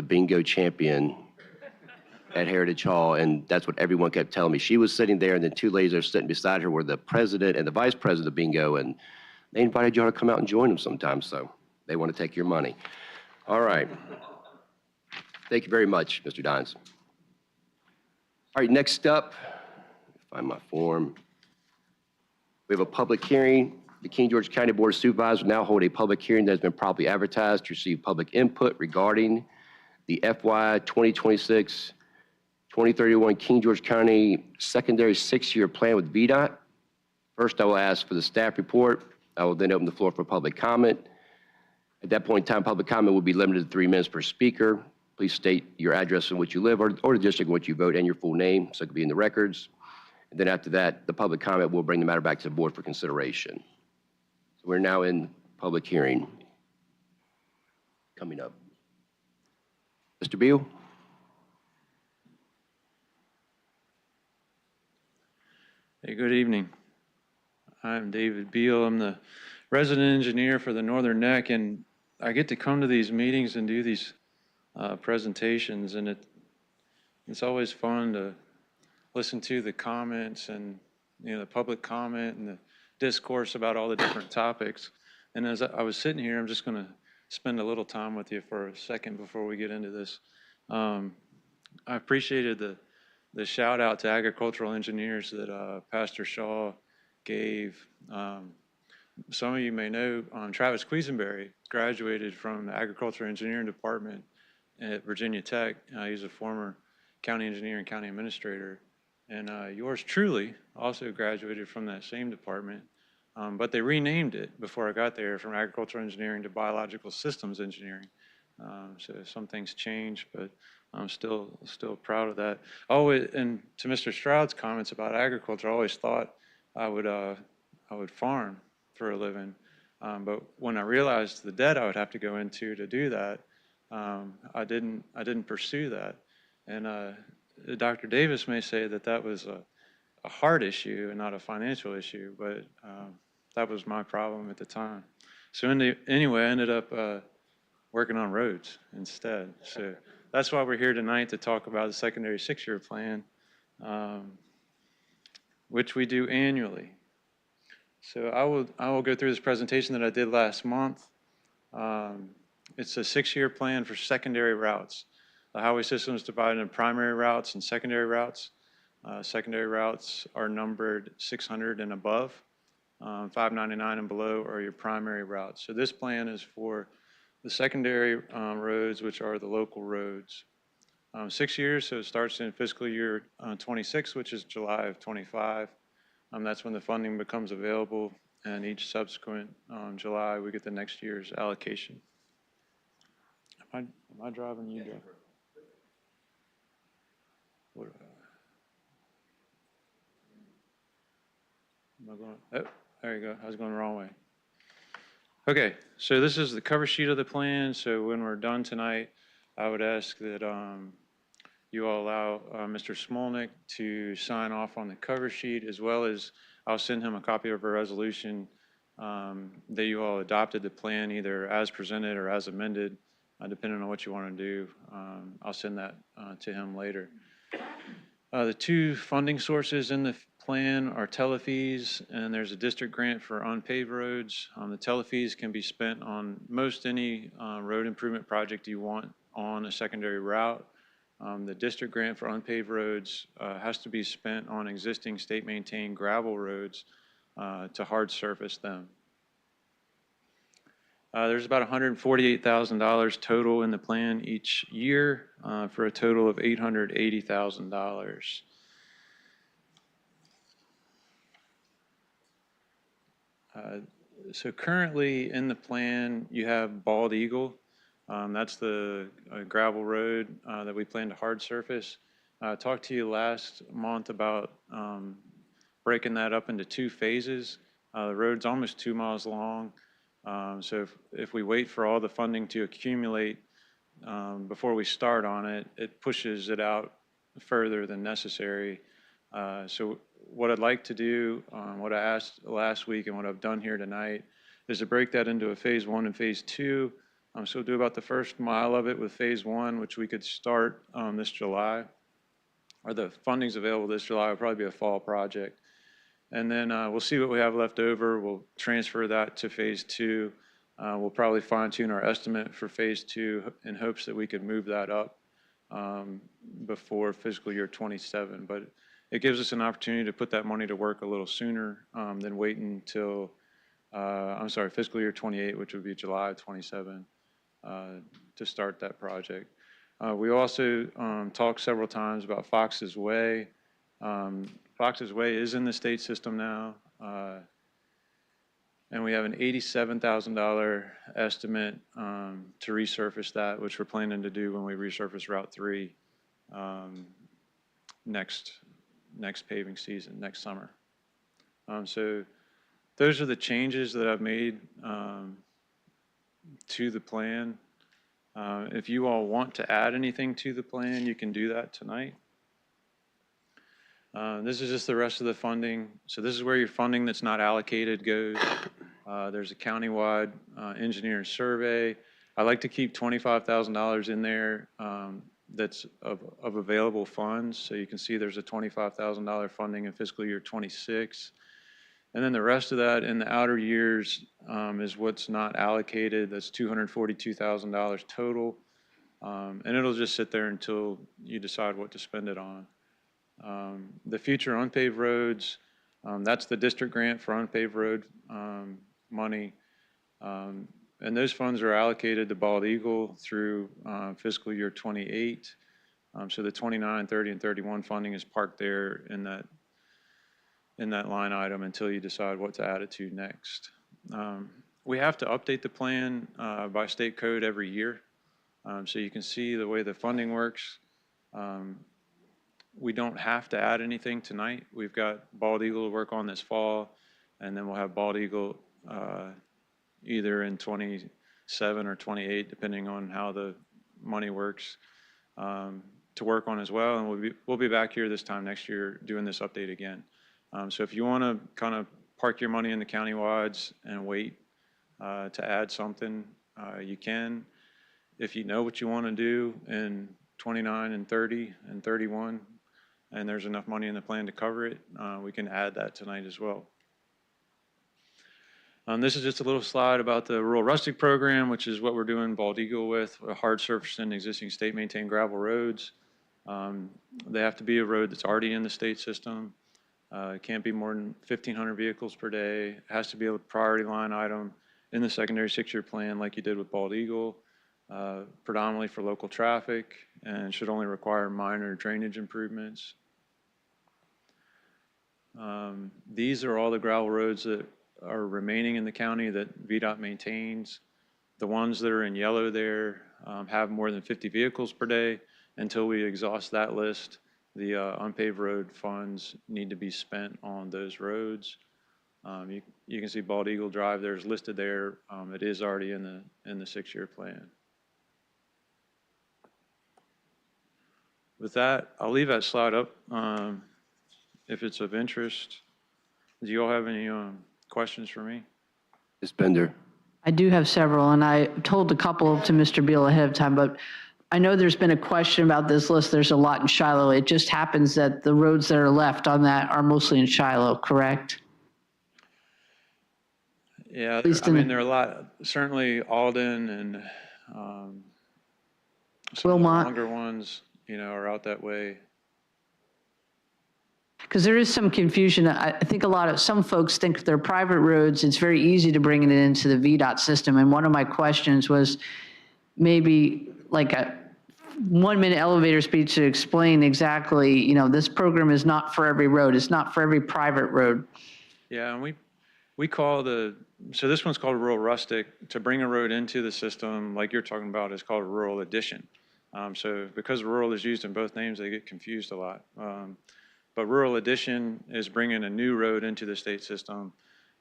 bingo champion at Heritage Hall, and that's what everyone kept telling me. She was sitting there, and then two ladies are sitting beside her were the president and the vice president of bingo, and they invited you all to come out and join them sometime, so they want to take your money. All right. Thank you very much, Mr. Dines. All right, next up, find my form. We have a public hearing. The King George County Board of Supervisors will now hold a public hearing that has been properly advertised to receive public input regarding the FY 2026-2031 King George County Secondary Six-Year Plan with VDOT. First, I will ask for the staff report. I will then open the floor for public comment. At that point in time, public comment will be limited to 3 minutes per speaker. Please state your address in which you live or the district in which you vote and your full name so it can be in the records. And then after that, the public comment will bring the matter back to the board for consideration. So we're now in public hearing. Coming up. Mr. Beal? Hey, good evening. I'm David Beal. I'm the resident engineer for the Northern Neck, and I get to come to these meetings and do these presentations, and it's always fun to listen to the comments and the public comment and the discourse about all the different topics. And as I was sitting here, I'm just going to spend a little time with you for a second before we get into this. I appreciated the shout out to agricultural engineers that Pastor Shaw gave. Some of you may know Travis Quisenberry graduated from the agricultural engineering department at Virginia Tech. He's a former county engineer and county administrator. And yours truly also graduated from that same department, but they renamed it before I got there from agricultural engineering to biological systems engineering. So some things change, but I'm still proud of that. And to Mr. Stroud's comments about agriculture, I always thought I would farm for a living, but when I realized the debt I would have to go into to do that, I didn't pursue that. And Dr. Davis may say that was a heart issue and not a financial issue, but that was my problem at the time. So anyway, I ended up working on roads instead. So that's why we're here tonight, to talk about the secondary six-year plan, which we do annually. So I will go through this presentation that I did last month. it's a 6-year plan for secondary routes. The highway system is divided into primary routes and secondary routes. Secondary routes are numbered 600 and above. 599 and below are your primary routes. So this plan is for the secondary roads, which are the local roads. 6 years, so it starts in fiscal year 26, which is July of 25. That's when the funding becomes available, and each subsequent July, we get the next year's allocation. Am I driving? You drive? What, am I going? Oh, there you go. I was going the wrong way. Okay, so this is the cover sheet of the plan. So when we're done tonight, I would ask that you all allow Mr. Smolnick to sign off on the cover sheet, as well as I'll send him a copy of a resolution that you all adopted the plan either as presented or as amended, depending on what you want to do. I'll send that to him later. The two funding sources in the plan are telefees, and there's a district grant for unpaved roads. The telefees can be spent on most any road improvement project you want on a secondary route. The district grant for unpaved roads has to be spent on existing state-maintained gravel roads to hard surface them. There's about $148,000 total in the plan each year for a total of $880,000. So currently in the plan, you have Bald Eagle. That's the gravel road that we plan to hard surface. I talked to you last month about breaking that up into 2 phases. The road's almost 2 miles long. So if we wait for all the funding to accumulate before we start on it, it pushes it out further than necessary. So what I'd like to do, what I asked last week and what I've done here tonight, is to break that into a phase 1 and phase 2. So we'll do about the first mile of it with phase 1, which we could start this July. Or the funding's available this July. It'll probably be a fall project. And then we'll see what we have left over. We'll transfer that to phase 2. We'll probably fine tune our estimate for phase 2 in hopes that we could move that up before fiscal year 27. But it gives us an opportunity to put that money to work a little sooner than waiting until, fiscal year 28, which would be July 27, to start that project. We also talked several times about Fox's Way. Fox's Way is in the state system now, and we have an $87,000 estimate to resurface that, which we're planning to do when we resurface Route 3 next paving season, next summer. So those are the changes that I've made to the plan. If you all want to add anything to the plan, you can do that tonight. This is just the rest of the funding. So this is where your funding that's not allocated goes. There's a countywide engineering survey. I like to keep $25,000 in there that's of available funds. So you can see there's a $25,000 funding in fiscal year 26. And then the rest of that in the outer years is what's not allocated. That's $242,000 total. And it'll just sit there until you decide what to spend it on. The future unpaved roads, that's the district grant for unpaved road money. And those funds are allocated to Bald Eagle through fiscal year 28. So the 29, 30, and 31 funding is parked there in that line item until you decide what to add it to next. We have to update the plan by state code every year. So you can see the way the funding works. We don't have to add anything tonight. We've got Bald Eagle to work on this fall, and then we'll have Bald Eagle either in 27 or 28, depending on how the money works, to work on as well. And we'll be back here this time next year doing this update again. So if you want to kind of park your money in the countywides and wait to add something, you can. If you know what you want to do in 29 and 30 and 31, and there's enough money in the plan to cover it, we can add that tonight as well. This is just a little slide about the Rural Rustic Program, which is what we're doing Bald Eagle with, a hard surface and existing state-maintained gravel roads. They have to be a road that's already in the state system. It can't be more than 1,500 vehicles per day. It has to be a priority line item in the secondary six-year plan like you did with Bald Eagle, predominantly for local traffic, and should only require minor drainage improvements. These are all the gravel roads that are remaining in the county that VDOT maintains. The ones that are in yellow there have more than 50 vehicles per day. Until we exhaust that list, the unpaved road funds need to be spent on those roads. You can see Bald Eagle Drive there is listed there. It is already in the six-year plan. With that, I'll leave that slide up if it's of interest. Do you all have any questions for me? Ms. Bender. I do have several, and I told a couple to Mr. Beal ahead of time, but I know there's been a question about this list. There's a lot in Shiloh. It just happens that the roads that are left on that are mostly in Shiloh, correct? Yeah, I mean, there are a lot, certainly Alden and some of the longer ones, are out that way. Because there is some confusion. I think some folks think if they're private roads, it's very easy to bring it into the VDOT system. And one of my questions was maybe like a 1-minute elevator speech to explain exactly, this program is not for every road. It's not for every private road. Yeah, and we call so this one's called Rural Rustic. To bring a road into the system, like you're talking about, is called Rural Addition. So because rural is used in both names, they get confused a lot. But Rural Addition is bringing a new road into the state system.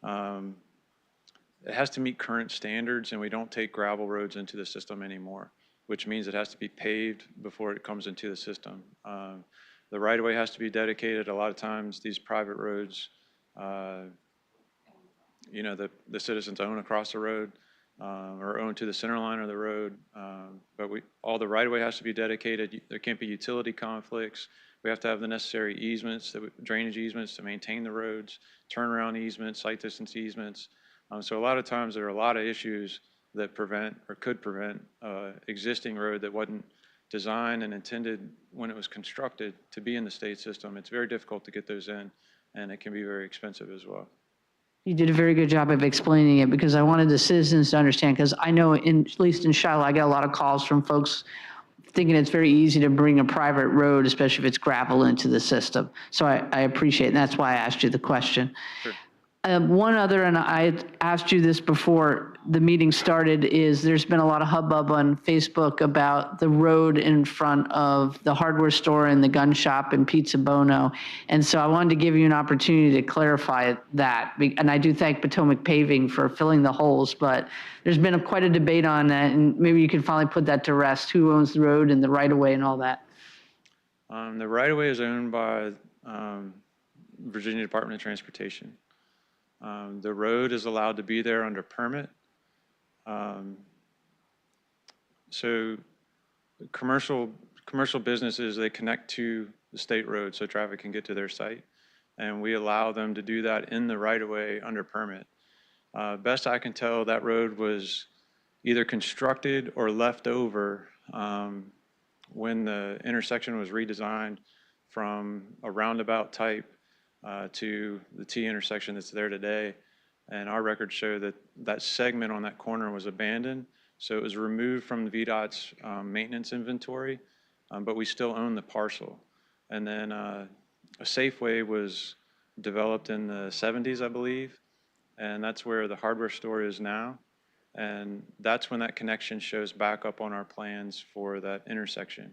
It has to meet current standards, and we don't take gravel roads into the system anymore, which means it has to be paved before it comes into the system. The right-of-way has to be dedicated. A lot of times, these private roads, the citizens own across the road or own to the center line of the road. But all the right-of-way has to be dedicated. There can't be utility conflicts. We have to have the necessary easements, drainage easements to maintain the roads, turnaround easements, site distance easements. So a lot of times there are a lot of issues that prevent or could prevent existing road that wasn't designed and intended when it was constructed to be in the state system. It's very difficult to get those in, and it can be very expensive as well. You did a very good job of explaining it because I wanted the citizens to understand, because I know at least in Shiloh, I get a lot of calls from folks thinking it's very easy to bring a private road, especially if it's gravel, into the system. So I appreciate it, and that's why I asked you the question. Sure. One other, and I asked you this before the meeting started, is there's been a lot of hubbub on Facebook about the road in front of the hardware store and the gun shop and Pizza Bono. And so I wanted to give you an opportunity to clarify that. And I do thank Potomac Paving for filling the holes, but there's been quite a debate on that, and maybe you could finally put that to rest, who owns the road and the right-of-way and all that. The right-of-way is owned by Virginia Department of Transportation. The road is allowed to be there under permit. So commercial businesses, they connect to the state road so traffic can get to their site. And we allow them to do that in the right-of-way under permit. Best I can tell, that road was either constructed or left over when the intersection was redesigned from a roundabout type to the T intersection that's there today. And our records show that that segment on that corner was abandoned. So it was removed from the VDOT's maintenance inventory, but we still own the parcel. And then a Safeway was developed in the 70s, I believe. And that's where the hardware store is now. And that's when that connection shows back up on our plans for that intersection.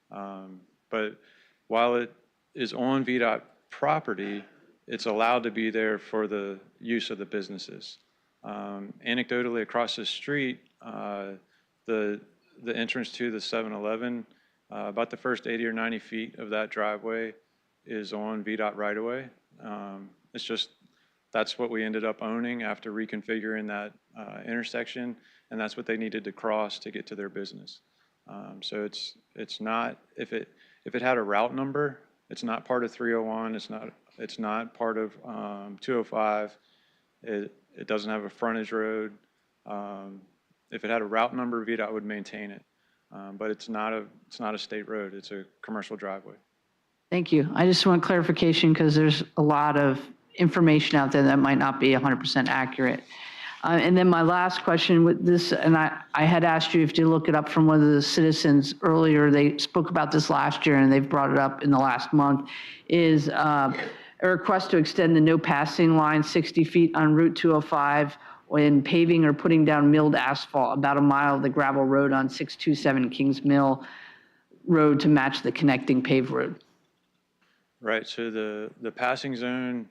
But while it is on VDOT property, it's allowed to be there for the use of the businesses. Anecdotally, across the street, the entrance to the 7-Eleven, about the first 80 or 90 feet of that driveway is on VDOT right-of-way. It's just, that's what we ended up owning after reconfiguring that intersection, and that's what they needed to cross to get to their business. So it's not, if it had a route number, it's not part of 301, it's not part of 205. It doesn't have a frontage road. If it had a route number, VDOT would maintain it. But it's not a state road. It's a commercial driveway. Thank you. I just want clarification because there's a lot of information out there that might not be 100% accurate. And then my last question with this, and I had asked you if you look it up from one of the citizens earlier, they spoke about this last year and they've brought it up in the last month, is a request to extend the no passing line 60 feet on Route 205 when paving or putting down milled asphalt about a mile of the gravel road on 627 Kings Mill Road to match the connecting paved road. Right, so the passing zone,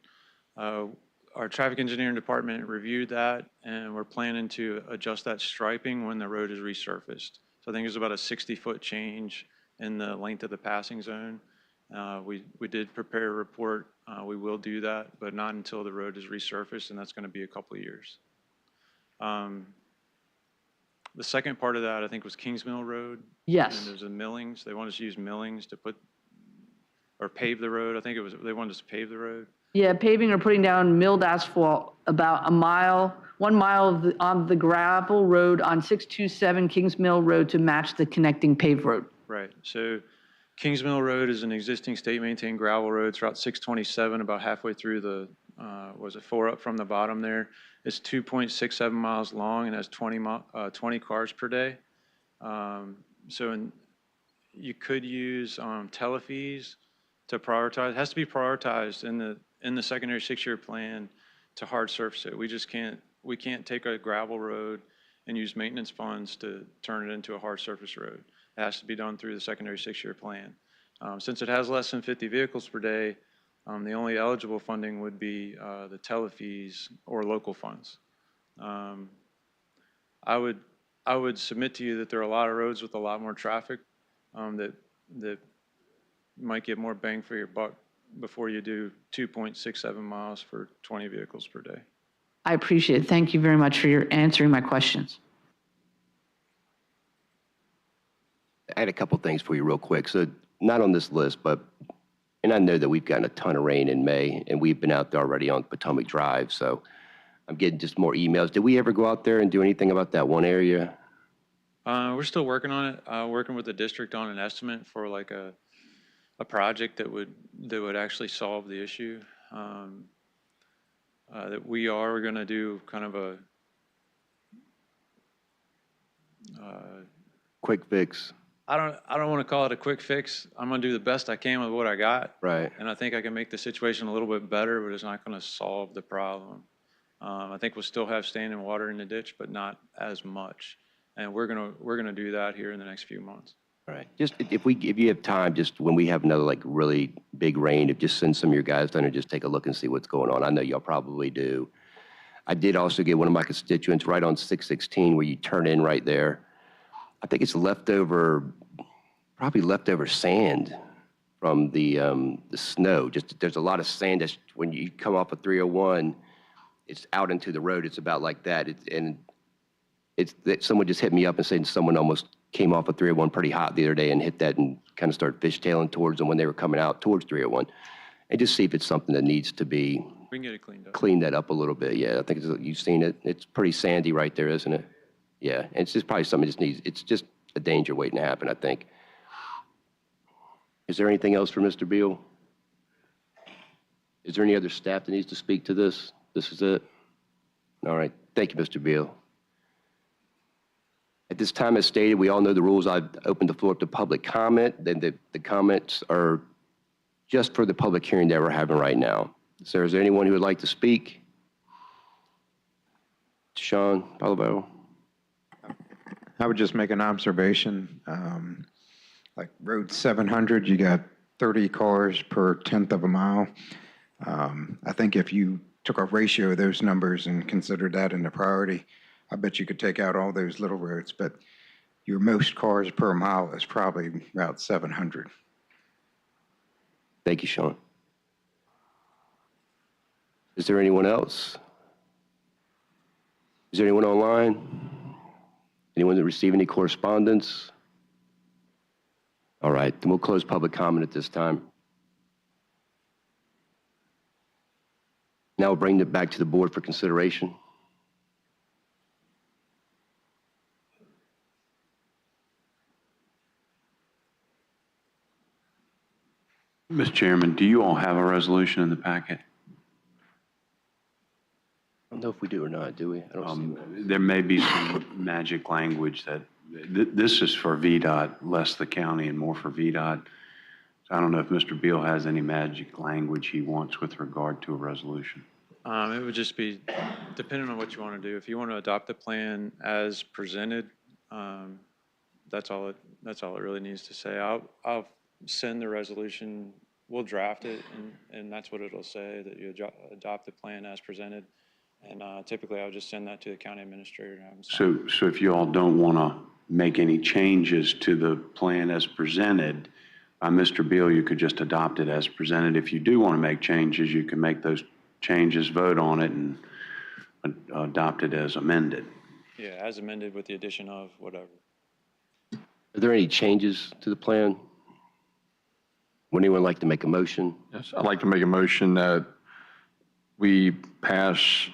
our traffic engineering department reviewed that, and we're planning to adjust that striping when the road is resurfaced. So I think it's about a 60-foot change in the length of the passing zone. We did prepare a report. We will do that, but not until the road is resurfaced, and that's going to be a couple of years. The second part of that, I think, was Kings Mill Road. Yes. And there's a millings. They want us to use millings to put, or pave the road. I think it was, they wanted us to pave the road. Yeah, paving or putting down milled asphalt about a mile, 1 mile on the gravel road on 627 Kings Mill Road to match the connecting paved road. Right. So Kings Mill Road is an existing state-maintained gravel road. It's Route 627, about halfway through the, was it 4 up from the bottom there? It's 2.67 miles long and has 20 cars per day. You could use telefees to prioritize. It has to be prioritized in the secondary 6-year plan to hard surface it. We can't take a gravel road and use maintenance funds to turn it into a hard surface road. It has to be done through the secondary 6-year plan. Since it has less than 50 vehicles per day, the only eligible funding would be the telefees or local funds. I would submit to you that there are a lot of roads with a lot more traffic that might get more bang for your buck before you do 2.67 miles for 20 vehicles per day. I appreciate it. Thank you very much for your answering my questions. I had a couple things for you real quick. So not on this list, but, and I know that we've gotten a ton of rain in May, and we've been out there already on Potomac Drive, so I'm getting just more emails. Did we ever go out there and do anything about that one area? We're still working on it, working with the district on an estimate for like a project that would actually solve the issue. That we're going to do kind of a quick fix. I don't want to call it a quick fix. I'm going to do the best I can with what I got. Right. And I think I can make the situation a little bit better, but it's not going to solve the problem. I think we'll still have standing water in the ditch, but not as much. And we're gonna do that here in the next few months. All right. Just if you have time, just when we have another like really big rain, just send some of your guys down and just take a look and see what's going on. I know y'all probably do. I did also get one of my constituents right on 616 where you turn in right there. I think it's probably leftover sand from the snow. Just there's a lot of sand that's when you come off of 301, it's out into the road. It's about like that. Someone just hit me up and said someone almost came off of 301 pretty hot the other day and hit that and kind of started fishtailing towards them when they were coming out towards 301. And just see if it's something that needs to be We can get it cleaned up. Clean that up a little bit. Yeah, I think you've seen it. It's pretty sandy right there, isn't it? Yeah, and it's just probably something that just needs, it's just a danger waiting to happen, I think. Is there anything else for Mr. Beal? Is there any other staff that needs to speak to this? This is it? All right. Thank you, Mr. Beal. At this time, as stated, we all know the rules. I've opened the floor to public comment. Then the comments are just for the public hearing that we're having right now. So is there anyone who would like to speak? Sean Palavo. I would just make an observation. Like Road 700, you got 30 cars per 1/10 of a mile. I think if you took a ratio of those numbers and considered that in the priority, I bet you could take out all those little roads, but your most cars per mile is probably Route 700. Thank you, Sean. Is there anyone else? Is there anyone online? Anyone that received any correspondence? All right, then we'll close public comment at this time. Now we'll bring it back to the board for consideration. Mr. Chairman, do you all have a resolution in the packet? I don't know if we do or not, do we? I don't see one. There may be some magic language that, this is for VDOT, less the county and more for VDOT. So I don't know if Mr. Beal has any magic language he wants with regard to a resolution. It would just be depending on what you want to do. If you want to adopt the plan as presented, that's all it really needs to say. I'll send the resolution. We'll draft it, and that's what it'll say, that you adopt the plan as presented. And typically, I'll just send that to the county administrator. And have him sign. So if you all don't want to make any changes to the plan as presented, Mr. Beal, you could just adopt it as presented. If you do want to make changes, you can make those changes, vote on it, and adopt it as amended. Yeah, as amended with the addition of whatever. Are there any changes to the plan? Would anyone like to make a motion? Yes, I'd like to make a motion that we pass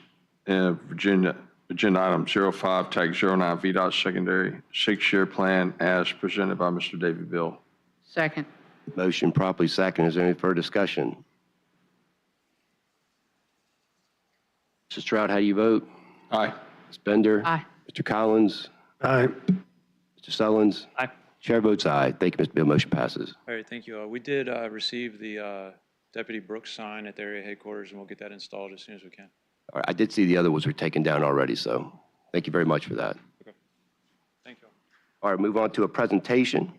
agenda item 05, TAC 09, VDOT secondary 6-year plan as presented by Mr. David Bill. Second. Motion properly second. Is there any further discussion? Mr. Stroud, how do you vote? Aye. Ms. Bender? Aye. Mr. Collins? Aye. Mr. Sullins? Aye. Chair votes aye. Thank you, Mr. Bill. Motion passes. All right, thank you. We did receive the Deputy Brooks sign at the area headquarters, and we'll get that installed as soon as we can. All right, I did see the other ones were taken down already, so thank you very much for that. Okay. Thank you. All right, move on to a presentation,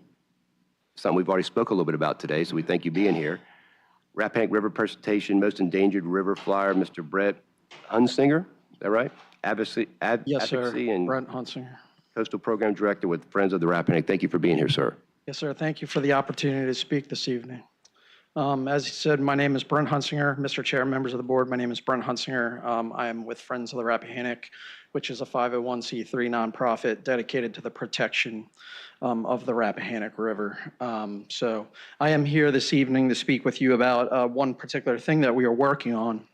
something we've already spoke a little bit about today, so we thank you being here. Rappahannock River presentation, most endangered river flyer, Mr. Brett Hunsinger, is that right? Advocacy and Brent Hunsinger. Coastal Program Director with Friends of the Rappahannock. Thank you for being here, sir. Yes, sir. Thank you for the opportunity to speak this evening. As you said, my name is Brent Hunsinger. Mr. Chair, members of the board, my name is Brent Hunsinger. I am with Friends of the Rappahannock, which is a 501c3 nonprofit dedicated to the protection of the Rappahannock River. So I am here this evening to speak with you about one particular thing that we are working on.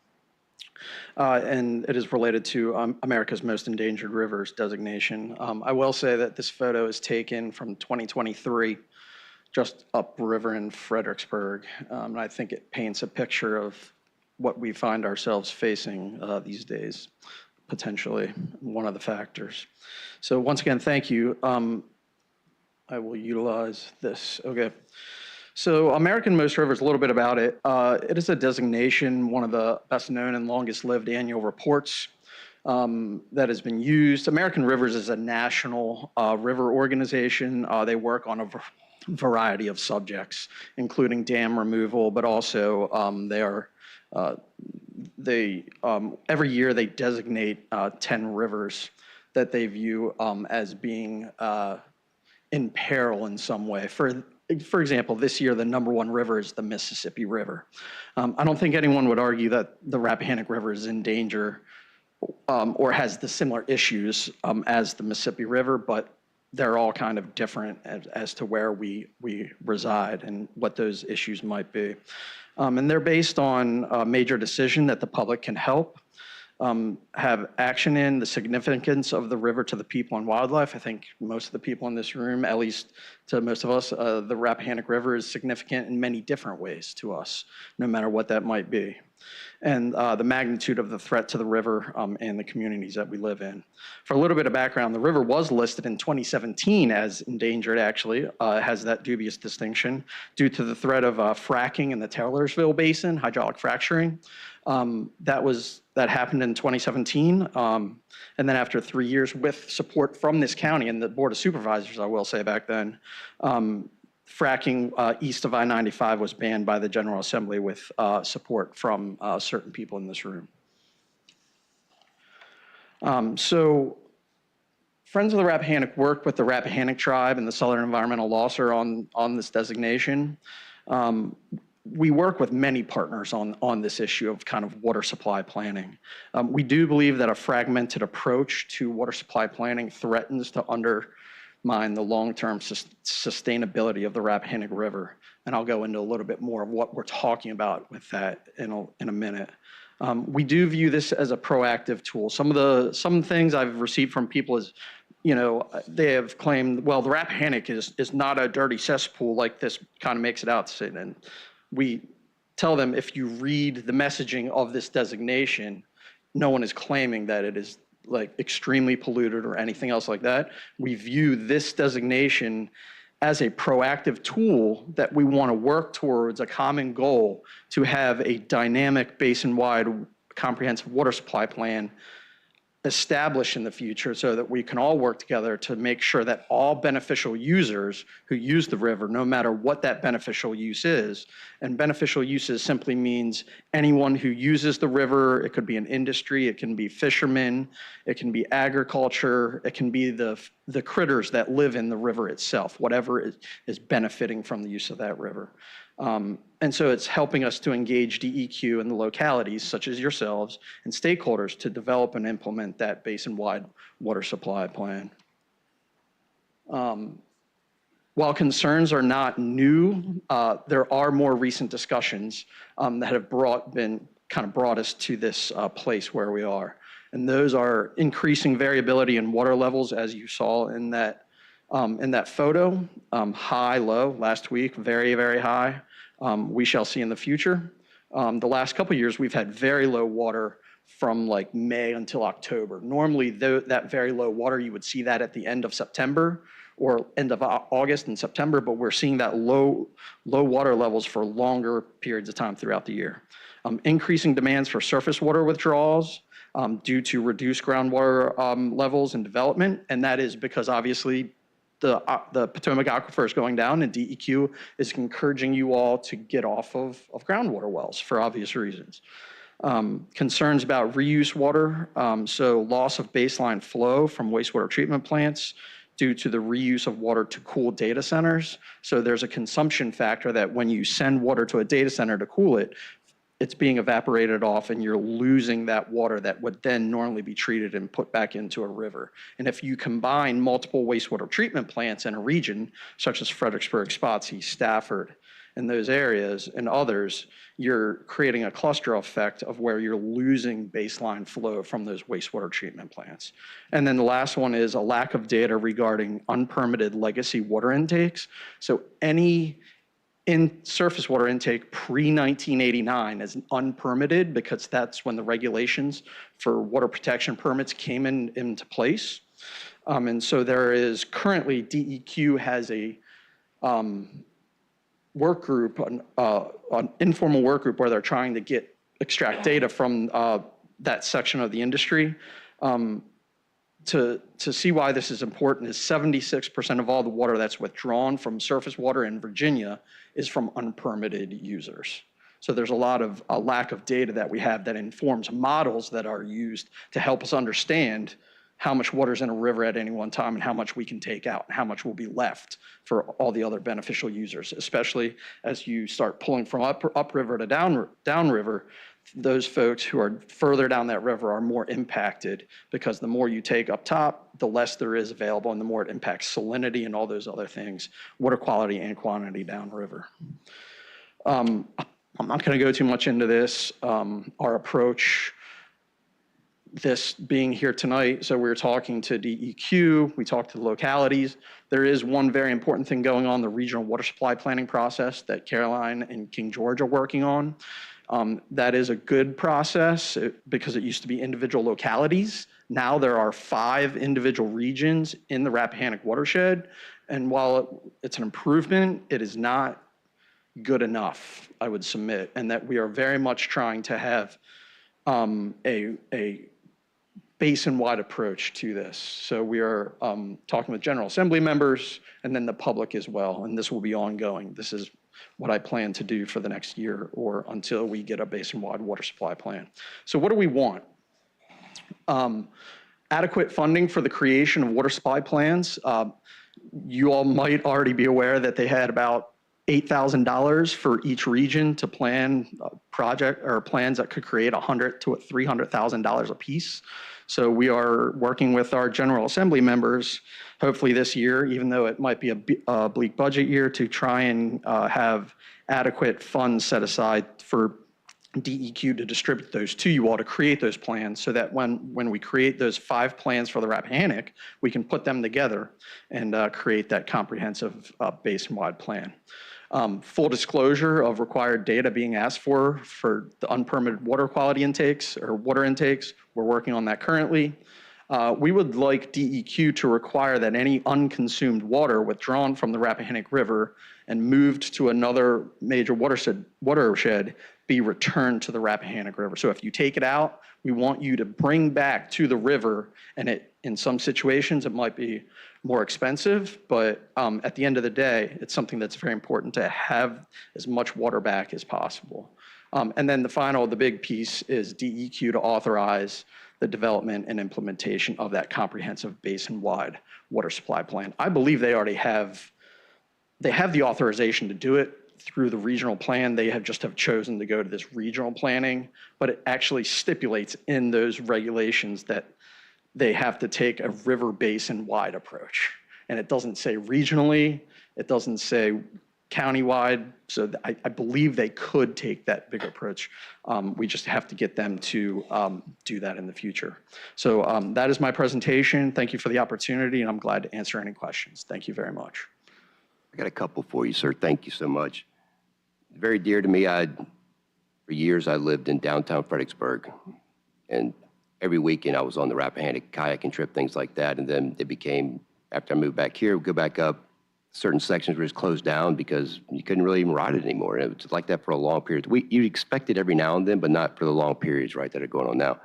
And it is related to America's Most Endangered Rivers designation. I will say that this photo is taken from 2023, just upriver in Fredericksburg. And I think it paints a picture of what we find ourselves facing these days, potentially one of the factors. So once again, thank you. I will utilize this. Okay. So American Most Rivers, a little bit about it. It is a designation, one of the best known and longest lived annual reports that has been used. American Rivers is a national river organization. They work on a variety of subjects, including dam removal, but also every year they designate 10 rivers that they view as being in peril in some way. For example, this year, the #1 river is the Mississippi River. I don't think anyone would argue that the Rappahannock River is in danger or has the similar issues as the Mississippi River, but they're all kind of different as to where we reside and what those issues might be. And they're based on a major decision that the public can help have action in, the significance of the river to the people and wildlife. I think most of the people in this room, at least to most of us, the Rappahannock River is significant in many different ways to us, no matter what that might be. And the magnitude of the threat to the river and the communities that we live in. For a little bit of background, the river was listed in 2017 as endangered, actually. Has that dubious distinction due to the threat of fracking in the Taylorsville Basin, hydraulic fracturing. That happened in 2017. And then after 3 years with support from this county and the Board of Supervisors, I will say back then, fracking east of I-95 was banned by the General Assembly with support from certain people in this room. So Friends of the Rappahannock worked with the Rappahannock Tribe and the Southern Environmental Law Center on this designation. We work with many partners on this issue of kind of water supply planning. We do believe that a fragmented approach to water supply planning threatens to undermine the long-term sustainability of the Rappahannock River. And I'll go into a little bit more of what we're talking about with that in a minute. We do view this as a proactive tool. Some things I've received from people is, they have claimed, well, the Rappahannock is not a dirty cesspool like this kind of makes it out to say. And we tell them, if you read the messaging of this designation, no one is claiming that it is like extremely polluted or anything else like that. We view this designation as a proactive tool that we want to work towards a common goal to have a dynamic basin-wide comprehensive water supply plan established in the future so that we can all work together to make sure that all beneficial users who use the river, no matter what that beneficial use is, and beneficial uses simply means anyone who uses the river, it could be an industry, it can be fishermen, it can be agriculture, it can be the critters that live in the river itself, whatever is benefiting from the use of that river. And so it's helping us to engage DEQ and the localities, such as yourselves, and stakeholders to develop and implement that basin-wide water supply plan. While concerns are not new, there are more recent discussions that have brought us to this place where we are. And those are increasing variability in water levels, as you saw in that photo, high, low, last week, very, very high. We shall see in the future. The last couple of years, we've had very low water from like May until October. Normally, that very low water, you would see that at the end of September or end of August and September, but we're seeing that low water levels for longer periods of time throughout the year. Increasing demands for surface water withdrawals due to reduced groundwater levels and development, and that is because obviously the Potomac Aquifer is going down, and DEQ is encouraging you all to get off of groundwater wells for obvious reasons. Concerns about reuse water, so loss of baseline flow from wastewater treatment plants due to the reuse of water to cool data centers. So there's a consumption factor that when you send water to a data center to cool it, it's being evaporated off and you're losing that water that would then normally be treated and put back into a river. And if you combine multiple wastewater treatment plants in a region, such as Fredericksburg, Spotsy, Stafford, and those areas and others, you're creating a cluster effect of where you're losing baseline flow from those wastewater treatment plants. And then the last one is a lack of data regarding unpermitted legacy water intakes. So any surface water intake pre-1989 is unpermitted because that's when the regulations for water protection permits came into place. And so there is currently, DEQ has a work group, an informal work group where they're trying to extract data from that section of the industry. To see why this is important is 76% of all the water that's withdrawn from surface water in Virginia is from unpermitted users. So there's a lack of data that we have that informs models that are used to help us understand how much water is in a river at any one time and how much we can take out and how much will be left for all the other beneficial users, especially as you start pulling from upriver to downriver. Those folks who are further down that river are more impacted because the more you take up top, the less there is available and the more it impacts salinity and all those other things, water quality and quantity downriver. I'm not going to go too much into this. Our approach, this being here tonight, so we're talking to DEQ, we talked to the localities. There is one very important thing going on, the regional water supply planning process that Caroline and King George are working on. That is a good process because it used to be individual localities. Now there are 5 individual regions in the Rappahannock watershed. And while it's an improvement, it is not good enough, I would submit, and that we are very much trying to have a basin-wide approach to this. So we are talking with General Assembly members and then the public as well, and this will be ongoing. This is what I plan to do for the next year or until we get a basin-wide water supply plan. So what do we want? Adequate funding for the creation of water supply plans. You all might already be aware that they had about $8,000 for each region to plan a project or plans that could create $100,000 to $300,000 a piece. So we are working with our General Assembly members, hopefully this year, even though it might be a bleak budget year, to try and have adequate funds set aside for DEQ to distribute those to you all to create those plans so that when we create those 5 plans for the Rappahannock, we can put them together and create that comprehensive basin-wide plan. Full disclosure of required data being asked for the unpermitted water quality intakes or water intakes. We're working on that currently. We would like DEQ to require that any unconsumed water withdrawn from the Rappahannock River and moved to another major watershed be returned to the Rappahannock River. So if you take it out, we want you to bring back to the river, and in some situations it might be more expensive, but at the end of the day, it's something that's very important to have as much water back as possible. And then the big piece is DEQ to authorize the development and implementation of that comprehensive basin-wide water supply plan. I believe they already have the authorization to do it through the regional plan. They have chosen to go to this regional planning, but it actually stipulates in those regulations that they have to take a river basin-wide approach. And it doesn't say regionally, it doesn't say countywide, so I believe they could take that big approach. We just have to get them to do that in the future. So that is my presentation. Thank you for the opportunity, and I'm glad to answer any questions. Thank you very much. I got a couple for you, sir. Thank you so much. Very dear to me. For years, I lived in downtown Fredericksburg, and every weekend I was on the Rappahannock kayaking trip, things like that. And then it became, after I moved back here, go back up, certain sections were just closed down because you couldn't really even ride it anymore. And it was like that for a long period. You'd expect it every now and then, but not for the long periods, right, that are going on now.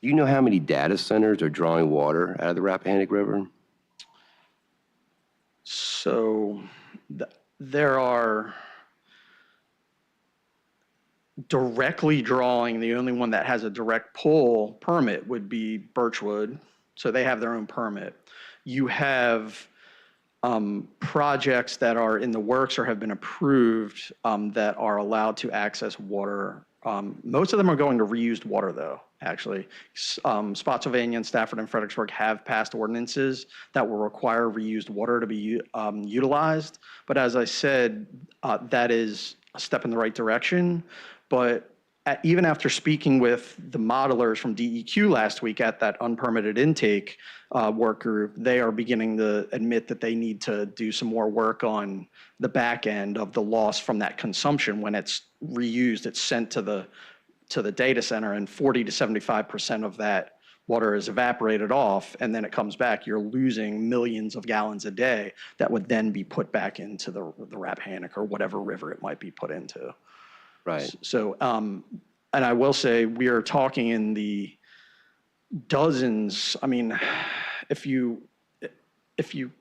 Do you know how many data centers are drawing water out of the Rappahannock River? So there are directly drawing, the only one that has a direct pull permit would be Birchwood. So they have their own permit. You have projects that are in the works or have been approved that are allowed to access water. Most of them are going to reused water, though, actually. Spotsylvania and Stafford and Fredericksburg have passed ordinances that will require reused water to be utilized. But as I said, that is a step in the right direction. But even after speaking with the modelers from DEQ last week at that unpermitted intake work group, they are beginning to admit that they need to do some more work on the back end of the loss from that consumption. When it's reused, it's sent to the data center, and 40 to 75% of that water is evaporated off, and then it comes back. You're losing millions of gallons a day that would then be put back into the Rappahannock or whatever river it might be put into. Right. So, and I will say we are talking in the dozens. I mean, if you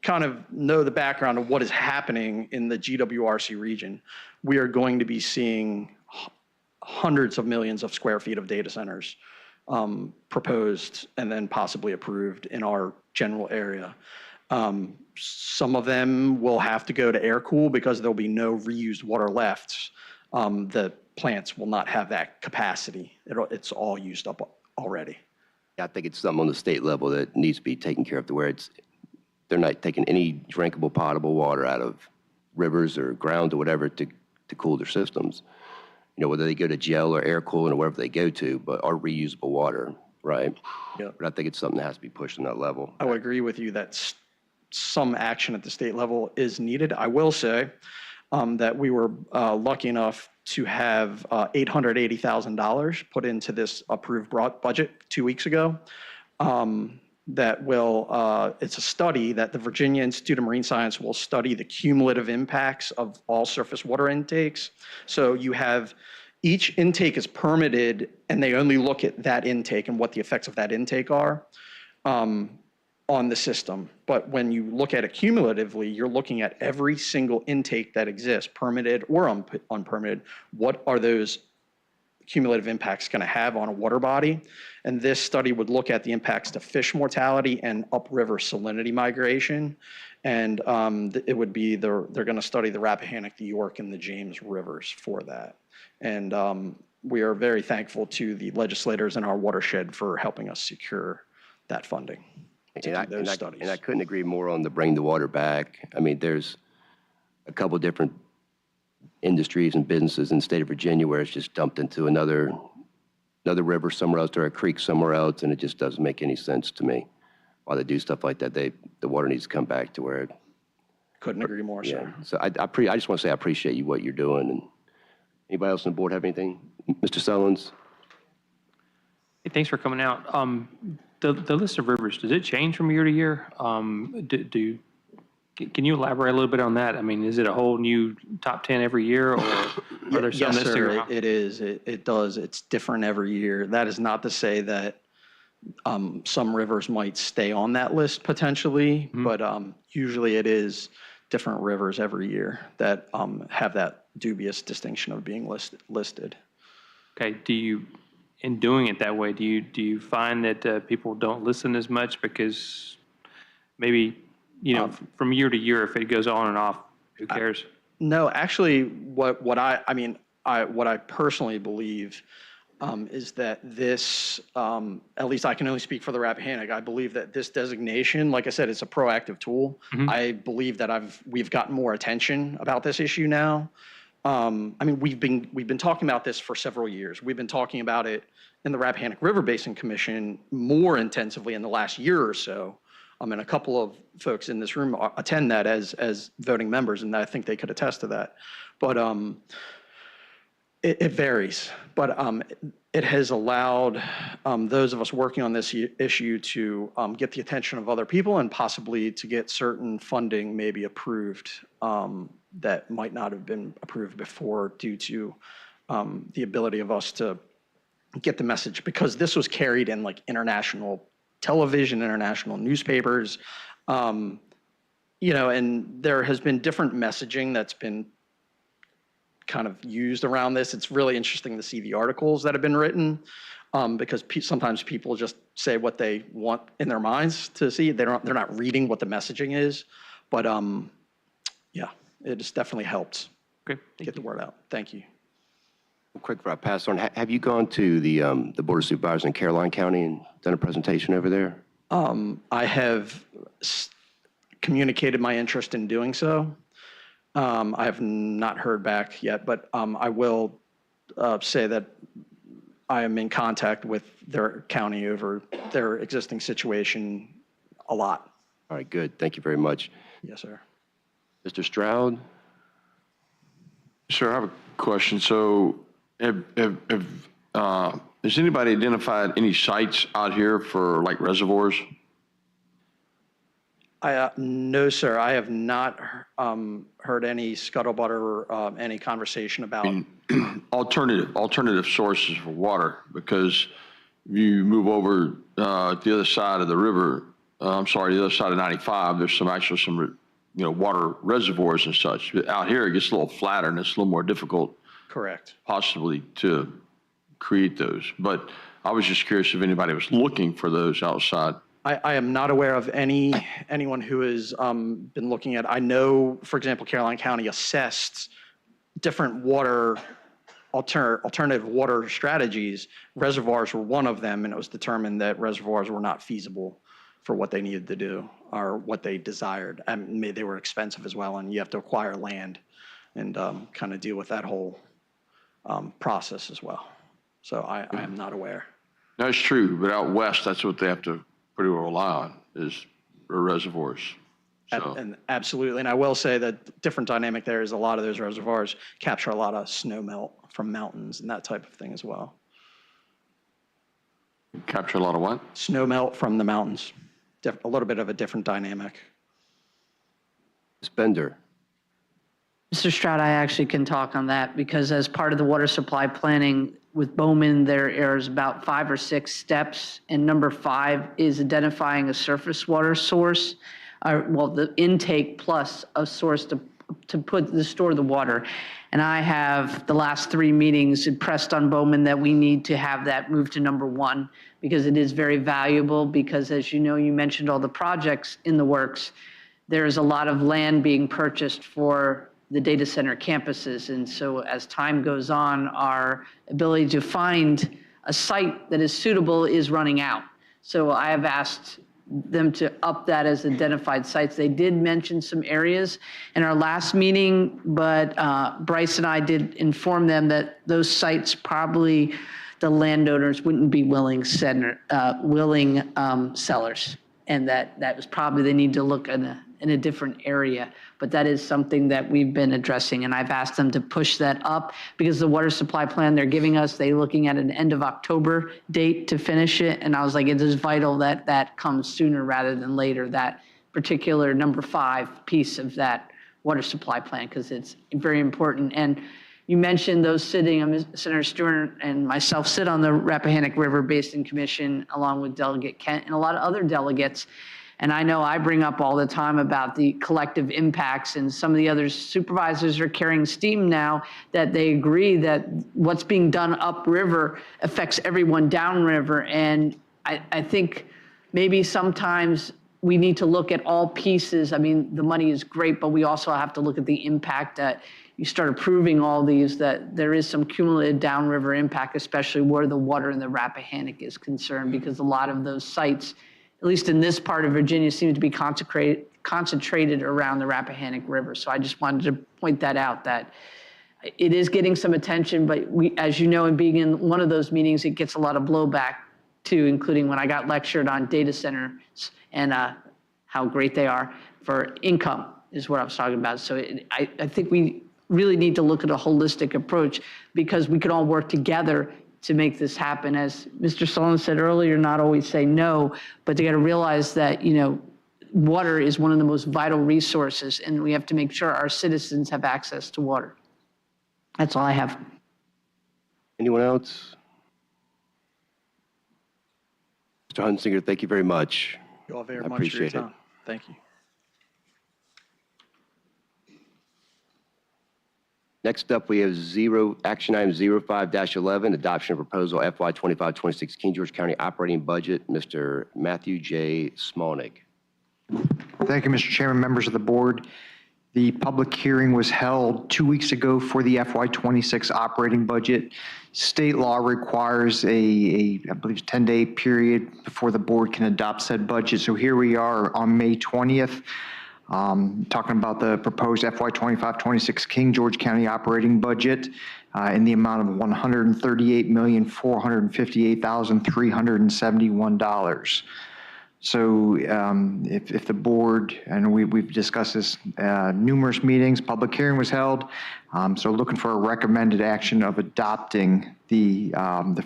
kind of know the background of what is happening in the GWRC region, we are going to be seeing hundreds of millions of square feet of data centers proposed and then possibly approved in our general area. Some of them will have to go to air cool because there'll be no reused water left. The plants will not have that capacity. It's all used up already. I think it's something on the state level that needs to be taken care of to where they're not taking any drinkable potable water out of rivers or ground or whatever to cool their systems. You know, whether they go to gel or air cooling or wherever they go to, but are reusable water, right? Yeah. But I think it's something that has to be pushed on that level. I would agree with you that some action at the state level is needed. I will say that we were lucky enough to have $880,000 put into this approved budget 2 weeks ago. It's a study that the Virginia Institute of Marine Science will study the cumulative impacts of all surface water intakes. So you have each intake is permitted, and they only look at that intake and what the effects of that intake are on the system. But when you look at it cumulatively, you're looking at every single intake that exists, permitted or unpermitted. What are those cumulative impacts going to have on a water body? And this study would look at the impacts to fish mortality and upriver salinity migration. And it would be, they're going to study the Rappahannock, the York, and the James rivers for that. And we are very thankful to the legislators in our watershed for helping us secure that funding. And I couldn't agree more on the bring the water back. I mean, there's a couple different industries and businesses in the state of Virginia where it's just dumped into another river somewhere else or a creek somewhere else, and it just doesn't make any sense to me. Why they do stuff like that, the water needs to come back to where it. Couldn't agree more, Yeah. sir. So I just want to say I appreciate what you're doing. And anybody else on the board have anything? Mr. Sullins? Hey, thanks for coming out. The list of rivers, does it change from year to year? Can you elaborate a little bit on that? I mean, is it a whole new top 10 every year, or are there some Yes, that stick sir, around? it is. It does. It's different every year. That is not to say that some rivers might stay on that list potentially, but usually it is different rivers every year that have that dubious distinction of being listed. Okay, in doing it that way, do you find that people don't listen as much because maybe, from year to year, if it goes on and off, who cares? No, actually, what I personally believe is that this, at least I can only speak for the Rappahannock, I believe that this designation, like I said, it's a proactive tool. I believe that we've gotten more attention about this issue now. I mean, we've been talking about this for several years. We've been talking about it in the Rappahannock River Basin Commission more intensively in the last year or so. And a couple of folks in this room attend that as voting members, and I think they could attest to that. But it varies. But it has allowed those of us working on this issue to get the attention of other people and possibly to get certain funding maybe approved that might not have been approved before due to the ability of us to get the message, because this was carried in like international television, international newspapers, and there has been different messaging that's been kind of used around this. It's really interesting to see the articles that have been written, because sometimes people just say what they want in their minds to see. They're not reading what the messaging is, but yeah, it has definitely helped get the word out. Thank you. Quick before I pass on, have you gone to the Board of Supervisors in Caroline County and done a presentation over there? I have communicated my interest in doing so. I have not heard back yet, but I will say that I am in contact with their county over their existing situation a lot. All right, good. Thank you very much. Yes, sir. Mr. Stroud? Sir, I have a question. So has anybody identified any sites out here for like reservoirs? No, sir. I have not heard any scuttlebutt or any conversation about alternative sources for water, because if you move over to the other side of the river, the other side of 95, there's some water reservoirs and such. But out here, it gets a little flatter and it's a little more difficult. Correct. Possibly to create those. But I was just curious if anybody was looking for those outside. I am not aware of anyone who has been looking at. I know, for example, Caroline County assessed different alternative water strategies. Reservoirs were one of them, and it was determined that reservoirs were not feasible for what they needed to do or what they desired. They were expensive as well, and you have to acquire land and kind of deal with that whole process as well. So I am not aware. That's true, but out west, that's what they have to pretty well rely on is reservoirs. So. And absolutely, and I will say that different dynamic there is a lot of those reservoirs capture a lot of snow melt from mountains and that type of thing as well. Capture a lot of what? Snow melt from the mountains. A little bit of a different dynamic. Ms. Bender. Mr. Stroud, I actually can talk on that because as part of the water supply planning with Bowman, there is about 5 or 6 steps, and number 5 is identifying a surface water source, the intake plus a source to store the water. And I have the last 3 meetings pressed on Bowman that we need to have that move to number 1 because it is very valuable. Because as you know, you mentioned all the projects in the works. There is a lot of land being purchased for the data center campuses. And so as time goes on, our ability to find a site that is suitable is running out. So I have asked them to up that as identified sites. They did mention some areas in our last meeting, but Bryce and I did inform them that those sites probably the landowners wouldn't be willing sellers, and that was probably they need to look in a different area. But that is something that we've been addressing, and I've asked them to push that up because the water supply plan they're giving us, they're looking at an end of October date to finish it. And I was like, it is vital that that comes sooner rather than later, that particular number 5 piece of that water supply plan, because it's very important. And you mentioned those sitting, Senator Stewart and myself sit on the Rappahannock River Basin Commission along with Delegate Kent and a lot of other delegates. And I know I bring up all the time about the collective impacts, and some of the other supervisors are carrying steam now that they agree that what's being done upriver affects everyone downriver. And I think maybe sometimes we need to look at all pieces. I mean, the money is great, but we also have to look at the impact that you start approving all these, that there is some cumulative downriver impact, especially where the water in the Rappahannock is concerned, because a lot of those sites, at least in this part of Virginia, seem to be concentrated around the Rappahannock River. So I just wanted to point that out, that it is getting some attention, but we, as you know, in being in one of those meetings, it gets a lot of blowback too, including when I got lectured on data centers and how great they are for income is what I was talking about. So I think we really need to look at a holistic approach, because we can all work together to make this happen. As Mr. Sullivan said earlier, not always say no, but they got to realize that, you know, water is one of the most vital resources, and we have to make sure our citizens have access to water. That's all I have. Anyone else? Mr. Hunsinger, thank you very much. You all very I much for your appreciate it. time. Thank you. Next up, we have action item 05-11, adoption of proposal FY 25-26 King George County operating budget. Mr. Matthew J. Smolnik. Thank you, Mr. Chairman, members of the board. The public hearing was held 2 weeks ago for the FY 26 operating budget. State law requires I believe, 10-day period before the board can adopt said budget. So here we are on May 20th. Talking about the proposed FY 25-26 King George County operating budget in the amount of $138,458,371. So if the board, and we've discussed this numerous meetings, public hearing was held, so looking for a recommended action of adopting the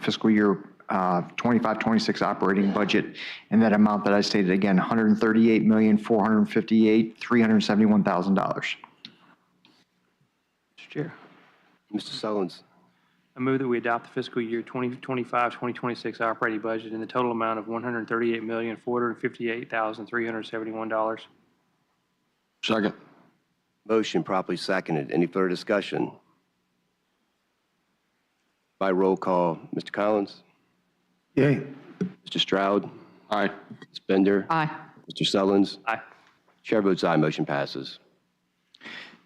fiscal year 25-26 operating budget in that amount that I stated again, $138,458,371,000. Mr. Chair, Mr. Sullins. I move that we adopt the fiscal year 2025-2026 operating budget in the total amount of $138,458,371. Second. Motion properly seconded. Any further discussion? By roll call, Mr. Collins? Yay. Mr. Stroud? Aye. Ms. Bender? Aye. Mr. Sullins? Aye. Chair votes aye, motion passes.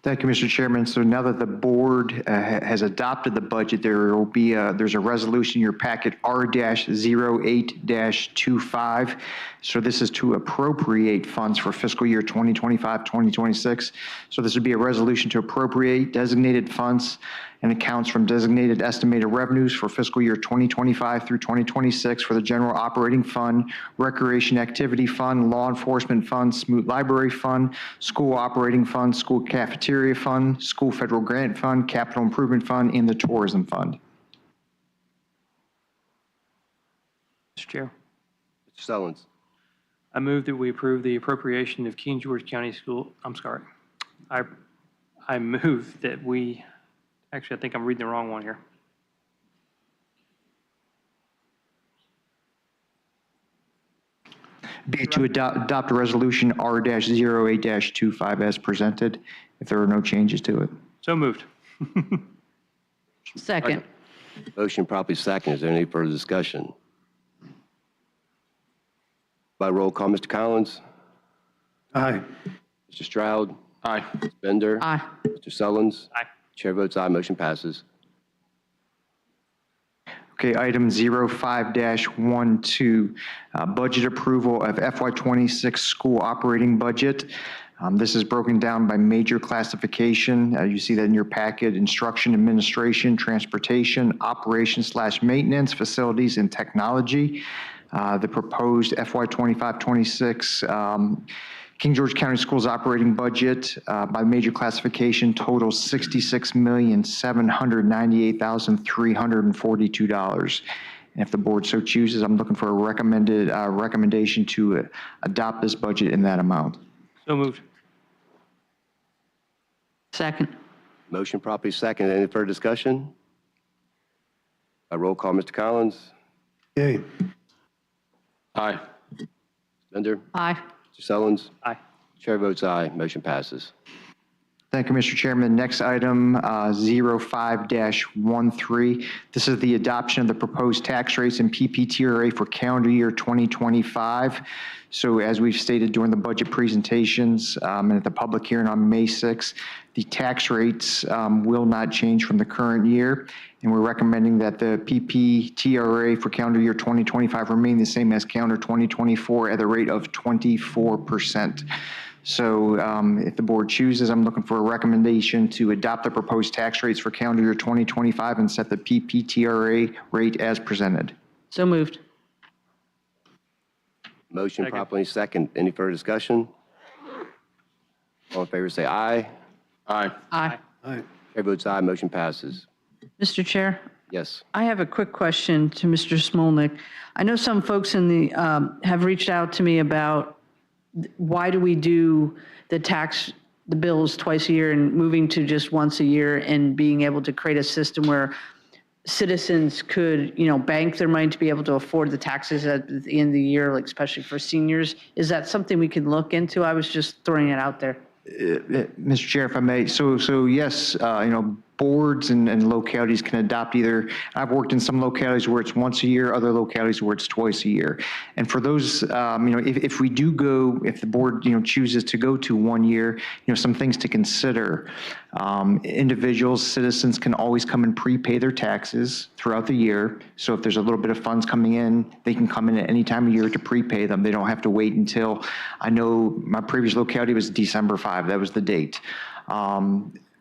Thank you, Mr. Chairman. So now that the board has adopted the budget, there's a resolution in your packet R-08-25. So this is to appropriate funds for fiscal year 2025-2026. So this would be a resolution to appropriate designated funds and accounts from designated estimated revenues for fiscal year 2025 through 2026 for the General Operating Fund, Recreation Activity Fund, Law Enforcement Fund, Smoot Library Fund, School Operating Fund, School Cafeteria Fund, School Federal Grant Fund, Capital Improvement Fund, and the Tourism Fund. Mr. Chair, Mr. Sullins. I move that we approve the appropriation of King George County School, I move that we, actually, I think I'm reading the wrong one here. Be to adopt a resolution R-08-25 as presented, if there are no changes to it. So moved. Second. Motion properly seconded. Is there any further discussion? By roll call, Mr. Collins? Aye. Mr. Stroud? Aye. Ms. Bender? Aye. Mr. Sullins? Aye. Chair votes aye, motion passes. Okay, item 05-12, budget approval of FY26 school operating budget. This is broken down by major classification. You see that in your packet: instruction, administration, transportation, operations/maintenance, facilities, and technology. The proposed FY25-26 King George County Schools operating budget by major classification totals $66,798,342. And if the board so chooses, I'm looking for a recommendation to adopt this budget in that amount. So moved. Second. Motion properly second. Any further discussion? By roll call, Mr. Collins. Yay. Aye. Bender. Aye. Mr. Sullins. Aye. Chair votes aye. Motion passes. Thank you, Mr. Chairman. Next item, 05-13. This is the adoption of the proposed tax rates and PPTRA for calendar year 2025. So as we've stated during the budget presentations and at the public hearing on May 6th, the tax rates will not change from the current year. And we're recommending that the PPTRA for calendar year 2025 remain the same as calendar 2024 at a rate of 24%. So if the board chooses, I'm looking for a recommendation to adopt the proposed tax rates for calendar year 2025 and set the PPTRA rate as presented. So moved. Motion properly second. Any further discussion? All in favor say aye. Aye. Aye. Aye. Chair votes aye. Motion passes. Mr. Chair, Yes. I have a quick question to Mr. Smolnik. I know some folks in the have reached out to me about why do we do the bills twice a year and moving to just once a year and being able to create a system where citizens could, bank their money to be able to afford the taxes at the end of the year, like especially for seniors. Is that something we can look into? I was just throwing it out there. Mr. Chair, if I may, so yes, boards and localities can adopt either. I've worked in some localities where it's once a year, other localities where it's twice a year. And for those, if we do go, if the board, chooses to go to 1 year, some things to consider. Individuals, citizens can always come and prepay their taxes throughout the year. So if there's a little bit of funds coming in, they can come in at any time of year to prepay them. They don't have to wait until, I know my previous locality was December 5, that was the date.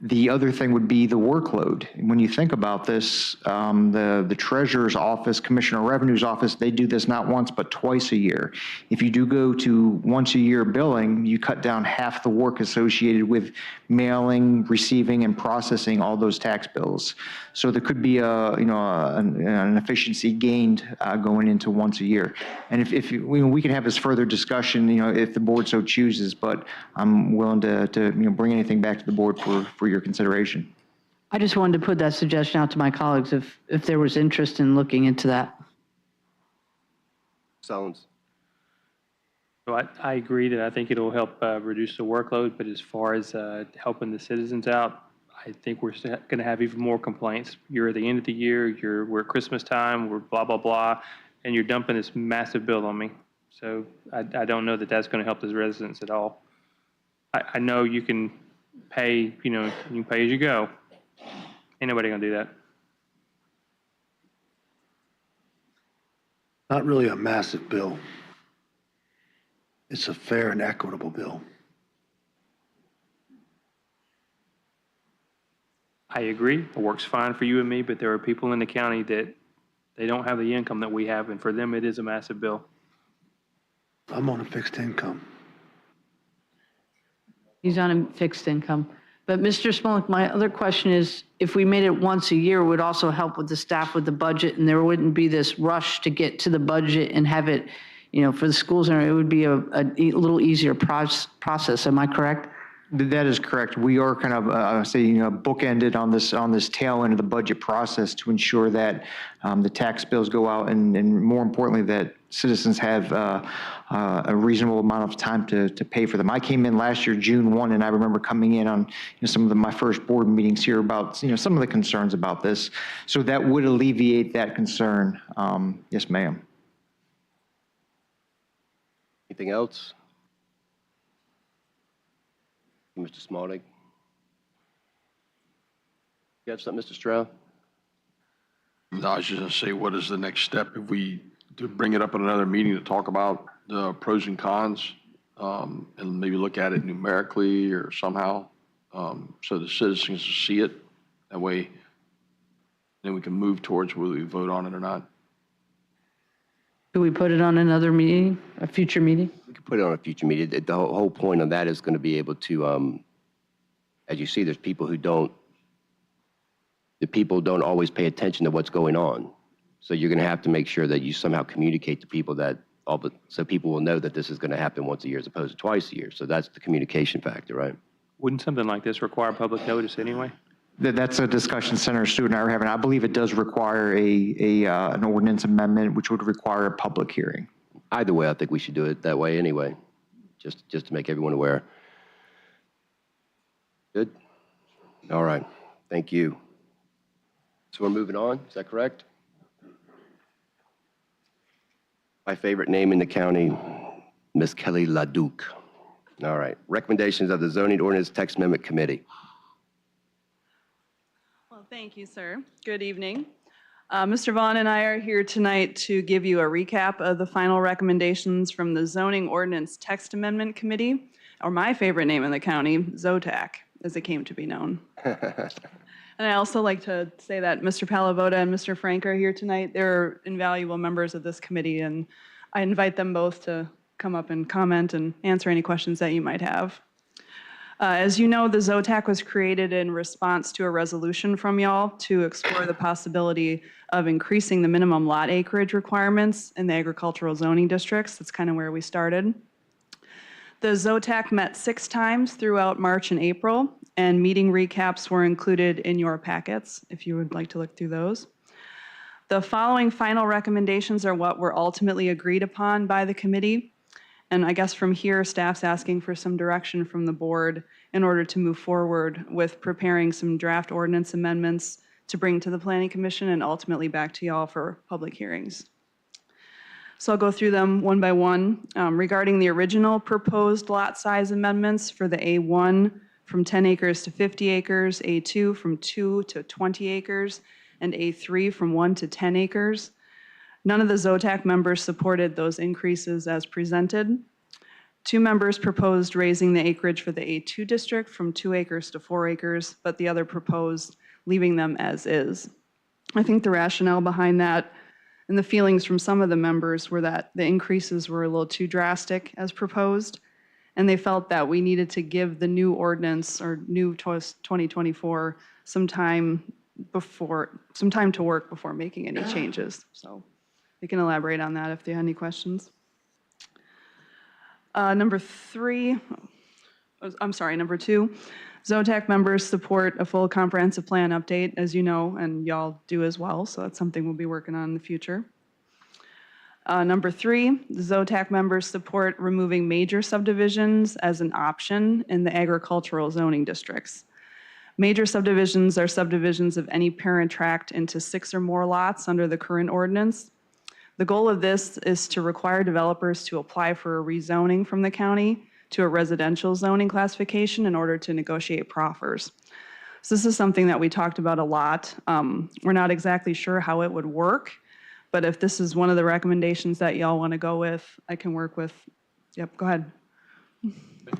The other thing would be the workload. When you think about this, the Treasurer's Office, Commissioner of Revenue's Office, they do this not once but twice a year. If you do go to once a year billing, you cut down half the work associated with mailing, receiving, and processing all those tax bills. So there could be an efficiency gained going into once a year. And if we can have this further discussion, if the board so chooses, but I'm willing to bring anything back to the board for your consideration. I just wanted to put that suggestion out to my colleagues if there was interest in looking into that. Sullins. So I agree that I think it'll help reduce the workload, but as far as helping the citizens out, I think we're going to have even more complaints. You're at the end of the year, we're at Christmas time, we're blah, blah, blah, and you're dumping this massive bill on me. So I don't know that that's going to help the residents at all. I know you can pay, you can pay as you go. Ain't nobody going to do that. Not really a massive bill. It's a fair and equitable bill. I agree. It works fine for you and me, but there are people in the county that they don't have the income that we have, and for them, it is a massive bill. I'm on a fixed income. He's on a fixed income. But Mr. Smolnik, my other question is, if we made it once a year, it would also help with the staff with the budget, and there wouldn't be this rush to get to the budget and have it, for the schools, and it would be a little easier process. Am I correct? That is correct. We are kind of, bookended on this tail end of the budget process to ensure that the tax bills go out and more importantly, that citizens have a reasonable amount of time to pay for them. I came in last year, June 1, and I remember coming in on some of my first board meetings here about some of the concerns about this. So that would alleviate that concern. Yes, ma'am. Anything else? Mr. Smolnik. You have something, Mr. Stroud? No, I was just going to say, what is the next step if we do bring it up at another meeting to talk about the pros and cons, and maybe look at it numerically or somehow, so the citizens see it? That way, then we can move towards whether we vote on it or not. Do we put it on another meeting, a future meeting? We could put it on a future meeting. The whole point of that is going to be able to, as you see, there's people who don't always pay attention to what's going on. So you're going to have to make sure that you somehow communicate to people so people will know that this is going to happen once a year as opposed to twice a year. So that's the communication factor, right? Wouldn't something like this require public notice anyway? That's a discussion Senator Stewart and I were having. I believe it does require an ordinance amendment, which would require a public hearing. Either way, I think we should do it that way anyway, just to make everyone aware. Good? All right. Thank you. So we're moving on. Is that correct? My favorite name in the county, Miss Kelly LaDuke. All right. Recommendations of the Zoning Ordinance Text Amendment Committee. Well, thank you, sir. Good evening. Mr. Vaughn and I are here tonight to give you a recap of the final recommendations from the Zoning Ordinance Text Amendment Committee, or my favorite name in the county, ZOTAC, as it came to be known. And I also like to say that Mr. Palavoda and Mr. Frank are here tonight. They're invaluable members of this committee, and I invite them both to come up and comment and answer any questions that you might have. As you know, the ZOTAC was created in response to a resolution from y'all to explore the possibility of increasing the minimum lot acreage requirements in the agricultural zoning districts. That's kind of where we started. The ZOTAC met 6 times throughout March and April, and meeting recaps were included in your packets if you would like to look through those. The following final recommendations are what were ultimately agreed upon by the committee. And I guess from here, staff's asking for some direction from the board in order to move forward with preparing some draft ordinance amendments to bring to the Planning Commission and ultimately back to y'all for public hearings. So I'll go through them one by one. Regarding the original proposed lot size amendments for the A1 from 10 acres to 50 acres, A2 from 2 to 20 acres, and A3 from 1 to 10 acres, none of the ZOTAC members supported those increases as presented. 2 members proposed raising the acreage for the A2 district from 2 acres to 4 acres, but the other proposed leaving them as is. I think the rationale behind that and the feelings from some of the members were that the increases were a little too drastic as proposed, and they felt that we needed to give the new ordinance or new 2024 some time to work before making any changes. So we can elaborate on that if they have any questions. Number 2, ZOTAC members support a full comprehensive plan update, as you know, and y'all do as well, so that's something we'll be working on in the future. Number 3, the ZOTAC members support removing major subdivisions as an option in the agricultural zoning districts. Major subdivisions are subdivisions of any parent tract into 6 or more lots under the current ordinance. The goal of this is to require developers to apply for a rezoning from the county to a residential zoning classification in order to negotiate proffers. So this is something that we talked about a lot. We're not exactly sure how it would work, but if this is one of the recommendations that y'all want to go with, I can work with. Yep, go ahead.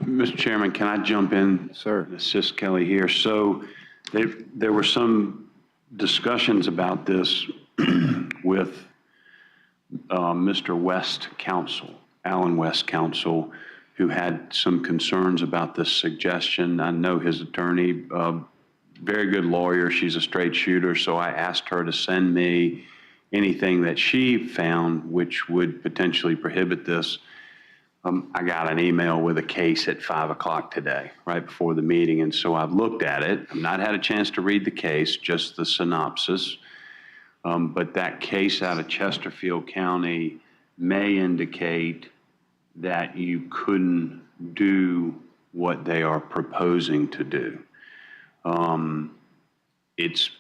Mr. Chairman, can I jump in? Sir. Assist Kelly here. So there were some discussions about this with Mr. West Counsel, Alan West Counsel, who had some concerns about this suggestion. I know his attorney, very good lawyer. She's a straight shooter, so I asked her to send me anything that she found which would potentially prohibit this. I got an email with a case at 5 o'clock today, right before the meeting, and so I've looked at it. I've not had a chance to read the case, just the synopsis. But that case out of Chesterfield County may indicate that you couldn't do what they are proposing to do. It's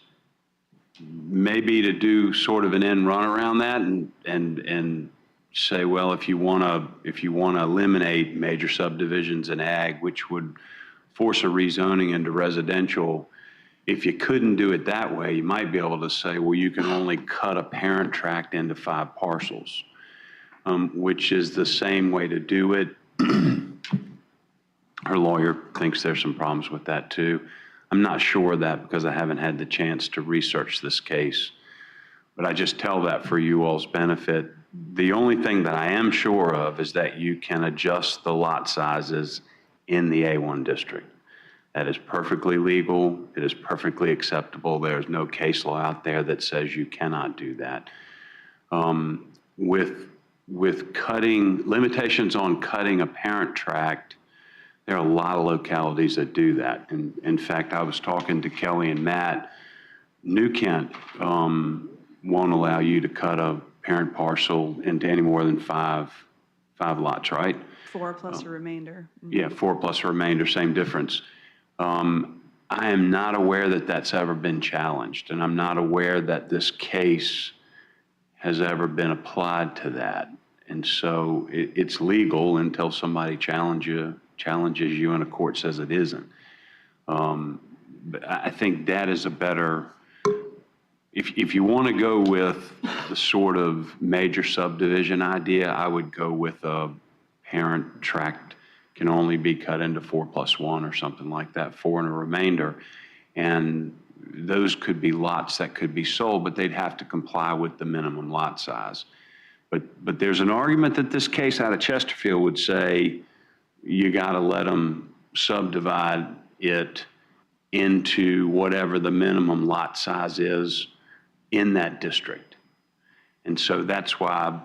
maybe to do sort of an end run around that and say, well, if you want to eliminate major subdivisions in ag, which would force a rezoning into residential, If you couldn't do it that way, you might be able to say, well, you can only cut a parent tract into 5 parcels, which is the same way to do it. Her lawyer thinks there's some problems with that too. I'm not sure of that because I haven't had the chance to research this case, but I just tell that for you all's benefit. The only thing that I am sure of is that you can adjust the lot sizes in the A1 district. That is perfectly legal. It is perfectly acceptable. There's no case law out there that says you cannot do that. With cutting, limitations on cutting a parent tract, there are a lot of localities that do that. And in fact, I was talking to Kelly and Matt. New Kent won't allow you to cut a parent parcel into any more than five lots, right? 4 plus a remainder. Yeah, 4 plus a remainder, same difference. I am not aware that that's ever been challenged, and I'm not aware that this case has ever been applied to that. And so it's legal until somebody challenges you and a court says it isn't. But I think that is a better, if you want to go with the sort of major subdivision idea, I would go with a parent tract can only be cut into 4 plus 1 or something like that, 4 and a remainder. And those could be lots that could be sold, but they'd have to comply with the minimum lot size. But there's an argument that this case out of Chesterfield would say you got to let them subdivide it into whatever the minimum lot size is in that district. And so that's why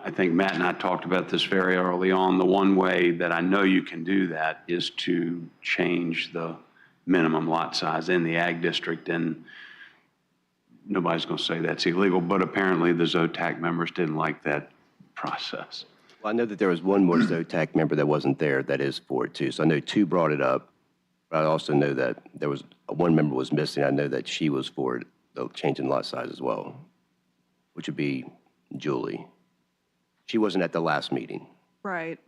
I think Matt and I talked about this very early on. The one way that I know you can do that is to change the minimum lot size in the ag district, and nobody's going to say that's illegal, but apparently the ZOTAC members didn't like that process. Well, I know that there was one more ZOTAC member that wasn't there that is for it too. So I know 2 brought it up, but I also know that there was one member was missing. I know that she was for it, the change in lot size as well, which would be Julie. She wasn't at the last meeting. Right.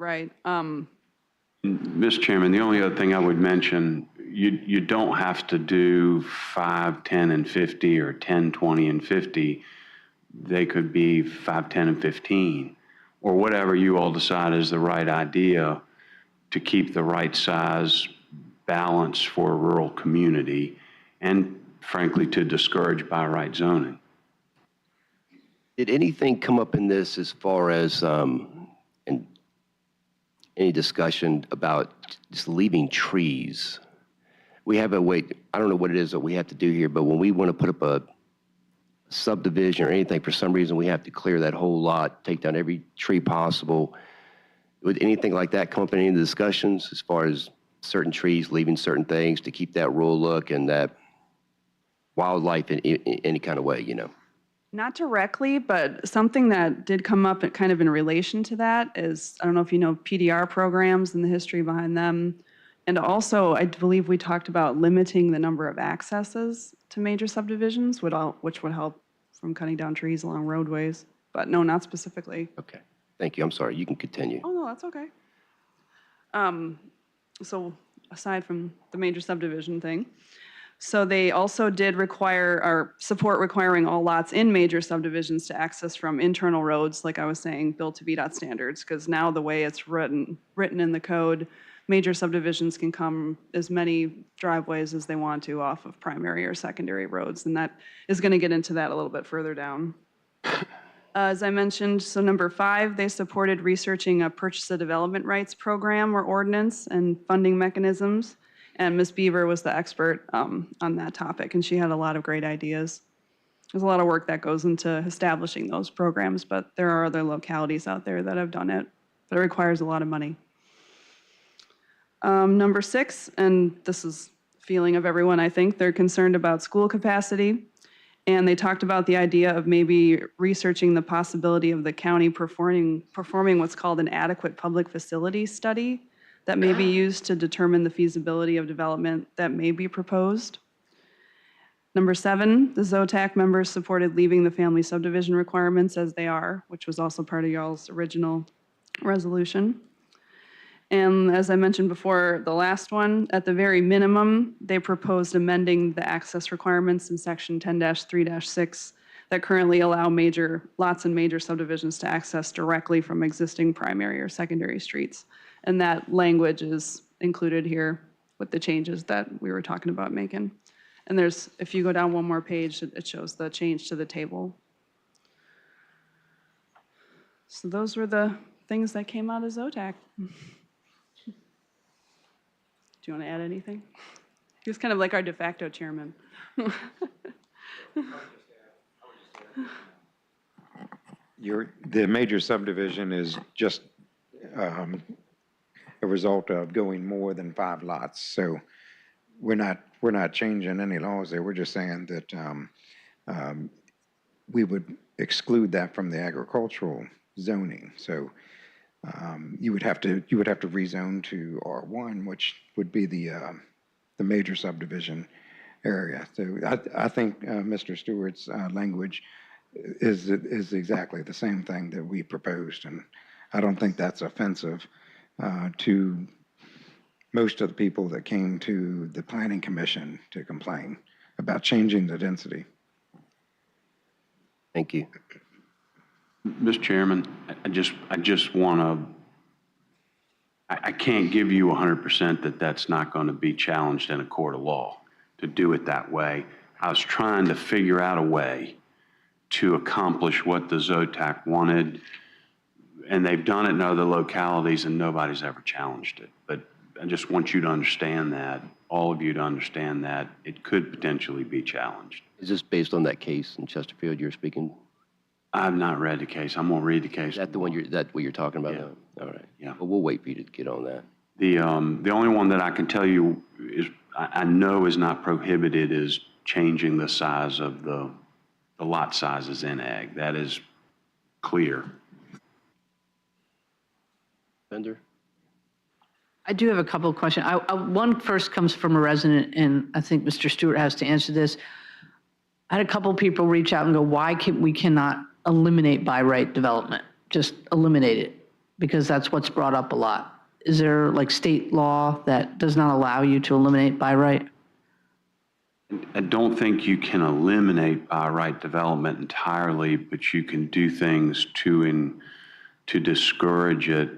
Mr. Chairman, the only other thing I would mention, you don't have to do 5, 10, and 50 or 10, 20, and 50. They could be 5, 10, and 15, or whatever you all decide is the right idea to keep the right size balance for a rural community and, frankly, to discourage by right zoning. Did anything come up in this as far as any discussion about just leaving trees? We have a way, I don't know what it is that we have to do here, but when we want to put up a subdivision or anything, for some reason we have to clear that whole lot, take down every tree possible. Would anything like that come up in any of the discussions as far as certain trees, leaving certain things to keep that rural look and that wildlife in any kind of way, you know? Not directly, but something that did come up kind of in relation to that is, I don't know if you know PDR programs and the history behind them. And also, I believe we talked about limiting the number of accesses to major subdivisions, which would help from cutting down trees along roadways. But no, not specifically. Okay. Thank you. I'm sorry. You can continue. Oh, no, that's okay. So aside from the major subdivision thing, so they also did require or support requiring all lots in major subdivisions to access from internal roads, like I was saying, built to VDOT standards, because now the way it's written in the code, major subdivisions can come as many driveways as they want to off of primary or secondary roads, and that is going to get into that a little bit further down. As I mentioned, so number 5, they supported researching a purchase of development rights program or ordinance and funding mechanisms. And Ms. Beaver was the expert on that topic, and she had a lot of great ideas. There's a lot of work that goes into establishing those programs, but there are other localities out there that have done it, but it requires a lot of money. Number 6, and this is the feeling of everyone, I think, they're concerned about school capacity, and they talked about the idea of maybe researching the possibility of the county performing what's called an adequate public facility study that may be used to determine the feasibility of development that may be proposed. Number 7, the ZOTAC members supported leaving the family subdivision requirements as they are, which was also part of y'all's original resolution. And as I mentioned before, the last one, at the very minimum, they proposed amending the access requirements in section 10-3-6 that currently allow major lots and major subdivisions to access directly from existing primary or secondary streets. And that language is included here with the changes that we were talking about making. And there's, if you go down one more page, it shows the change to the table. So those were the things that came out of ZOTAC. Do you want to add anything? He was kind of like our de facto chairman. The major subdivision is just a result of going more than 5 lots. So we're not changing any laws there. We're just saying that we would exclude that from the agricultural zoning. So you would have to rezone to R1, which would be the major subdivision area. So I think Mr. Stewart's language is exactly the same thing that we proposed, and I don't think that's offensive to most of the people that came to the Planning Commission to complain about changing the density. Thank you. Mr. Chairman, I just want to, I can't give you 100% that that's not going to be challenged in a court of law to do it that way. I was trying to figure out a way to accomplish what the ZOTAC wanted, and they've done it in other localities and nobody's ever challenged it. But I just want you to understand that, all of you to understand that it could potentially be challenged. Is this based on that case in Chesterfield you're speaking? I've not read the case. I'm going to read the case. Is that the one that's what you're talking about now? All right. Yeah. But we'll wait for you to get on that. The only one that I can tell you is I know is not prohibited is changing the size of the lot sizes in ag. That is clear. Bender? I do have a couple of questions. One first comes from a resident, and I think Mr. Stewart has to answer this. I had a couple of people reach out and go, why we cannot eliminate by right development? Just eliminate it, because that's what's brought up a lot. Is there like state law that does not allow you to eliminate by right? I don't think you can eliminate by right development entirely, but you can do things to discourage it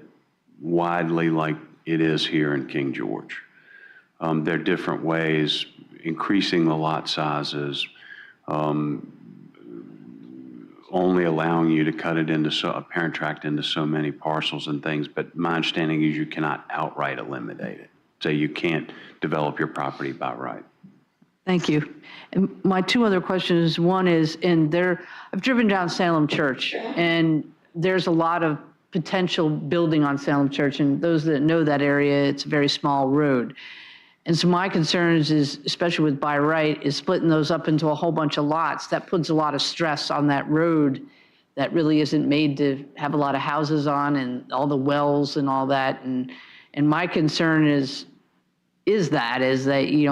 widely like it is here in King George. There are different ways, increasing the lot sizes, only allowing you to cut it into a parent tract into so many parcels and things, but my understanding is you cannot outright eliminate it. So you can't develop your property by right. Thank you. And my two other questions, one is, I've driven down Salem Church, and there's a lot of potential building on Salem Church, and those that know that area, it's a very small road. And so my concerns is, especially with by right, is splitting those up into a whole bunch of lots. That puts a lot of stress on that road that really isn't made to have a lot of houses on and all the wells and all that. And my concern is that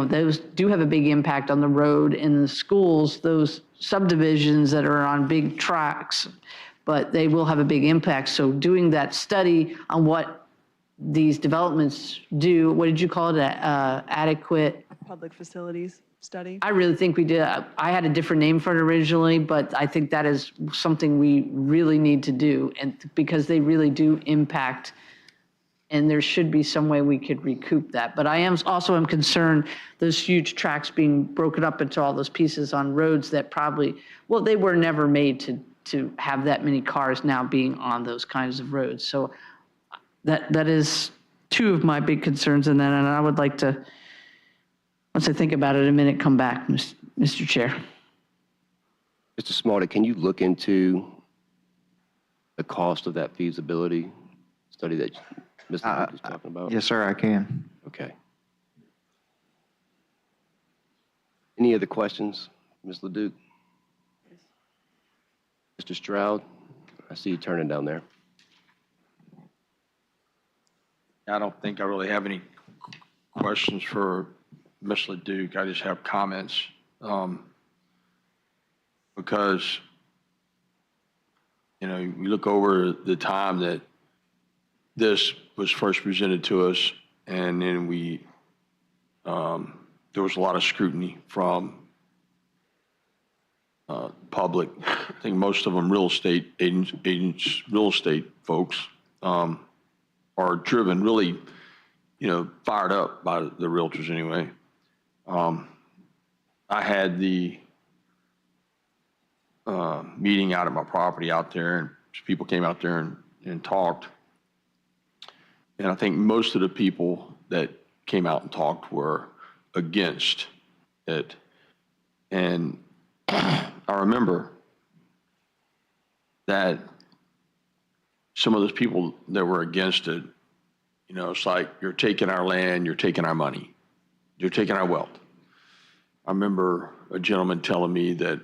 those do have a big impact on the road and the schools, those subdivisions that are on big tracks, but they will have a big impact. So doing that study on what these developments do, what did you call it, adequate? Public facilities study. I really think we did. I had a different name for it originally, but I think that is something we really need to do, and because they really do impact, and there should be some way we could recoup that. But I am concerned those huge tracks being broken up into all those pieces on roads that probably, well, they were never made to have that many cars now being on those kinds of roads. So that is two of my big concerns, and I would like to, once I think about it a minute, come back, Mr. Chair. Mr. Smarty, can you look into the cost of that feasibility study that Mr. Luke is talking about? Yes, sir, I can. Okay. Any other questions, Ms. Leduc? Mr. Stroud, I see you turning down there. I don't think I really have any questions for Ms. Leduc. I just have comments because, you look over the time that this was first presented to us, and then there was a lot of scrutiny from public. I think most of them real estate agents, real estate folks are driven really, fired up by the realtors anyway. I had the meeting out at my property out there, and people came out there and talked. And I think most of the people that came out and talked were against it. And I remember that some of those people that were against it, it's like, you're taking our land, you're taking our money, you're taking our wealth. I remember a gentleman telling me that,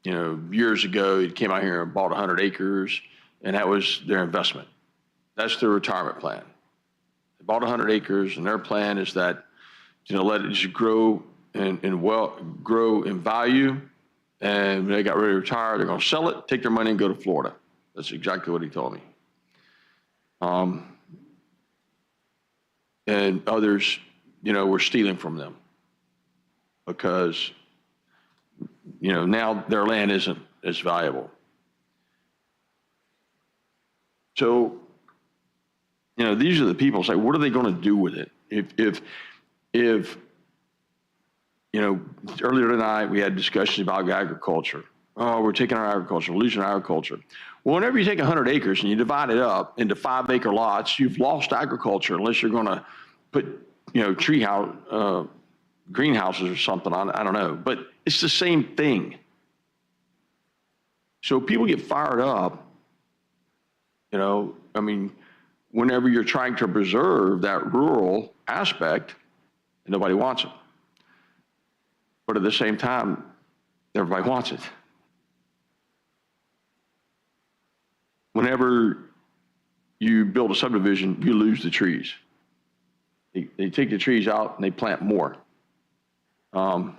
years ago, he came out here and bought 100 acres, and that was their investment. That's their retirement plan. They bought 100 acres, and their plan is that, let it just grow grow in value. And when they got ready to retire, they're going to sell it, take their money, and go to Florida. That's exactly what he told me. And others, were stealing from them because, now their land isn't as valuable. So, these are the people say, what are they going to do with it? If earlier tonight we had discussions about agriculture. Oh, we're taking our agriculture, we're losing our agriculture. Well, whenever you take 100 acres and you divide it up into 5-acre lots, you've lost agriculture unless you're going to put, greenhouses or something on it. I don't know, but it's the same thing. So people get fired up, whenever you're trying to preserve that rural aspect, and nobody wants it. But at the same time, everybody wants it. Whenever you build a subdivision, you lose the trees. They take the trees out and they plant more. But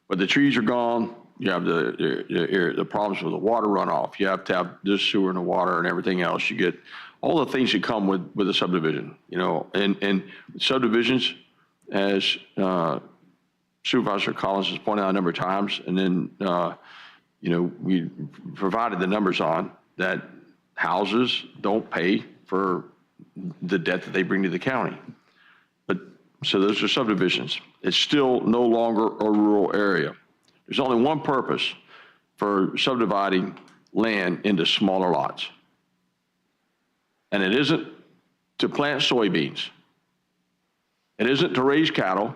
the trees are gone. You have the problems with the water runoff. You have to have this sewer and the water and everything else. You get all the things that come with a subdivision, and subdivisions, as Supervisor Collins has pointed out a number of times, and then, we provided the numbers on that houses don't pay for the debt that they bring to the county. So those are subdivisions. It's still no longer a rural area. There's only one purpose for subdividing land into smaller lots. And it isn't to plant soybeans. It isn't to raise cattle.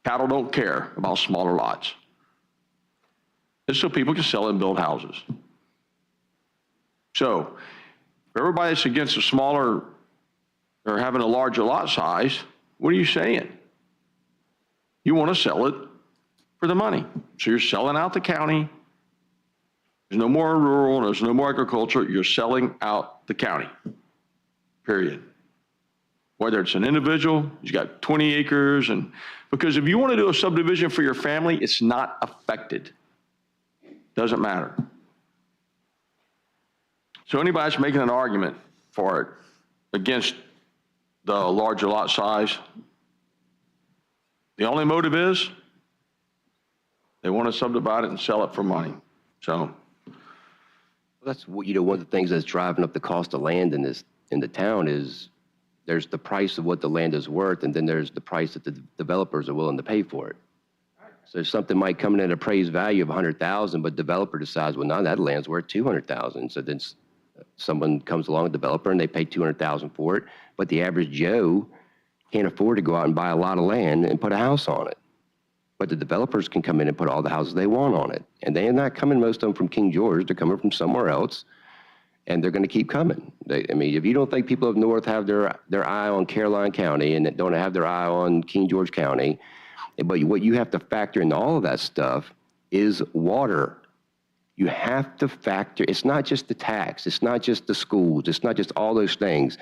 Cattle don't care about smaller lots. It's so people can sell and build houses. So for everybody that's against a smaller or having a larger lot size, what are you saying? You want to sell it for the money. So you're selling out the county. There's no more rural, there's no more agriculture. You're selling out the county, period. Whether it's an individual, he's got 20 acres, because if you want to do a subdivision for your family, it's not affected. Doesn't matter. So anybody that's making an argument for it against the larger lot size, the only motive is they want to subdivide it and sell it for money. So that's one of the things that's driving up the cost of land in the town is there's the price of what the land is worth, and then there's the price that the developers are willing to pay for it. So something might come in at appraised value of $100,000, but developer decides, well, now that land's worth $200,000. So then someone comes along, a developer, and they pay $200,000 for it, but the average Joe can't afford to go out and buy a lot of land and put a house on it. But the developers can come in and put all the houses they want on it. And they're not coming, most of them, from King George. They're coming from somewhere else, and they're going to keep coming. If you don't think people up north have their eye on Caroline County and don't have their eye on King George County, but what you have to factor into all of that stuff is water. You have to factor, it's not just the tax, it's not just the schools, it's not just all those things.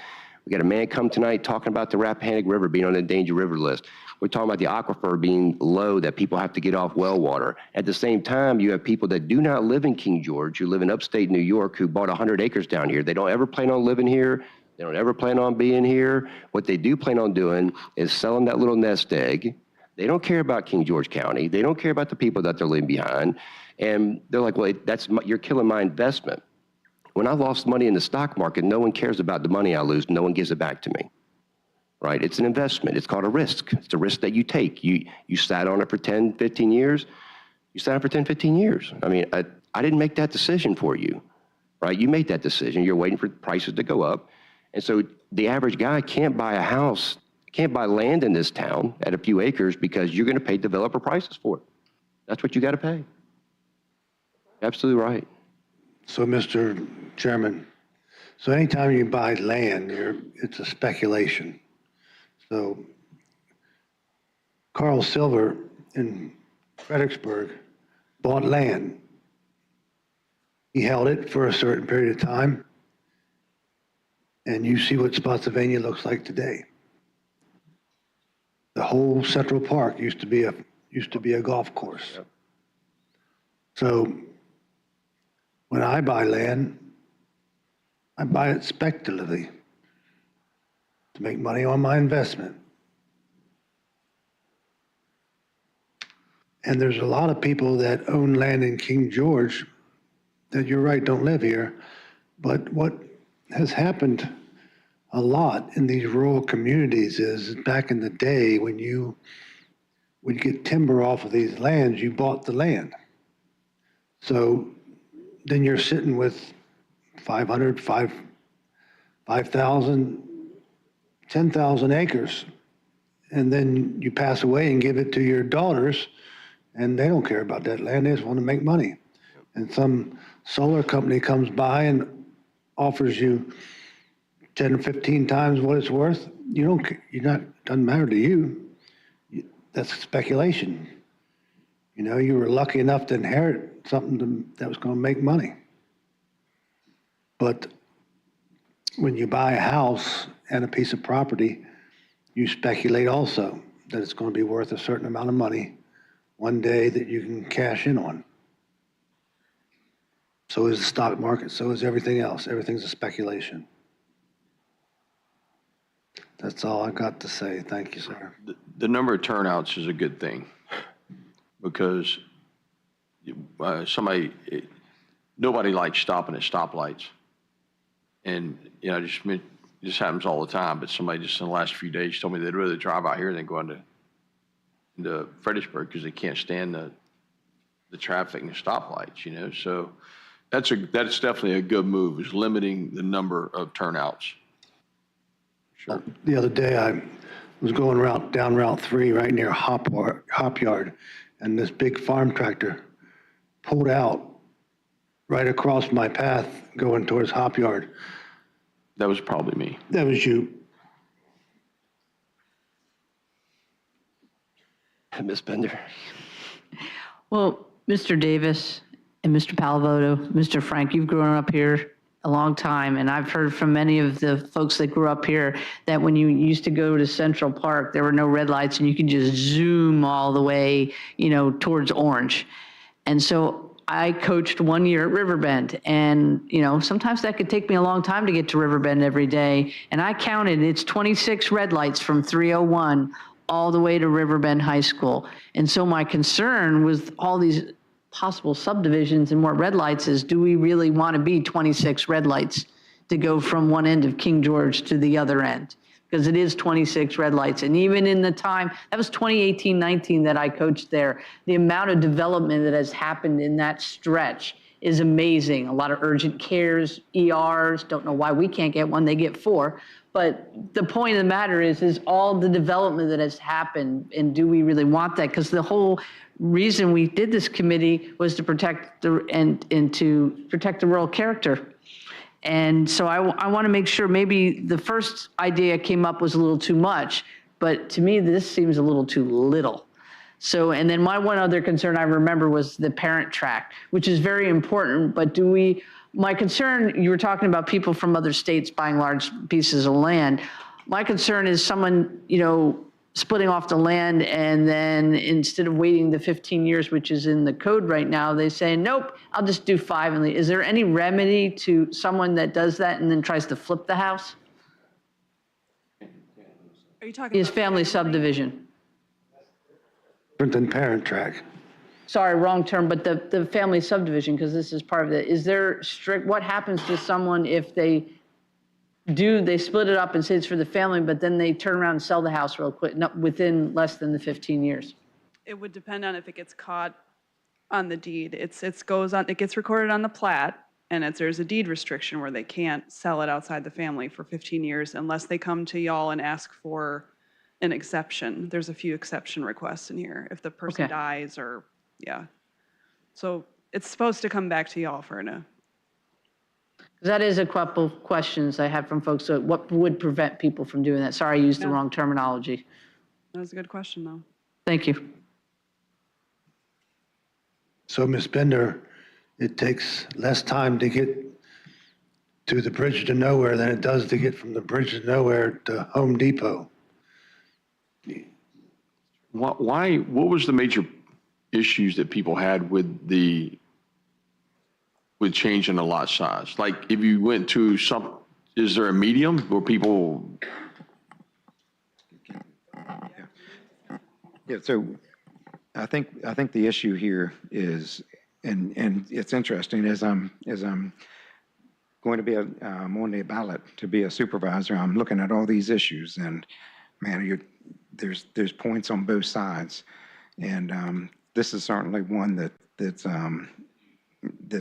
We got a man come tonight talking about the Rappahannock River being on the endangered river list. We're talking about the aquifer being low, that people have to get off well water. At the same time, you have people that do not live in King George, who live in upstate New York, who bought 100 acres down here. They don't ever plan on living here. They don't ever plan on being here. What they do plan on doing is selling that little nest egg. They don't care about King George County. They don't care about the people that they're leaving behind. And they're like, well, you're killing my investment. When I lost money in the stock market, no one cares about the money I lose. No one gives it back to me, right? It's an investment. It's called a risk. It's a risk that you take. You sat on it for 10, 15 years. You sat on it for 10, 15 years. I mean, I didn't make that decision for you, right? You made that decision. You're waiting for prices to go up. And so the average guy can't buy a house, can't buy land in this town at a few acres because you're going to pay developer prices for it. That's what you got to pay. Absolutely right. So, Mr. Chairman, so anytime you buy land, it's a speculation. So Carl Silver in Fredericksburg bought land. He held it for a certain period of time, and you see what Spotsylvania looks like today. The whole Central Park used to be a golf course. Yep. So when I buy land, I buy it speculatively to make money on my investment. And there's a lot of people that own land in King George that, you're right, don't live here. But what has happened a lot in these rural communities is back in the day when you would get timber off of these lands, you bought the land. So then you're sitting with 500, 5,000, 10,000 acres. And then you pass away and give it to your daughters, and they don't care about that land. They just want to make money. And some solar company comes by and offers you 10 or 15 times what it's worth. Doesn't matter to you. That's speculation. You know, you were lucky enough to inherit something that was going to make money. But when you buy a house and a piece of property, you speculate also that it's going to be worth a certain amount of money one day that you can cash in on. So is the stock market, so is everything else. Everything's a speculation. That's all I got to say. Thank you, sir. The number of turnouts is a good thing because nobody likes stopping at stoplights. And, you know, this happens all the time, but somebody just in the last few days told me they'd rather drive out here than go into Fredericksburg because they can't stand the traffic and the stoplights, you know. So that's definitely a good move, is limiting the number of turnouts. Sure. The other day, I was going down Route 3 right near Hop Yard, and this big farm tractor pulled out right across my path going towards Hop Yard. That was probably me. That was you. Ms. Bender. Well, Mr. Davis and Mr. Palavoto, Mr. Frank, you've grown up here a long time, and I've heard from many of the folks that grew up here that when you used to go to Central Park, there were no red lights and you could just zoom all the way, you know, towards Orange. And so I coached 1 year at Riverbend, and, you know, sometimes that could take me a long time to get to Riverbend every day. And I counted, it's 26 red lights from 301 all the way to Riverbend High School. And so my concern with all these possible subdivisions and more red lights is, do we really want to be 26 red lights to go from one end of King George to the other end? Because it is 26 red lights. And even in the time, that was 2018-19 that I coached there, the amount of development that has happened in that stretch is amazing. A lot of urgent cares, ERs, don't know why we can't get one, they get 4. But the point of the matter is all the development that has happened, and do we really want that? Because the whole reason we did this committee was to protect to protect the rural character. And so I want to make sure, maybe the first idea came up was a little too much, but to me, this seems a little too little. So, and then my one other concern I remember was the parent track, which is very important, but do we My concern, you were talking about people from other states buying large pieces of land. My concern is someone, splitting off the land and then instead of waiting the 15 years, which is in the code right now, they say, nope, I'll just do 5. And is there any remedy to someone that does that and then tries to flip the house? Are you talking His about family subdivision. Different than parent track. Sorry, wrong term, but the family subdivision, because this is part of it. Is there what happens to someone if they split it up and say it's for the family, but then they turn around and sell the house real quick, within less than the 15 years? It would depend on if it gets caught on the deed. It gets recorded on the plat, and there's a deed restriction where they can't sell it outside the family for 15 years unless they come to y'all and ask for an exception. There's a few exception requests in here if the person dies or, yeah. So it's supposed to come back to y'all for a. That is a couple questions I had from folks. So what would prevent people from doing that? Sorry, I used the wrong terminology. That was a good question, though. Thank you. So, Ms. Bender, it takes less time to get to the bridge to nowhere than it does to get from the bridge to nowhere to Home Depot. What was the major issues that people had with changing the lot size? Like if you went to is there a medium where people? Yeah, so I think the issue here is, and it's interesting, as I'm going to be on the ballot to be a supervisor, I'm looking at all these issues, and man, there's points on both sides, and this is certainly one that's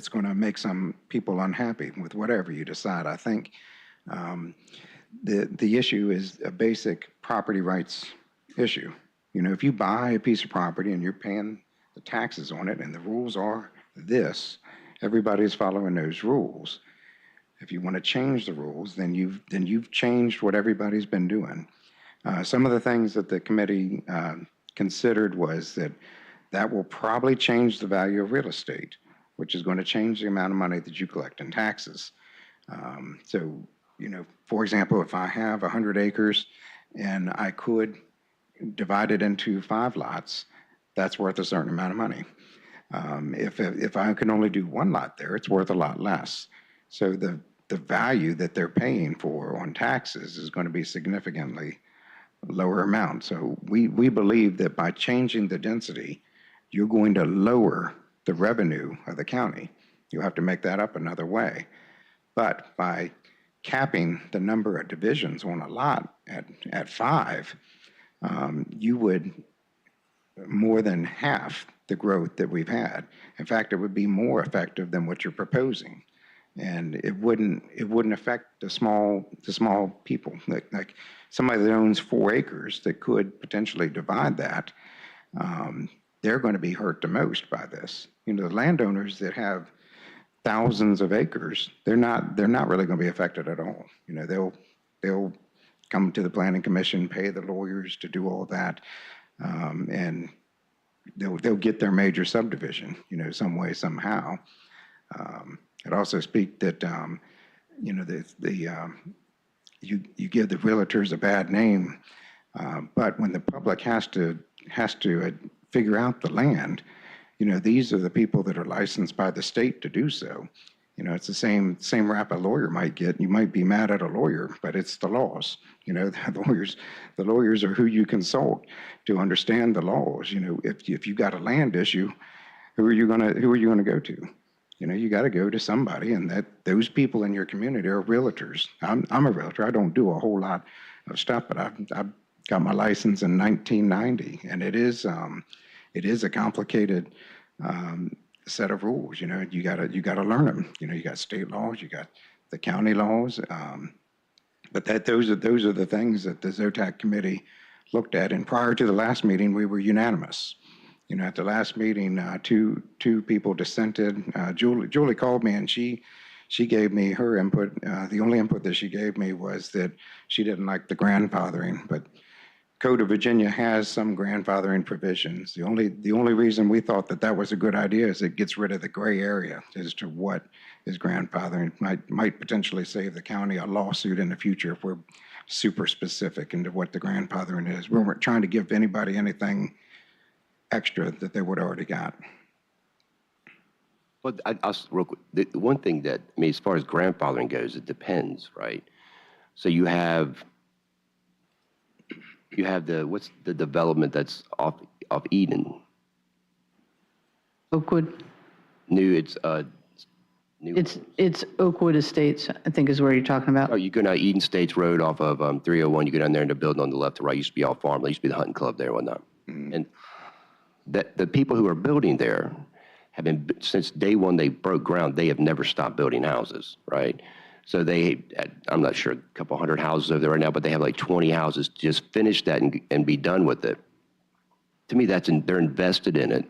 going to make some people unhappy with whatever you decide. I think the issue is a basic property rights issue. If you buy a piece of property and you're paying the taxes on it and the rules are this, everybody's following those rules. If you want to change the rules, then you've changed what everybody's been doing. Some of the things that the committee considered was that will probably change the value of real estate, which is going to change the amount of money that you collect in taxes. So, for example, if I have 100 acres and I could divide it into 5 lots, that's worth a certain amount of money. If I can only do 1 lot there, it's worth a lot less. So the value that they're paying for on taxes is going to be significantly lower amount. So we believe that by changing the density, you're going to lower the revenue of the county. You have to make that up another way. But by capping the number of divisions on a lot at 5, you would more than half the growth that we've had. In fact, it would be more effective than what you're proposing. And it wouldn't affect the small people. Like somebody that owns 4 acres that could potentially divide that, they're going to be hurt the most by this. The landowners that have thousands of acres, they're not really going to be affected at all. They'll come to the Planning Commission, pay the lawyers to do all that, and they'll get their major subdivision, some way, somehow. I'd also speak that, you give the realtors a bad name, but when the public has to figure out the land, these are the people that are licensed by the state to do so. It's the same rap a lawyer might get. You might be mad at a lawyer, but it's the laws. The lawyers are who you consult to understand the laws. If you got a land issue, who are you gonna go to? You got to go to somebody, and those people in your community are realtors. I'm a realtor. I don't do a whole lot of stuff, but I've got my license in 1990, and it is a complicated set of rules. You got to learn them. You got state laws, you got the county laws, but those are the things that the ZOTAC committee looked at. And prior to the last meeting, we were unanimous. At the last meeting, two people dissented. Julie called me and she gave me her input. The only input that she gave me was that she didn't like the grandfathering, but Code of Virginia has some grandfathering provisions. The only reason we thought that was a good idea is it gets rid of the gray area as to what his grandfather. And might potentially save the county a lawsuit in the future if we're super specific into what the grandfathering is. We weren't trying to give anybody anything extra that they would already got. Well, I'll real quick. The one thing that, I mean, as far as grandfathering goes, it depends, right? So you have what's the development that's off Eden? Oakwood, It's it's Oakwood Estates, I think is where you're talking about. Oh, you go down Eden States Road off of 301. You go down there and the building on the left to right used to be all farm. There used to be the hunting club there and whatnot. And the people who are building there have been, since day one they broke ground, they have never stopped building houses, right? So I'm not sure, a couple hundred houses over there right now, but they have like 20 houses. Just finish that and be done with it. To me, they're invested in it.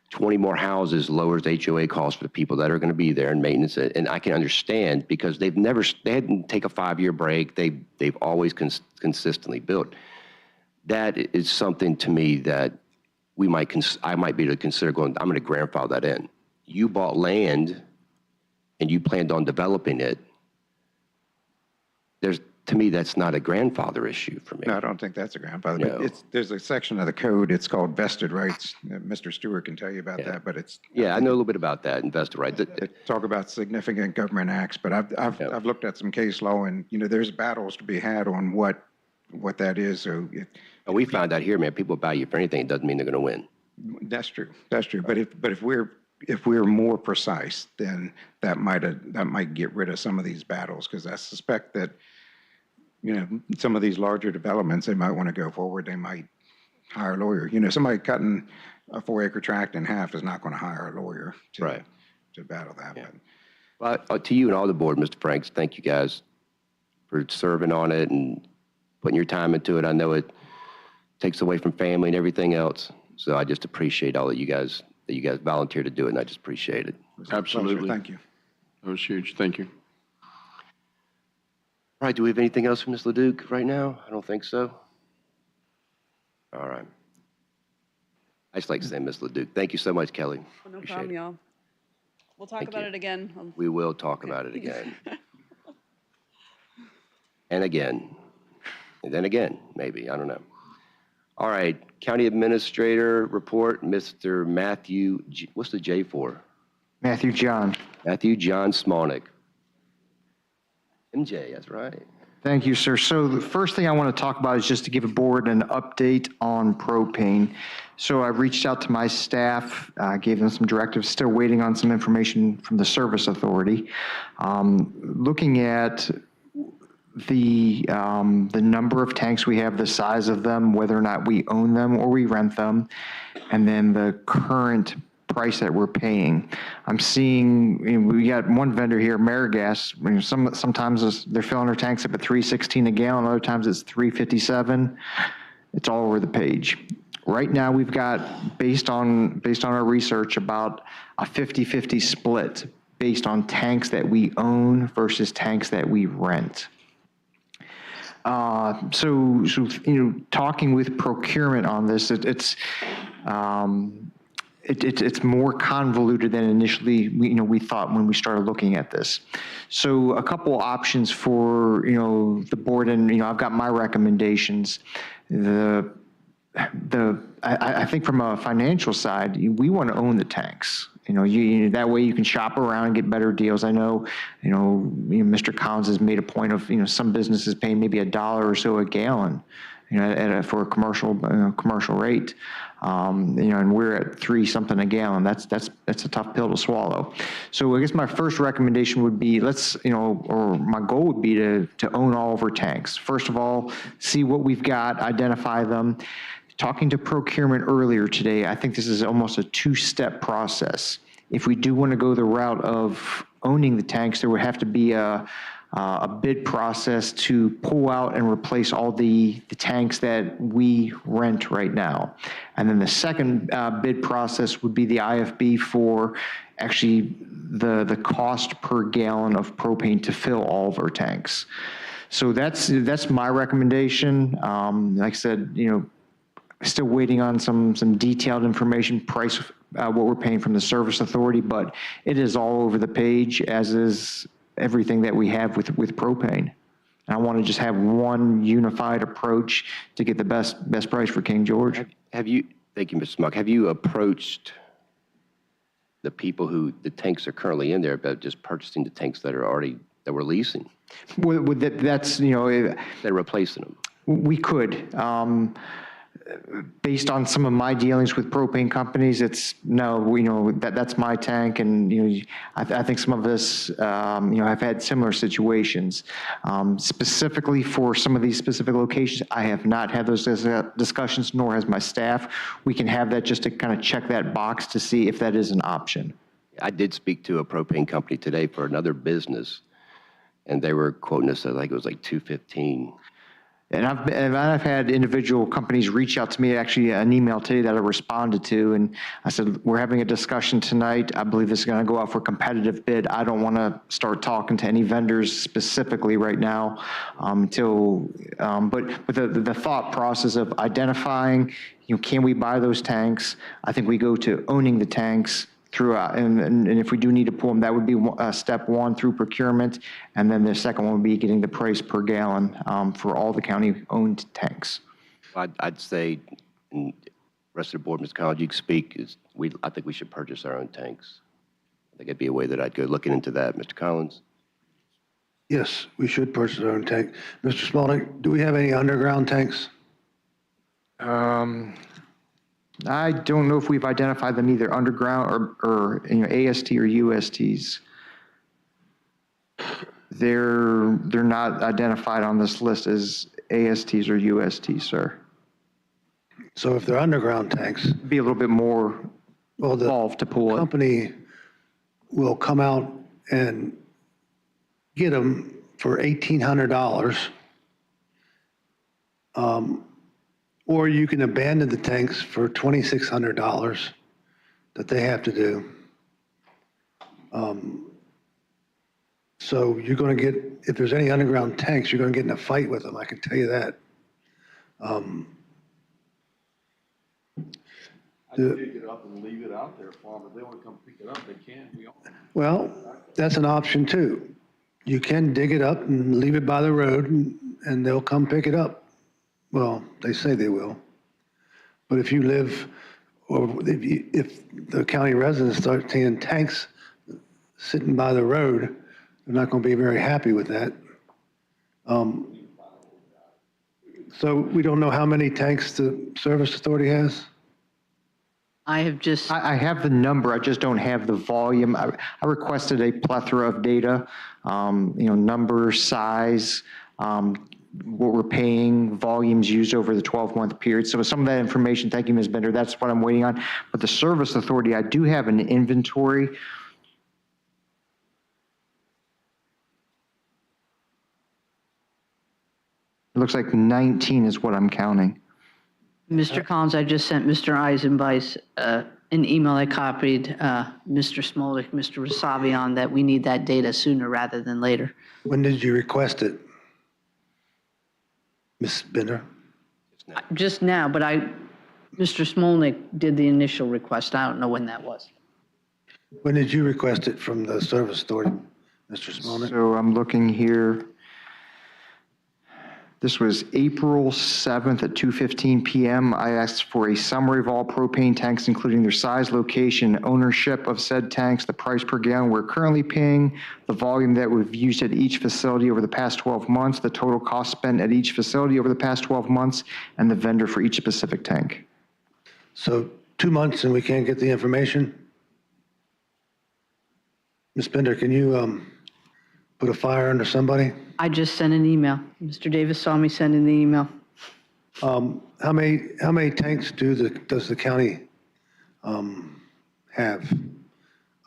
20 more houses lowers HOA costs for the people that are going to be there and maintenance it. And I can understand because they hadn't take a 5-year break. They've always consistently built. That is something to me that I might be able to consider going, I'm going to grandfather that in. You bought land and you planned on developing it. To me, that's not a grandfather issue for me. No, I don't think that's a grandfather. No. But there's a section of the code, it's called vested rights. Mr. Stewart can tell you about that, but it's. Yeah, I know a little bit about that, investor rights. Talk about significant government acts, but I've looked at some case law and, there's battles to be had on what that is. So we find out here, man, people buy you for anything. It doesn't mean they're going to win. That's true. That's true. But if we're more precise, then that might get rid of some of these battles, because I suspect that, some of these larger developments, they might want to go forward. They might hire a lawyer. Somebody cutting a 4-acre tract in half is not going to hire a lawyer to battle that. Yeah. Well, to you and all the board, Mr. Franks, thank you guys for serving on it and putting your time into it. I know it takes away from family and everything else. So I just appreciate all that you guys volunteer to do it, and I just appreciate it. Absolutely. Thank you. That was huge. Thank you. All right, do we have anything else from Ms. LeDuc right now? I don't think so. All right. I just like to say, Ms. LeDuc, thank you so much, Kelly. Well, no Appreciate problem, it. y'all. We'll talk Thank about you. it again. We will talk about it again. And again. And then again, maybe. I don't know. All right, County Administrator report, Mr. Matthew, what's the J for? Matthew John. Matthew John Smolnick. MJ, that's right. Thank you, sir. So the first thing I want to talk about is just to give the board an update on propane. So I reached out to my staff, gave them some directives, still waiting on some information from the Service Authority. Looking at the number of tanks we have, the size of them, whether or not we own them or we rent them, and then the current price that we're paying. I'm seeing, we got one vendor here, AmeriGas, sometimes they're filling their tanks up at $3.16 a gallon, other times it's $3.57. It's all over the page. Right now we've got, based on our research, about a 50-50 split based on tanks that we own versus tanks that we rent. So talking with procurement on this, it's more convoluted than initially we thought when we started looking at this. So a couple options for the board, and I've got my recommendations. I think from a financial side, we want to own the tanks. That way you can shop around and get better deals. I know, Mr. Collins has made a point of, some businesses paying maybe $1 or so a gallon, for a commercial rate. And we're at $3-something a gallon. That's a tough pill to swallow. So I guess my first recommendation would be or my goal would be to own all of our tanks. First of all, see what we've got, identify them. Talking to procurement earlier today, I think this is almost a 2-step process. If we do want to go the route of owning the tanks, there would have to be a bid process to pull out and replace all the tanks that we rent right now. And then the second bid process would be the IFB for actually the cost per gallon of propane to fill all of our tanks. So that's my recommendation. Like I said, still waiting on some detailed information, what we're paying from the service authority, but it is all over the page, as is everything that we have with propane. And I want to just have one unified approach to get the best price for King George. Have you, thank you, Mr. Smock, have you approached the people who the tanks are currently in there about just purchasing the tanks that we're leasing? That's, They're replacing them. We could. Based on some of my dealings with propane companies, that's my tank, and I think some of us have had similar situations. Specifically for some of these specific locations, I have not had those discussions, nor has my staff. We can have that just to kind of check that box to see if that is an option. I did speak to a propane company today for another business, and they were quoting us, I think it was like $215. And I've had individual companies reach out to me, actually an email today that I responded to, and I said, we're having a discussion tonight. I believe this is going to go out for competitive bid. I don't want to start talking to any vendors specifically right now but the thought process of identifying, can we buy those tanks? I think we go to owning the tanks throughout, and if we do need to pull them, that would be step one through procurement, and then the second one would be getting the price per gallon for all the county-owned tanks. I'd say, and the rest of the board, Mr. Collins, you can speak. I think we should purchase our own tanks. I think it'd be a way that I'd go looking into that, Mr. Collins. Yes, we should purchase our own tank. Mr. Spalding, do we have any underground tanks? I don't know if we've identified them either underground or AST or USTs. They're not identified on this list as ASTs or USTs, sir. So if they're underground tanks, be a little bit more involved to pull it. The company will come out and get them for $1,800. Or you can abandon the tanks for $2,600 that they have to do. So you're going to get, if there's any underground tanks, you're going to get in a fight with them, I can tell you that. I can pick it up and leave it out there for them. If they want to come pick it up, they can. Well, that's an option too. You can dig it up and leave it by the road and they'll come pick it up. Well, they say they will. But if you live, or if the county residents start seeing tanks sitting by the road, they're not going to be very happy with that. So we don't know how many tanks the Service Authority has? I have just. I have the number, I just don't have the volume. I requested a plethora of data, number, size, what we're paying, volumes used over the 12-month period. So some of that information, thank you, Ms. Bender, that's what I'm waiting on. But the Service Authority, I do have an inventory. It looks like 19 is what I'm counting. Mr. Collins, I just sent Mr. Eisenbeis an email. I copied Mr. Smolek, Mr. Rasavi on that we need that data sooner rather than later. When did you request it, Ms. Bender? Just now, but Mr. Smolnik did the initial request. I don't know when that was. When did you request it from the Service Authority, Mr. Smolnik? So I'm looking here. This was April 7th at 2:15 p.m. I asked for a summary of all propane tanks, including their size, location, ownership of said tanks, the price per gallon we're currently paying, the volume that we've used at each facility over the past 12 months, the total cost spent at each facility over the past 12 months, and the vendor for each specific tank. So 2 months and we can't get the information? Ms. Bender, can you put a fire under somebody? I just sent an email. Mr. Davis saw me sending the email. How many tanks does the county have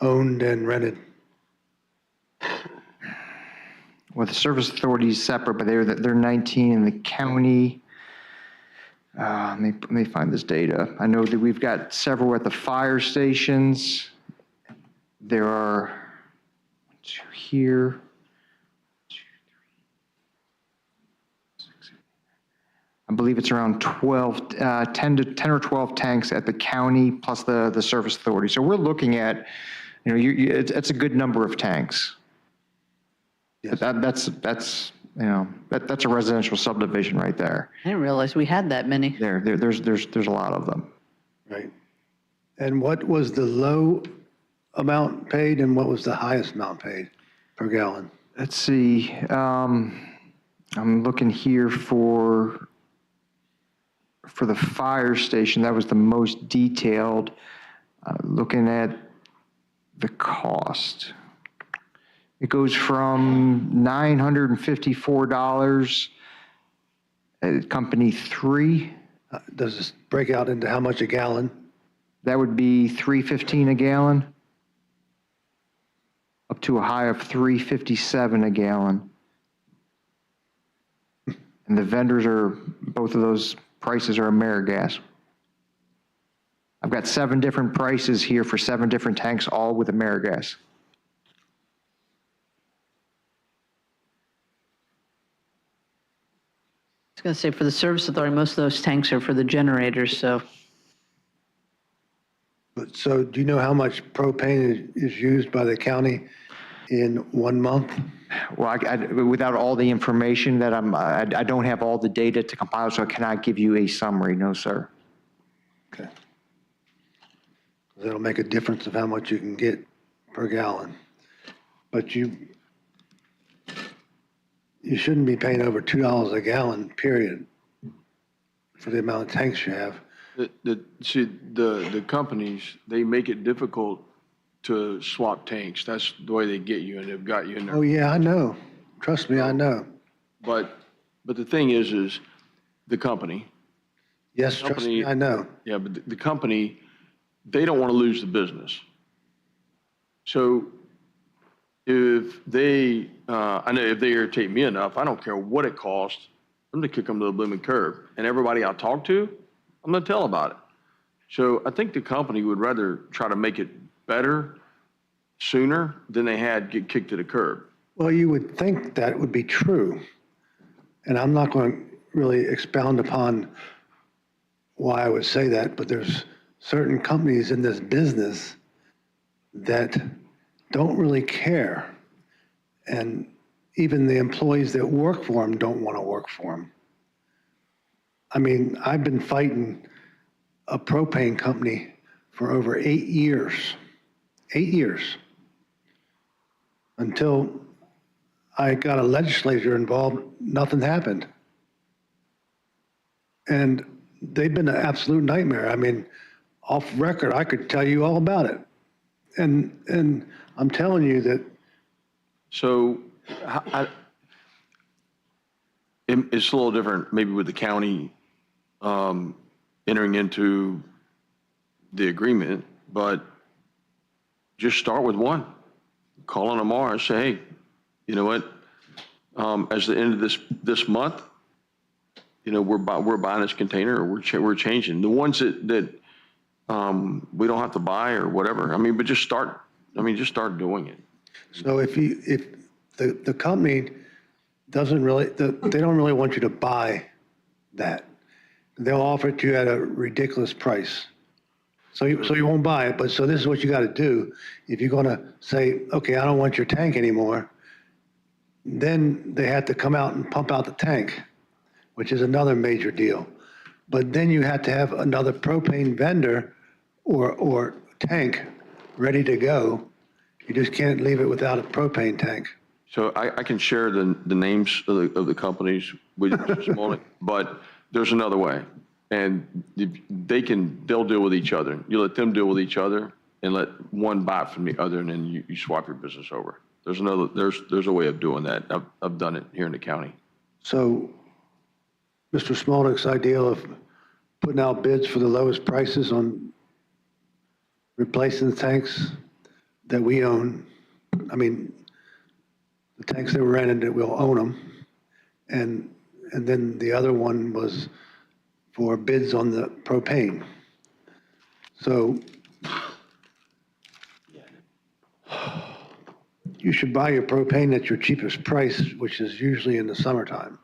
owned and rented? Well, the Service Authority is separate, but they're 19 in the county. Let me find this data. I know that we've got several at the fire stations. There are 2 here. I believe it's around 10 or 12 tanks at the county plus the service authority. So we're looking at, it's a good number of tanks. Yes. That's a residential subdivision right there. I didn't realize we had that many. There's a lot of them. Right. And what was the low amount paid and what was the highest amount paid per gallon? Let's see. I'm looking here for the fire station. That was the most detailed. Looking at the cost. It goes from $954 at company 3. Does this break out into how much a gallon? That would be $3.15 a gallon, up to a high of $3.57 a gallon. And the vendors both of those prices are AmeriGas. I've got 7 different prices here for 7 different tanks, all with AmeriGas. I was going to say, for the service authority, most of those tanks are for the generators, so. So do you know how much propane is used by the county in 1 month? Well, without all the information that I don't have all the data to compile, so I cannot give you a summary, no, sir. Okay. That'll make a difference of how much you can get per gallon. But you shouldn't be paying over $2 a gallon, period, for the amount of tanks you have. The companies, they make it difficult to swap tanks. That's the way they get you, and they've got you in there. Oh, yeah, I know. Trust me, I know. But the thing is the company. Yes, trust me, I know. Yeah, but the company, they don't want to lose the business. So if they, I know if they irritate me enough, I don't care what it costs, I'm going to kick them to the blooming curb. And everybody I talk to, I'm going to tell about it. So I think the company would rather try to make it better sooner than they had get kicked to the curb. Well, you would think that would be true. And I'm not going to really expound upon why I would say that, but there's certain companies in this business that don't really care. And even the employees that work for them don't want to work for them. I mean, I've been fighting a propane company for over 8 years. 8 years. Until I got a legislator involved, nothing happened. And they've been an absolute nightmare. I mean, off record, I could tell you all about it. And I'm telling you that. So it's a little different maybe with the county entering into the agreement, but just start with one. Call on tomorrow and say, hey, you know what? As the end of this month, we're buying this container, or we're changing the ones that we don't have to buy or whatever. I mean, but just start doing it. So if the company doesn't really, they don't really want you to buy that. They'll offer it to you at a ridiculous price. So you won't buy it, but so this is what you got to do. If you're going to say, okay, I don't want your tank anymore, then they have to come out and pump out the tank, which is another major deal. But then you have to have another propane vendor or tank ready to go. You just can't leave it without a propane tank. So I can share the names of the companies with Mr. Smolnik, but there's another way. And they'll deal with each other. You let them deal with each other and let one buy from the other, and then you swap your business over. There's a way of doing that. I've done it here in the county. So Mr. Smolnik's idea of putting out bids for the lowest prices on replacing the tanks that we own, I mean, the tanks that were rented, that we'll own them. And then the other one was for bids on the propane. So you should buy your propane at your cheapest price, which is usually in the summertime.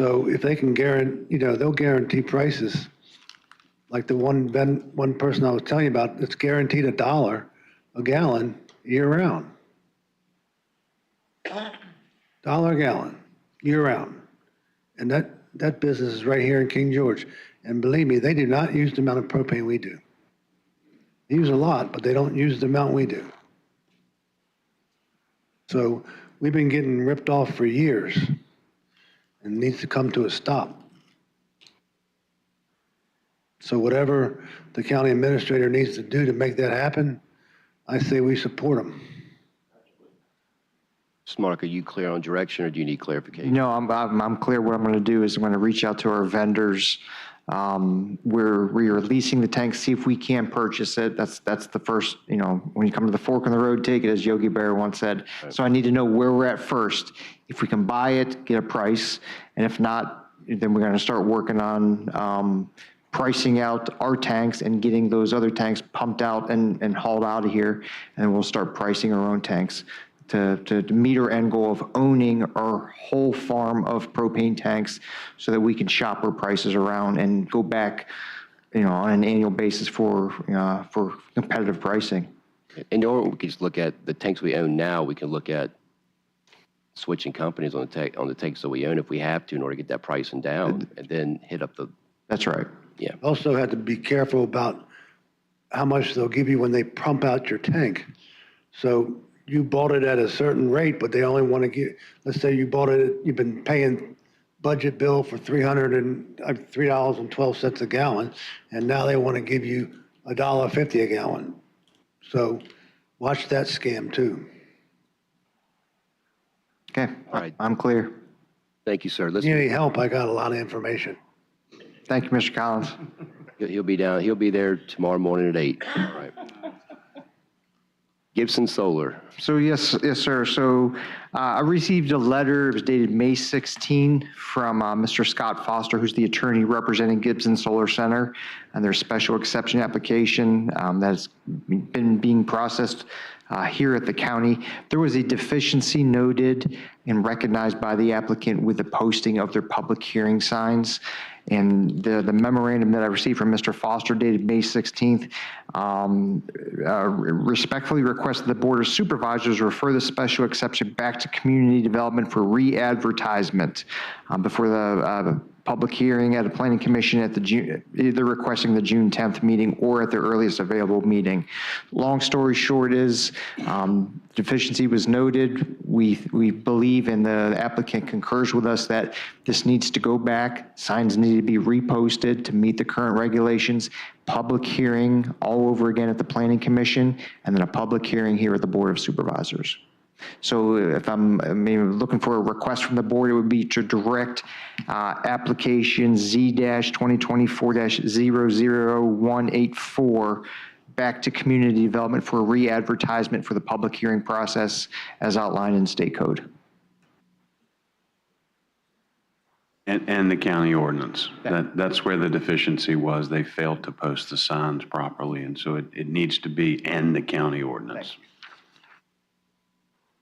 So if they can guarantee, they'll guarantee prices. Like the one person I was telling you about, it's guaranteed $1 a gallon year round. $1 a gallon year round. And that business is right here in King George. And believe me, they do not use the amount of propane we do. They use a lot, but they don't use the amount we do. So we've been getting ripped off for years and it needs to come to a stop. So whatever the county administrator needs to do to make that happen, I say we support them. Mark, are you clear on direction or do you need clarification? No, I'm clear. What I'm going to do is I'm going to reach out to our vendors. We're releasing the tank, see if we can purchase it. That's the first, when you come to the fork in the road, take it, as Yogi Berra once said. Right. So I need to know where we're at first. If we can buy it, get a price, and if not, then we're going to start working on pricing out our tanks and getting those other tanks pumped out and hauled out of here, and we'll start pricing our own tanks to meet our end goal of owning our whole farm of propane tanks so that we can shop our prices around and go back, on an annual basis for competitive pricing. And or we can just look at the tanks we own now. We can look at switching companies on the tanks that we own if we have to in order to get that pricing down, and then hit up the. That's right. Yeah. Also have to be careful about how much they'll give you when they pump out your tank. So you bought it at a certain rate, but they only want to give, let's say you bought it, you've been paying budget bill for $3.12 a gallon, and now they want to give you $1.50 a gallon. So watch that scam too. Okay, all right. I'm clear. Thank you, sir. If you need any help, I got a lot of information. Thank you, Mr. Collins. He'll be down. He'll be there tomorrow morning at 8. All right. Gibson Solar. So yes, sir. So I received a letter. It was dated May 16 from Mr. Scott Foster, who's the attorney representing Gibson Solar Center, and their special exception application that's been being processed here at the county. There was a deficiency noted and recognized by the applicant with the posting of their public hearing signs. And the memorandum that I received from Mr. Foster dated May 16th respectfully request that the Board of Supervisors refer the special exception back to Community Development for re-advertisement before the public hearing at a planning commission at either requesting the June 10th meeting or at the earliest available meeting. Long story short is deficiency was noted. We believe, and the applicant concurs with us, that this needs to go back. Signs need to be reposted to meet the current regulations. Public hearing all over again at the planning commission, and then a public hearing here at the Board of Supervisors. So if I'm looking for a request from the board, it would be to direct application Z-2024-00184 back to community development for a re-advertisement for the public hearing process as outlined in state code. And the county ordinance. That's where the deficiency was. They failed to post the signs properly, and so it needs to be and the county ordinance.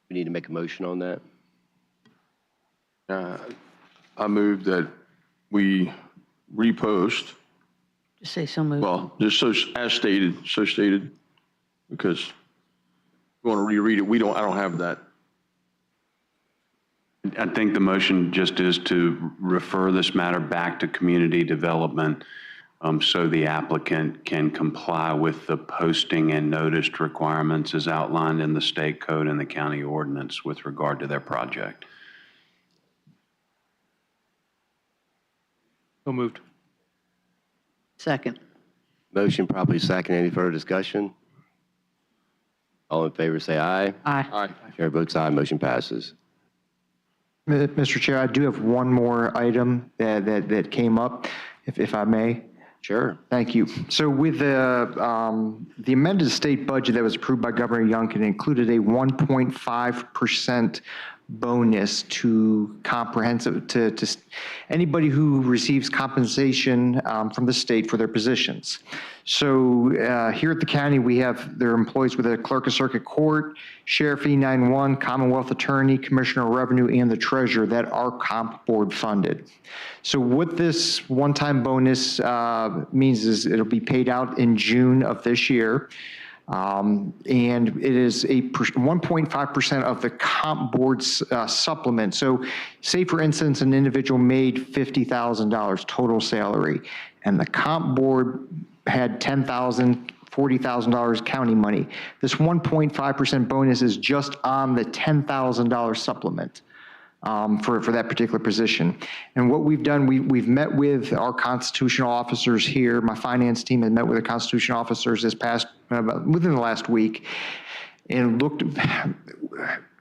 We need to make a motion on that. I move that we repost. Just say so moved. Well, just so stated, because we want to reread it. I don't have that. I think the motion just is to refer this matter back to community development so the applicant can comply with the posting and noticed requirements as outlined in the state code and the county ordinance with regard to their project. So moved. Second. Motion properly second. Any further discussion? All in favor say aye. Aye. Aye. Chair votes aye. Motion passes. Mr. Chair, I do have one more item that came up, if I may. Sure. Thank you. So with the amended state budget that was approved by Governor Youngkin included a 1.5% bonus to anybody who receives compensation from the state for their positions. So here at the county, we have their employees with a clerk of circuit court, sheriff E91, Commonwealth attorney, commissioner of revenue, and the treasurer that are comp board funded. So what this one-time bonus means is it'll be paid out in June of this year. And it is 1.5% of the comp board's supplement. So say, for instance, an individual made $50,000 total salary, and the comp board had $10,000, $40,000 county money. This 1.5% bonus is just on the $10,000 supplement. For that particular position. And what we've done, we've met with our constitutional officers here. My finance team has met with the constitutional officers within the last week, and looked,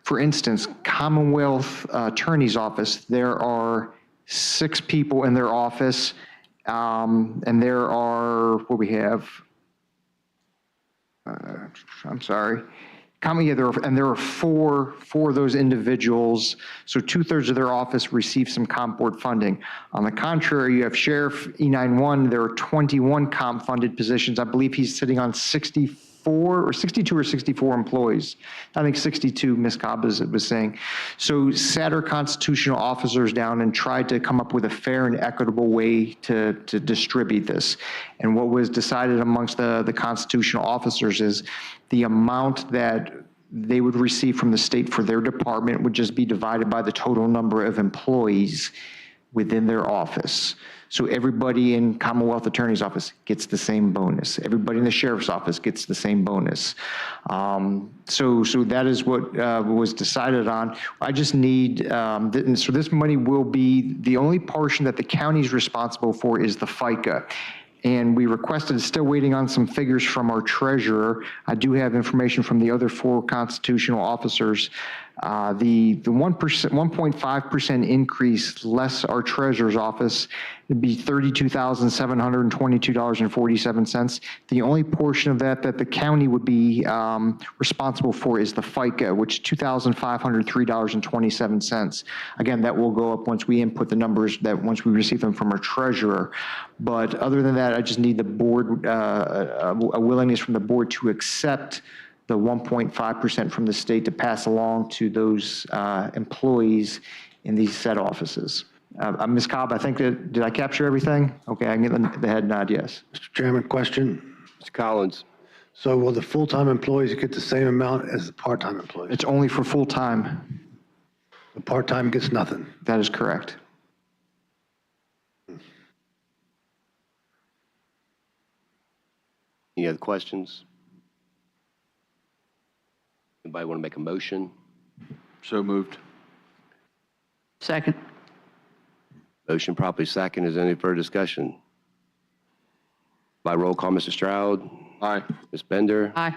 for instance, Commonwealth Attorney's Office. There are 6 people in their office, and there are, what we have, I'm sorry. And there are four of those individuals, so 2/3 of their office receive some comp board funding. On the contrary, you have Sheriff E91, there are 21 comp funded positions. I believe he's sitting on 62 or 64 employees. I think 62, Ms. Cobb was saying. So sat our constitutional officers down and tried to come up with a fair and equitable way to distribute this. And what was decided amongst the constitutional officers is the amount that they would receive from the state for their department would just be divided by the total number of employees within their office. So everybody in Commonwealth Attorney's Office gets the same bonus. Everybody in the Sheriff's Office gets the same bonus. So that is what was decided on. I just need, so this money will be, the only portion that the county is responsible for is the FICA. And we requested, still waiting on some figures from our treasurer. I do have information from the other 4 constitutional officers. The 1.5% increase less our treasurer's office would be $32,722.47. The only portion of that the county would be responsible for is the FICA, which is $2,503.27. Again, that will go up once we input the numbers, once we receive them from our treasurer. But other than that, I just need the board, a willingness from the board to accept the 1.5% from the state to pass along to those employees in these said offices. Ms. Cobb, I think did I capture everything? Okay, I can get the head nod, yes. Mr. Chairman, question. Mr. Collins. So will the full-time employees get the same amount as the part-time employees? It's only for full-time. The part-time gets nothing? That is correct. Any other questions? Anybody want to make a motion? So moved. Second. Motion properly second. Is there any further discussion? By roll call, Mr. Stroud. Aye. Ms. Bender. Aye.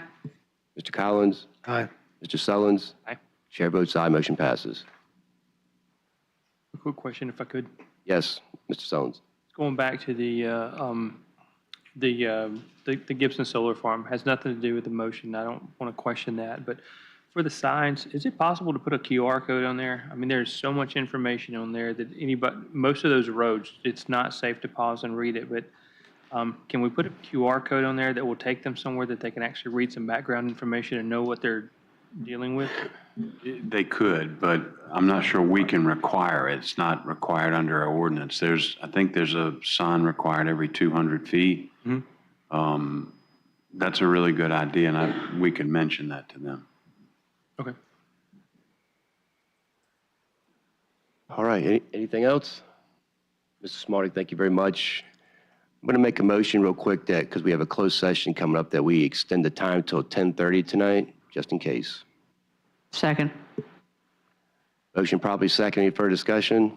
Mr. Collins. Aye. Mr. Sullins. Aye. Chair votes aye. Motion passes. A quick question, if I could. Yes, Mr. Sullins. Going back to the Gibson Solar Farm, has nothing to do with the motion. I don't want to question that, but for the signs, is it possible to put a QR code on there? I mean, there's so much information on there that most of those roads, it's not safe to pause and read it, but can we put a QR code on there that will take them somewhere that they can actually read some background information and know what they're dealing with? They could, but I'm not sure we can require it. It's not required under our ordinance. I think there's a sign required every 200 feet. Mm-hmm. That's a really good idea, and we can mention that to them. Okay. All right. Anything else? Mr. Smarty, thank you very much. I'm going to make a motion real quick that, because we have a closed session coming up, that we extend the time till 10:30 tonight, just in case. Second. Motion probably second. Any further discussion?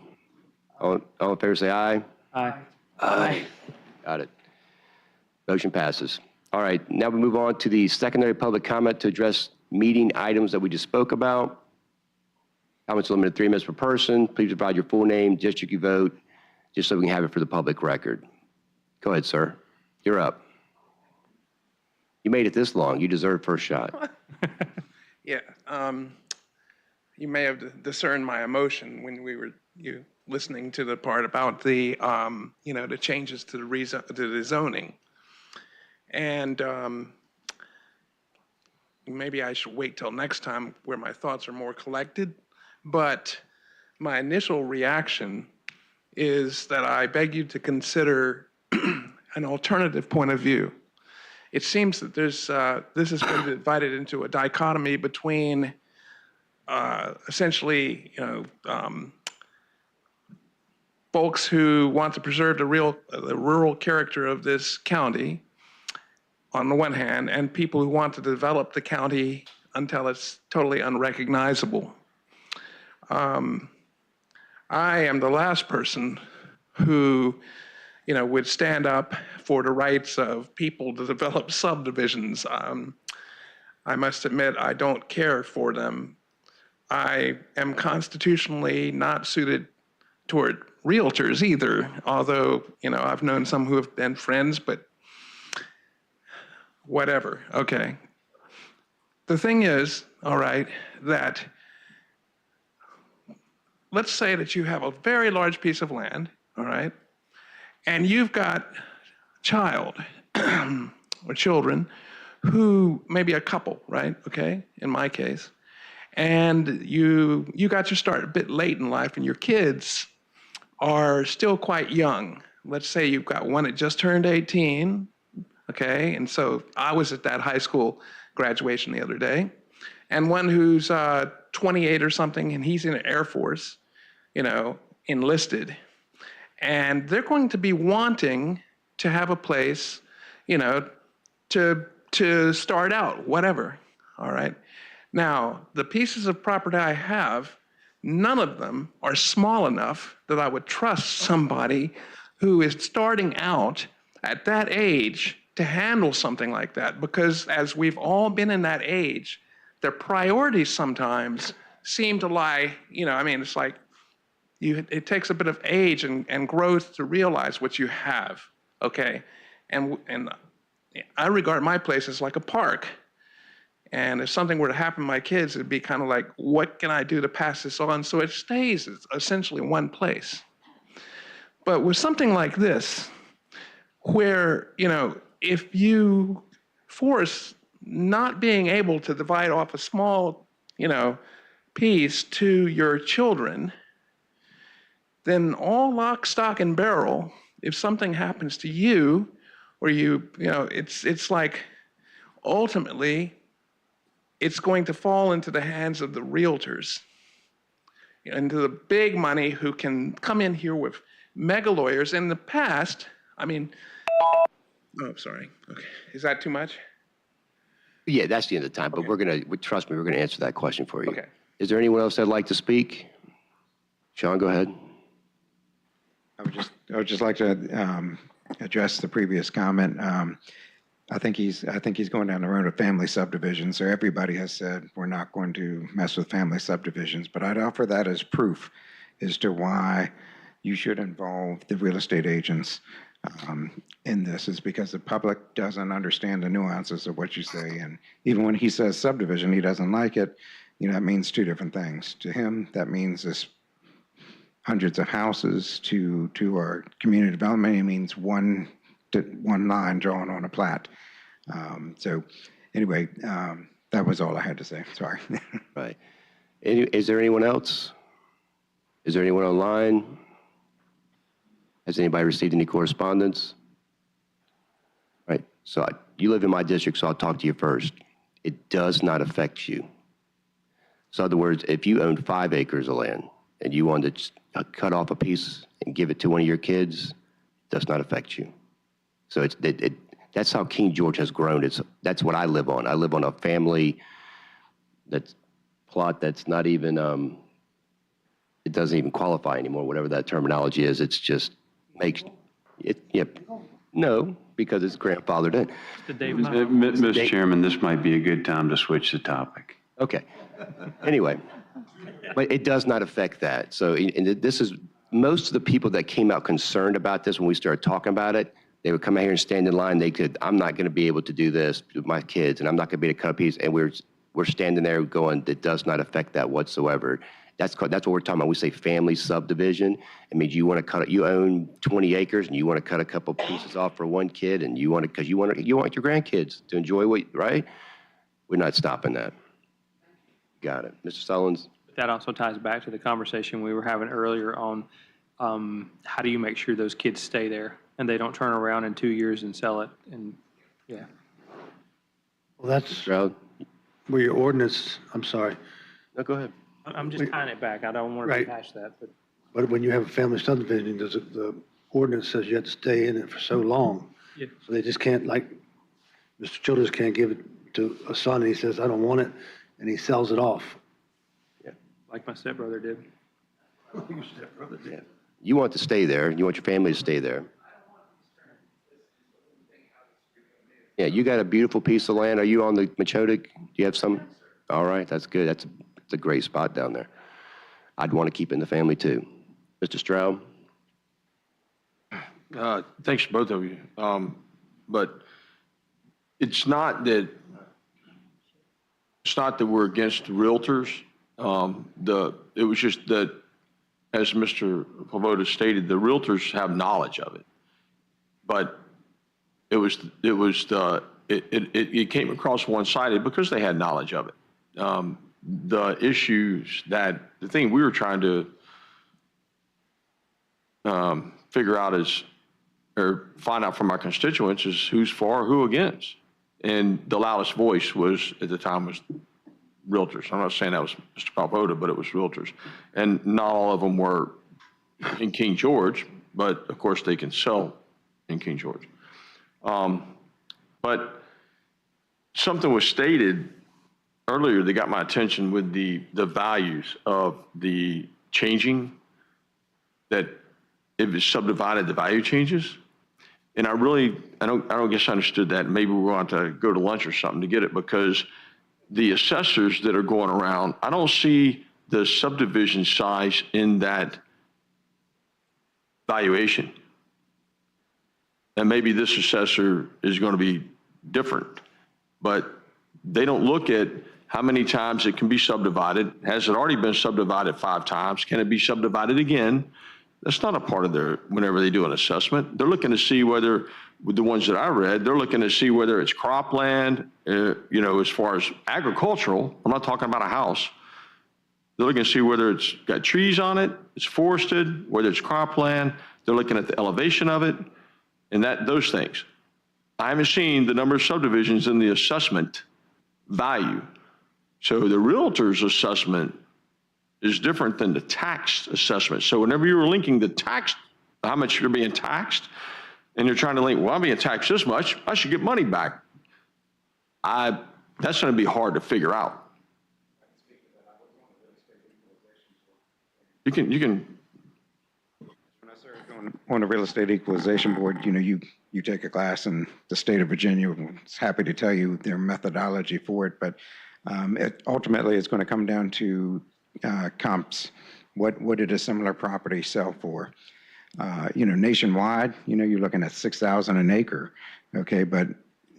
All in favor say aye. Aye. Aye. Got it. Motion passes. All right. Now we move on to the secondary public comment to address meeting items that we just spoke about. Comments are limited to 3 minutes per person. Please provide your full name, district you vote, just so we can have it for the public record. Go ahead, sir. You're up. You made it this long. You deserve first shot. Yeah. you may have discerned my emotion when we were listening to the part about the, the changes to the zoning. And maybe I should wait till next time where my thoughts are more collected. But my initial reaction is that I beg you to consider an alternative point of view. It seems that this has been divided into a dichotomy between essentially, folks who want to preserve the rural character of this county on the one hand, and people who want to develop the county until it's totally unrecognizable. I am the last person who, would stand up for the rights of people to develop subdivisions. I must admit, I don't care for them. I am constitutionally not suited toward realtors either, although, I've known some who have been friends, but whatever, okay. The thing is, all right, that let's say that you have a very large piece of land, all right, and you've got a child or children who, maybe a couple, right, okay, in my case, and you got your start a bit late in life and your kids are still quite young. Let's say you've got one that just turned 18, okay, and so I was at that high school graduation the other day, and one who's 28 or something, and he's in the Air Force, enlisted. And they're going to be wanting to have a place, to start out, whatever, all right? Now, the pieces of property I have, none of them are small enough that I would trust somebody who is starting out at that age to handle something like that, because as we've all been in that age, their priorities sometimes seem to lie, it's like it takes a bit of age and growth to realize what you have, okay? And I regard my place as like a park. And if something were to happen to my kids, it'd be kind of like, what can I do to pass this on so it stays essentially in one place? But with something like this, where, if you force not being able to divide off a small, piece to your children, then all lock, stock, and barrel, if something happens to you, or it's like ultimately it's going to fall into the hands of the realtors, into the big money who can come in here with mega lawyers. In the past, oh, sorry. Okay. Is that too much? Yeah, that's the end of the time, but trust me, we're going to answer that question for you. Okay. Is there anyone else that'd like to speak? Sean, go ahead. I would just like to address the previous comment. I think he's going down the road of family subdivisions. So everybody has said we're not going to mess with family subdivisions, but I'd offer that as proof as to why you should involve the real estate agents in this, is because the public doesn't understand the nuances of what you say. And even when he says subdivision, he doesn't like it. That means two different things. To him, that means this hundreds of houses. To our community development, it means one line drawn on a plat. So anyway, that was all I had to say. Sorry. Right. Is there anyone else? Is there anyone online? Has anybody received any correspondence? Right. So you live in my district, so I'll talk to you first. It does not affect you. So in other words, if you owned 5 acres of land and you wanted to cut off a piece and give it to one of your kids, it does not affect you. So that's how King George has grown. That's what I live on. I live on a family plot that's not even, it doesn't even qualify anymore, whatever that terminology is. It's just makes it, no, because it's grandfathered in. Mr. Chairman, this might be a good time to switch the topic. Okay. Anyway, but it does not affect that. So this is, most of the people that came out concerned about this when we started talking about it, they would come out here and stand in line. I'm not going to be able to do this with my kids, and I'm not going to be able to cut a piece. And we're standing there going, it does not affect that whatsoever. That's what we're talking about. We say family subdivision. It means you want to cut it. You own 20 acres and you want to cut a couple pieces off for one kid, and you want to because you want your grandkids to enjoy what right. We're not stopping that. Got it, Mr. Sullins. That also ties back to the conversation we were having earlier on how do you make sure those kids stay there and they don't turn around in 2 years and sell it. And yeah. Well, that's where your ordinance, I'm sorry. No, go ahead. I'm just tying it back. I don't want to rehash that. But when you have a family subdivision, the ordinance says you have to stay in it for so long. Yeah. So they just can't, like, Mr. Childers can't give it to a son and he says, I don't want it, and he sells it off. Yeah, like my stepbrother did. Your stepbrother did. Yeah. You want to stay there. You want your family to stay there. Yeah, you got a beautiful piece of land. Are you on the Machotic? Do you have some? All right, that's good. That's a great spot down there. I'd want to keep it in the family too. Mr. Stroud? Thanks to both of you. But it's not that we're against realtors. It was just that, as Mr. Pavoda stated, the realtors have knowledge of it. But it came across one-sided because they had knowledge of it. The thing we were trying to figure out or find out from our constituents is who's for, who against. And the loudest voice at the time was realtors. I'm not saying that was Mr. Pavoda, but it was realtors. And not all of them were in King George, but of course they can sell in King George. But something was stated earlier that got my attention with the values of the changing, that if it's subdivided, the value changes. And I don't guess I understood that. Maybe we're going to go to lunch or something to get it, because the assessors that are going around, I don't see the subdivision size in that valuation. And maybe this assessor is going to be different, but they don't look at how many times it can be subdivided. Has it already been subdivided 5 times? Can it be subdivided again? That's not a part of whenever they do an assessment. They're looking to see whether, with the ones that I read, they're looking to see whether it's cropland, as far as agricultural. I'm not talking about a house. They're looking to see whether it's got trees on it, it's forested, whether it's cropland. They're looking at the elevation of it, and those things. I haven't seen the number of subdivisions in the assessment value. So the realtor's assessment is different than the tax assessment. So whenever you were linking the tax, how much you're being taxed, and you're trying to link, well, I'm being taxed this much, I should get money back. That's going to be hard to figure out. You can. When I started on the Real Estate Equalization Board, you take a class, and the state of Virginia is happy to tell you their methodology for it, but ultimately it's going to come down to comps. What did a similar property sell for? Nationwide, you're looking at $6,000 an acre, okay, but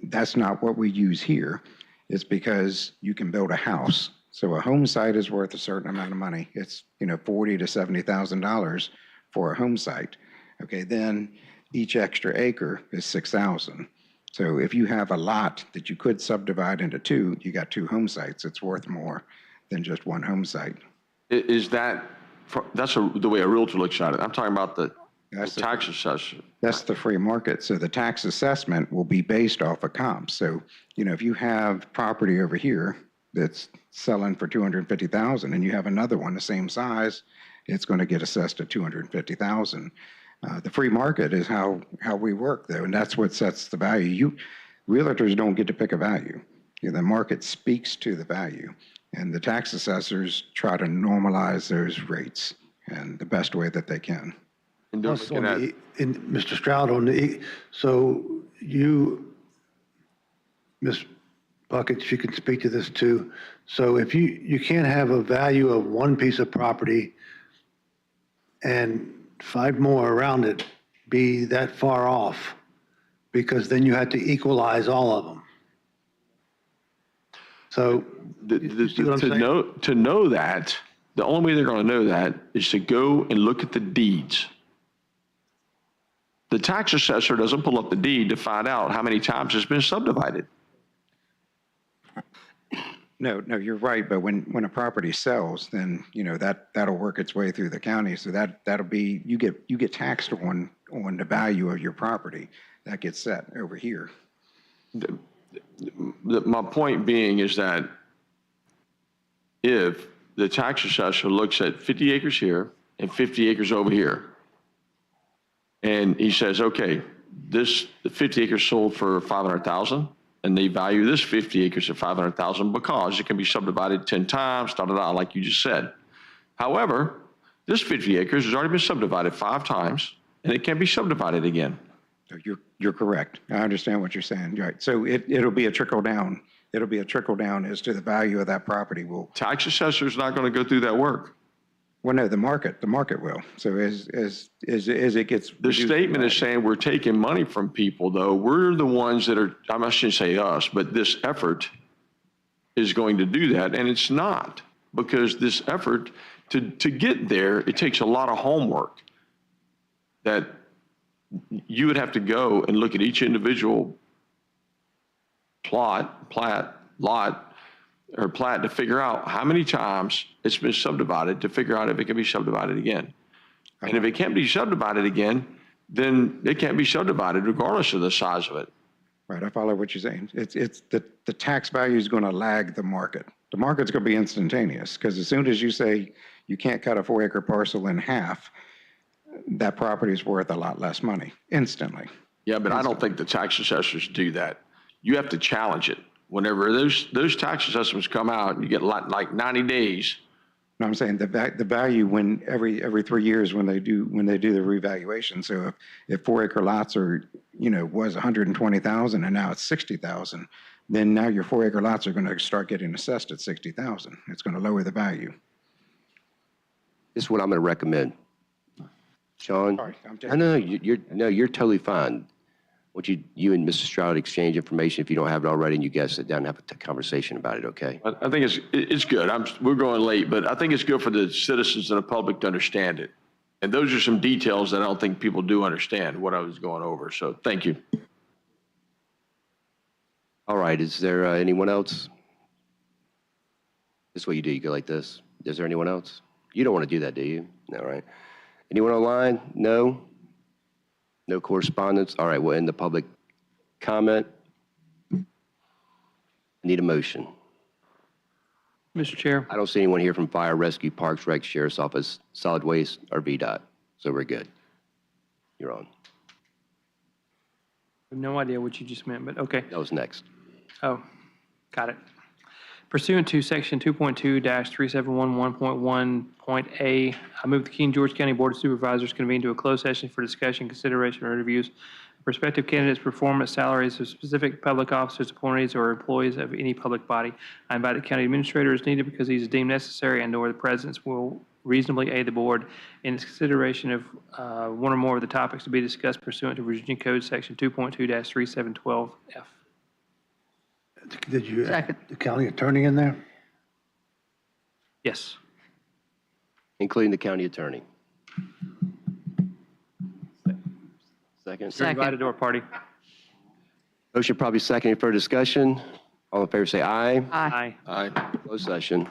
that's not what we use here. It's because you can build a house. So a home site is worth a certain amount of money. It's $40,000 to $70,000 for a home site. Okay, then each extra acre is $6,000. So if you have a lot that you could subdivide into 2, you got 2 home sites. It's worth more than just 1 home site. That's the way a realtor looks at it. I'm talking about the tax assessment. That's the free market. So the tax assessment will be based off of comps. So, if you have property over here that's selling for $250,000 and you have another one the same size, it's going to get assessed at $250,000. The free market is how we work, though, and that's what sets the value. Realtors don't get to pick a value. The market speaks to the value, and the tax assessors try to normalize those rates in the best way that they can. Also, Mr. Stroud, so Ms. Bucket, if you can speak to this too. So if you can't have a value of one piece of property and 5 more around it be that far off, because then you have to equalize all of them. So, see what I'm saying? To know that, the only way they're going to know that is to go and look at the deeds. The tax assessor doesn't pull up the deed to find out how many times it's been subdivided. No, you're right, but when a property sells, then, that'll work its way through the county, so that'll be, you get taxed on the value of your property. That gets set over here. My point being is that if the tax assessor looks at 50 acres here and 50 acres over here, and he says, okay, the 50 acres sold for 500,000, and they value this 50 acres at 500,000 because it can be subdivided 10 times, like you just said. However, this 50 acres has already been subdivided 5 times, and it can be subdivided again. You're correct. I understand what you're saying. Right. So it'll be a trickle down. It'll be a trickle down as to the value of that property. Tax assessor's not going to go through that work. Well, no, the market will. So as it gets, the statement is saying we're taking money from people, though. We're the ones that are, I shouldn't say us, but this effort is going to do that. And it's not, because this effort to get there, it takes a lot of homework that you would have to go and look at each individual plat, lot, or plat to figure out how many times it's been subdivided to figure out if it can be subdivided again. And if it can't be subdivided again, then it can't be subdivided regardless of the size of it. Right, I follow what you're saying. It's the tax value is going to lag the market. The market's going to be instantaneous, because as soon as you say you can't cut a 4-acre parcel in half, that property is worth a lot less money instantly. Yeah, but I don't think the tax assessors do that. You have to challenge it. Whenever those tax assessments come out, you get like 90 days. No, I'm saying the value when every 3 years when they do the revaluation. So if 4-acre lots are, was 120,000 and now it's 60,000, then now your 4-acre lots are going to start getting assessed at 60,000. It's going to lower the value. This is what I'm going to recommend. Sean? Sorry, you're totally fine. Would you and Mr. Stroud exchange information if you don't have it already, and you guys sit down and have a conversation about it, okay? I think it's good. We're going late, but I think it's good for the citizens and the public to understand it. And those are some details that I don't think people do understand what I was going over. So thank you. All right, is there anyone else? This is what you do, you go like this. Is there anyone else? You don't want to do that, do you? No, right? Anyone online? No? No correspondence? All right, we'll end the public comment. Need a motion. Mr. Chair. I don't see anyone here from Fire, Rescue, Parks, Rec, Sheriff's Office, Solid Waste, or VDOT, so we're good. You're on. I have no idea what you just meant, but okay. That was next. Oh, got it. Pursuant to Section 2.2-3711.1.a, I move the King George County Board of Supervisors convene to a closed session for discussion, consideration, or interviews of prospective candidates' performance, salaries of specific public officers, appointees, or employees of any public body. I invite the county administrator as needed because he is deemed necessary and/or the presence will reasonably aid the board in its consideration of one or more of the topics to be discussed pursuant to Virginia Code Section 2.2-3712F. Did you add the county attorney in there? Yes. Including the county attorney. Second? You're invited to our party. Motion probably second for discussion. All in favor say aye. Aye. Aye. Closed session.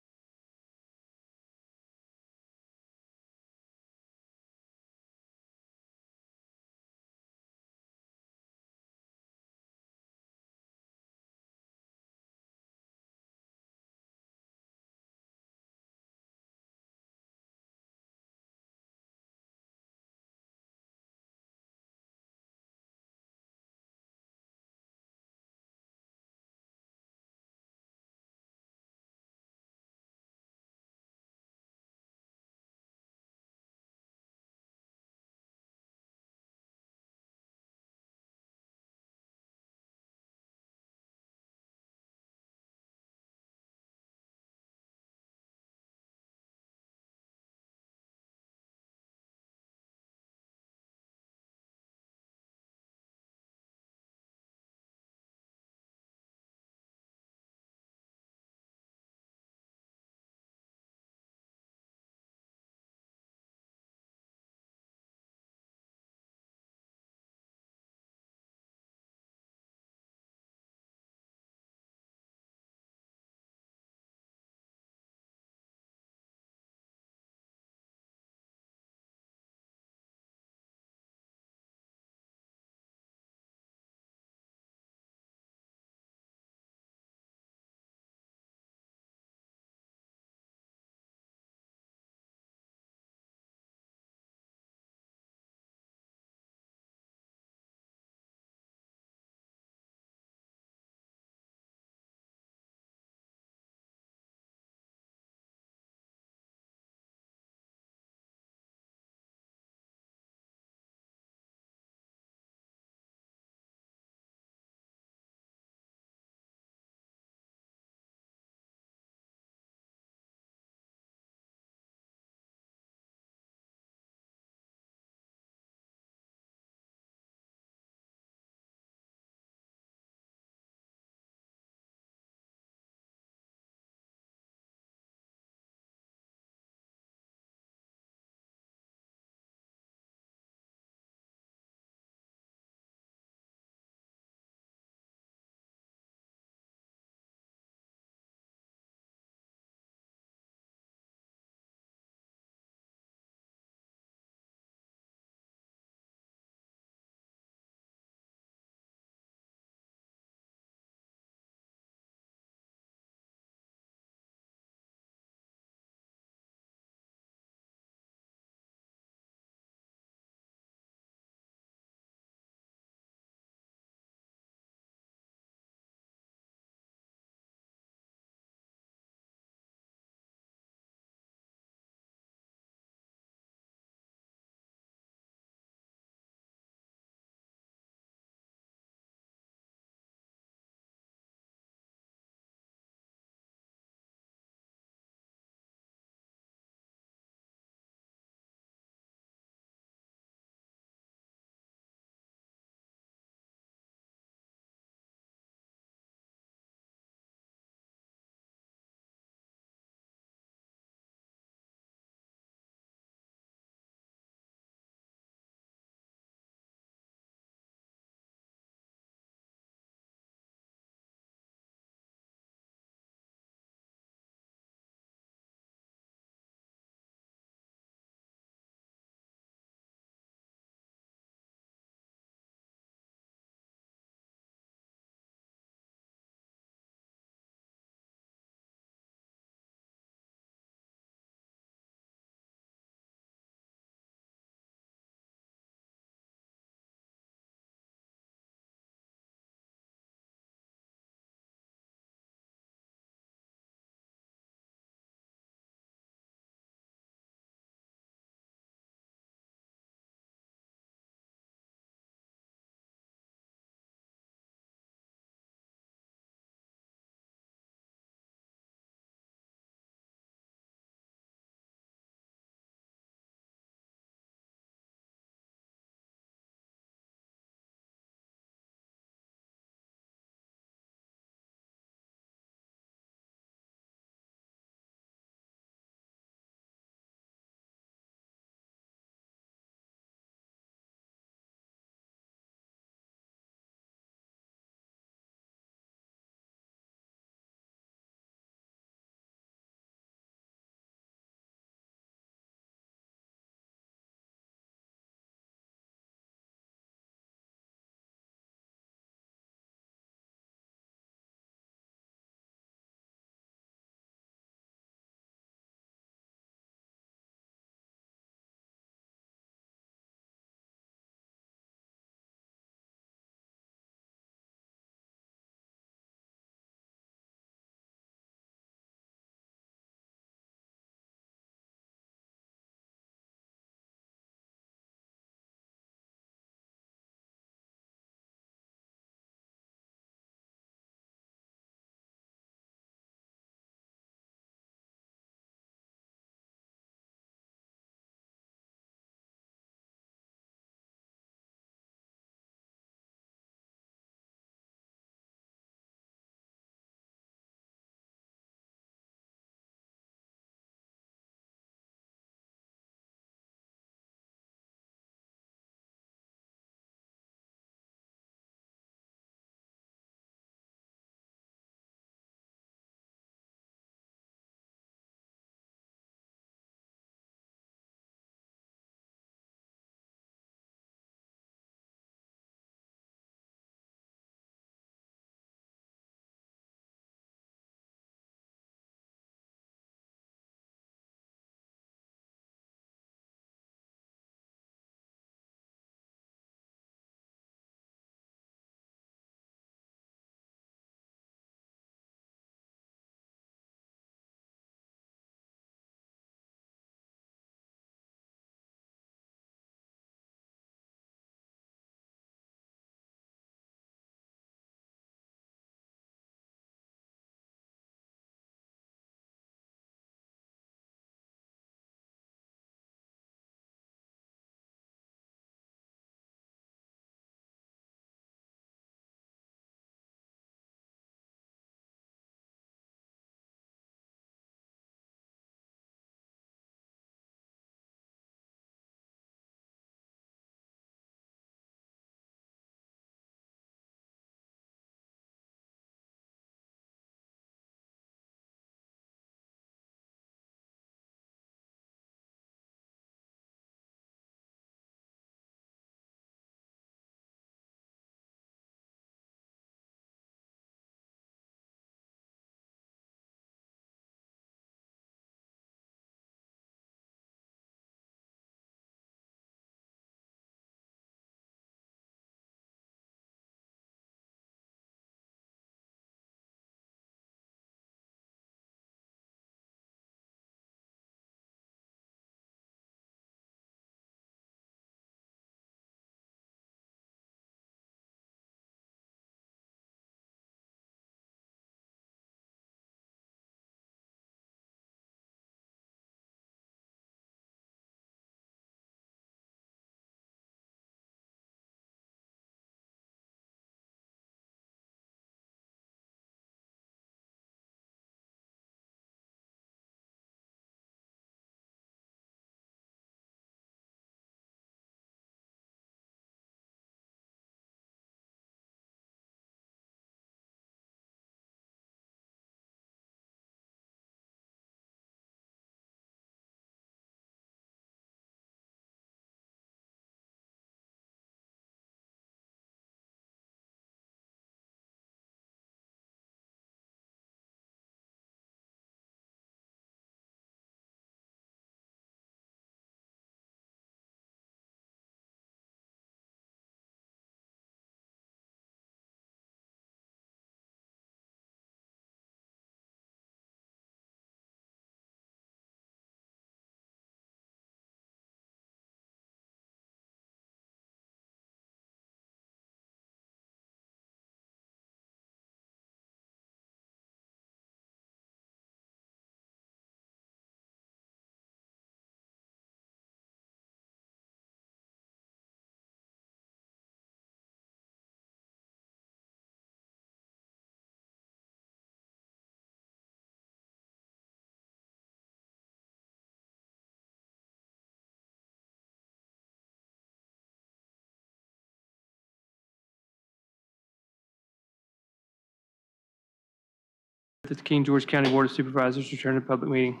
that the King George County Board of Supervisors return to public meeting.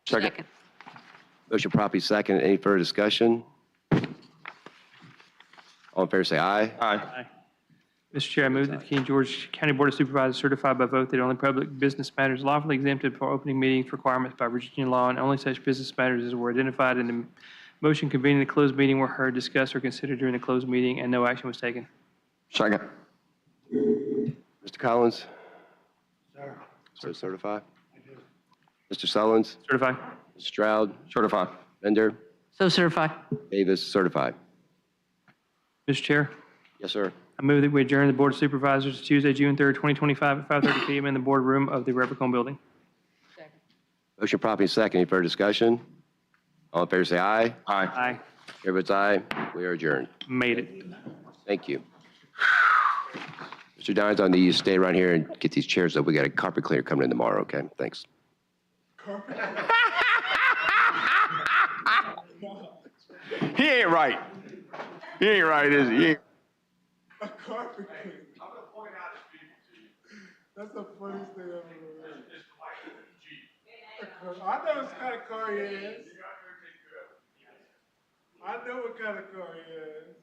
Second. Motion properly second. Any further discussion? All in favor say aye. Aye. Mr. Chair, I move that the King George County Board of Supervisors certify by vote that only public business matters lawfully exempted for opening meetings requirements by Virginia law and only such business matters as were identified in the motion convening the closed meeting were heard, discussed, or considered during the closed meeting, and no action was taken. Second. Mr. Collins? Sir. So certify? Mr. Sullins? Certify. Mr. Stroud? Certify. Bender? So certify. Davis? Certified. Mr. Chair, Yes, sir. I move that we adjourn the Board of Supervisors Tuesday, June 3rd, 2025 at 5:30 p.m. in the boardroom of the Revercombe Building. Motion properly second. Any further discussion? All in favor say aye. Aye. Chair votes aye. We are adjourned. Made it. Thank you. Mr. Dines, I need you to stay around here and get these chairs up. We got a carpet cleaner coming in tomorrow, okay? Thanks. He ain't right. He ain't right, is he? He ain't- A carpet cleaner. I'm gonna point out his people to you. That's the funniest thing I've ever heard. I know what kind of car he is. I know what kind of car he is.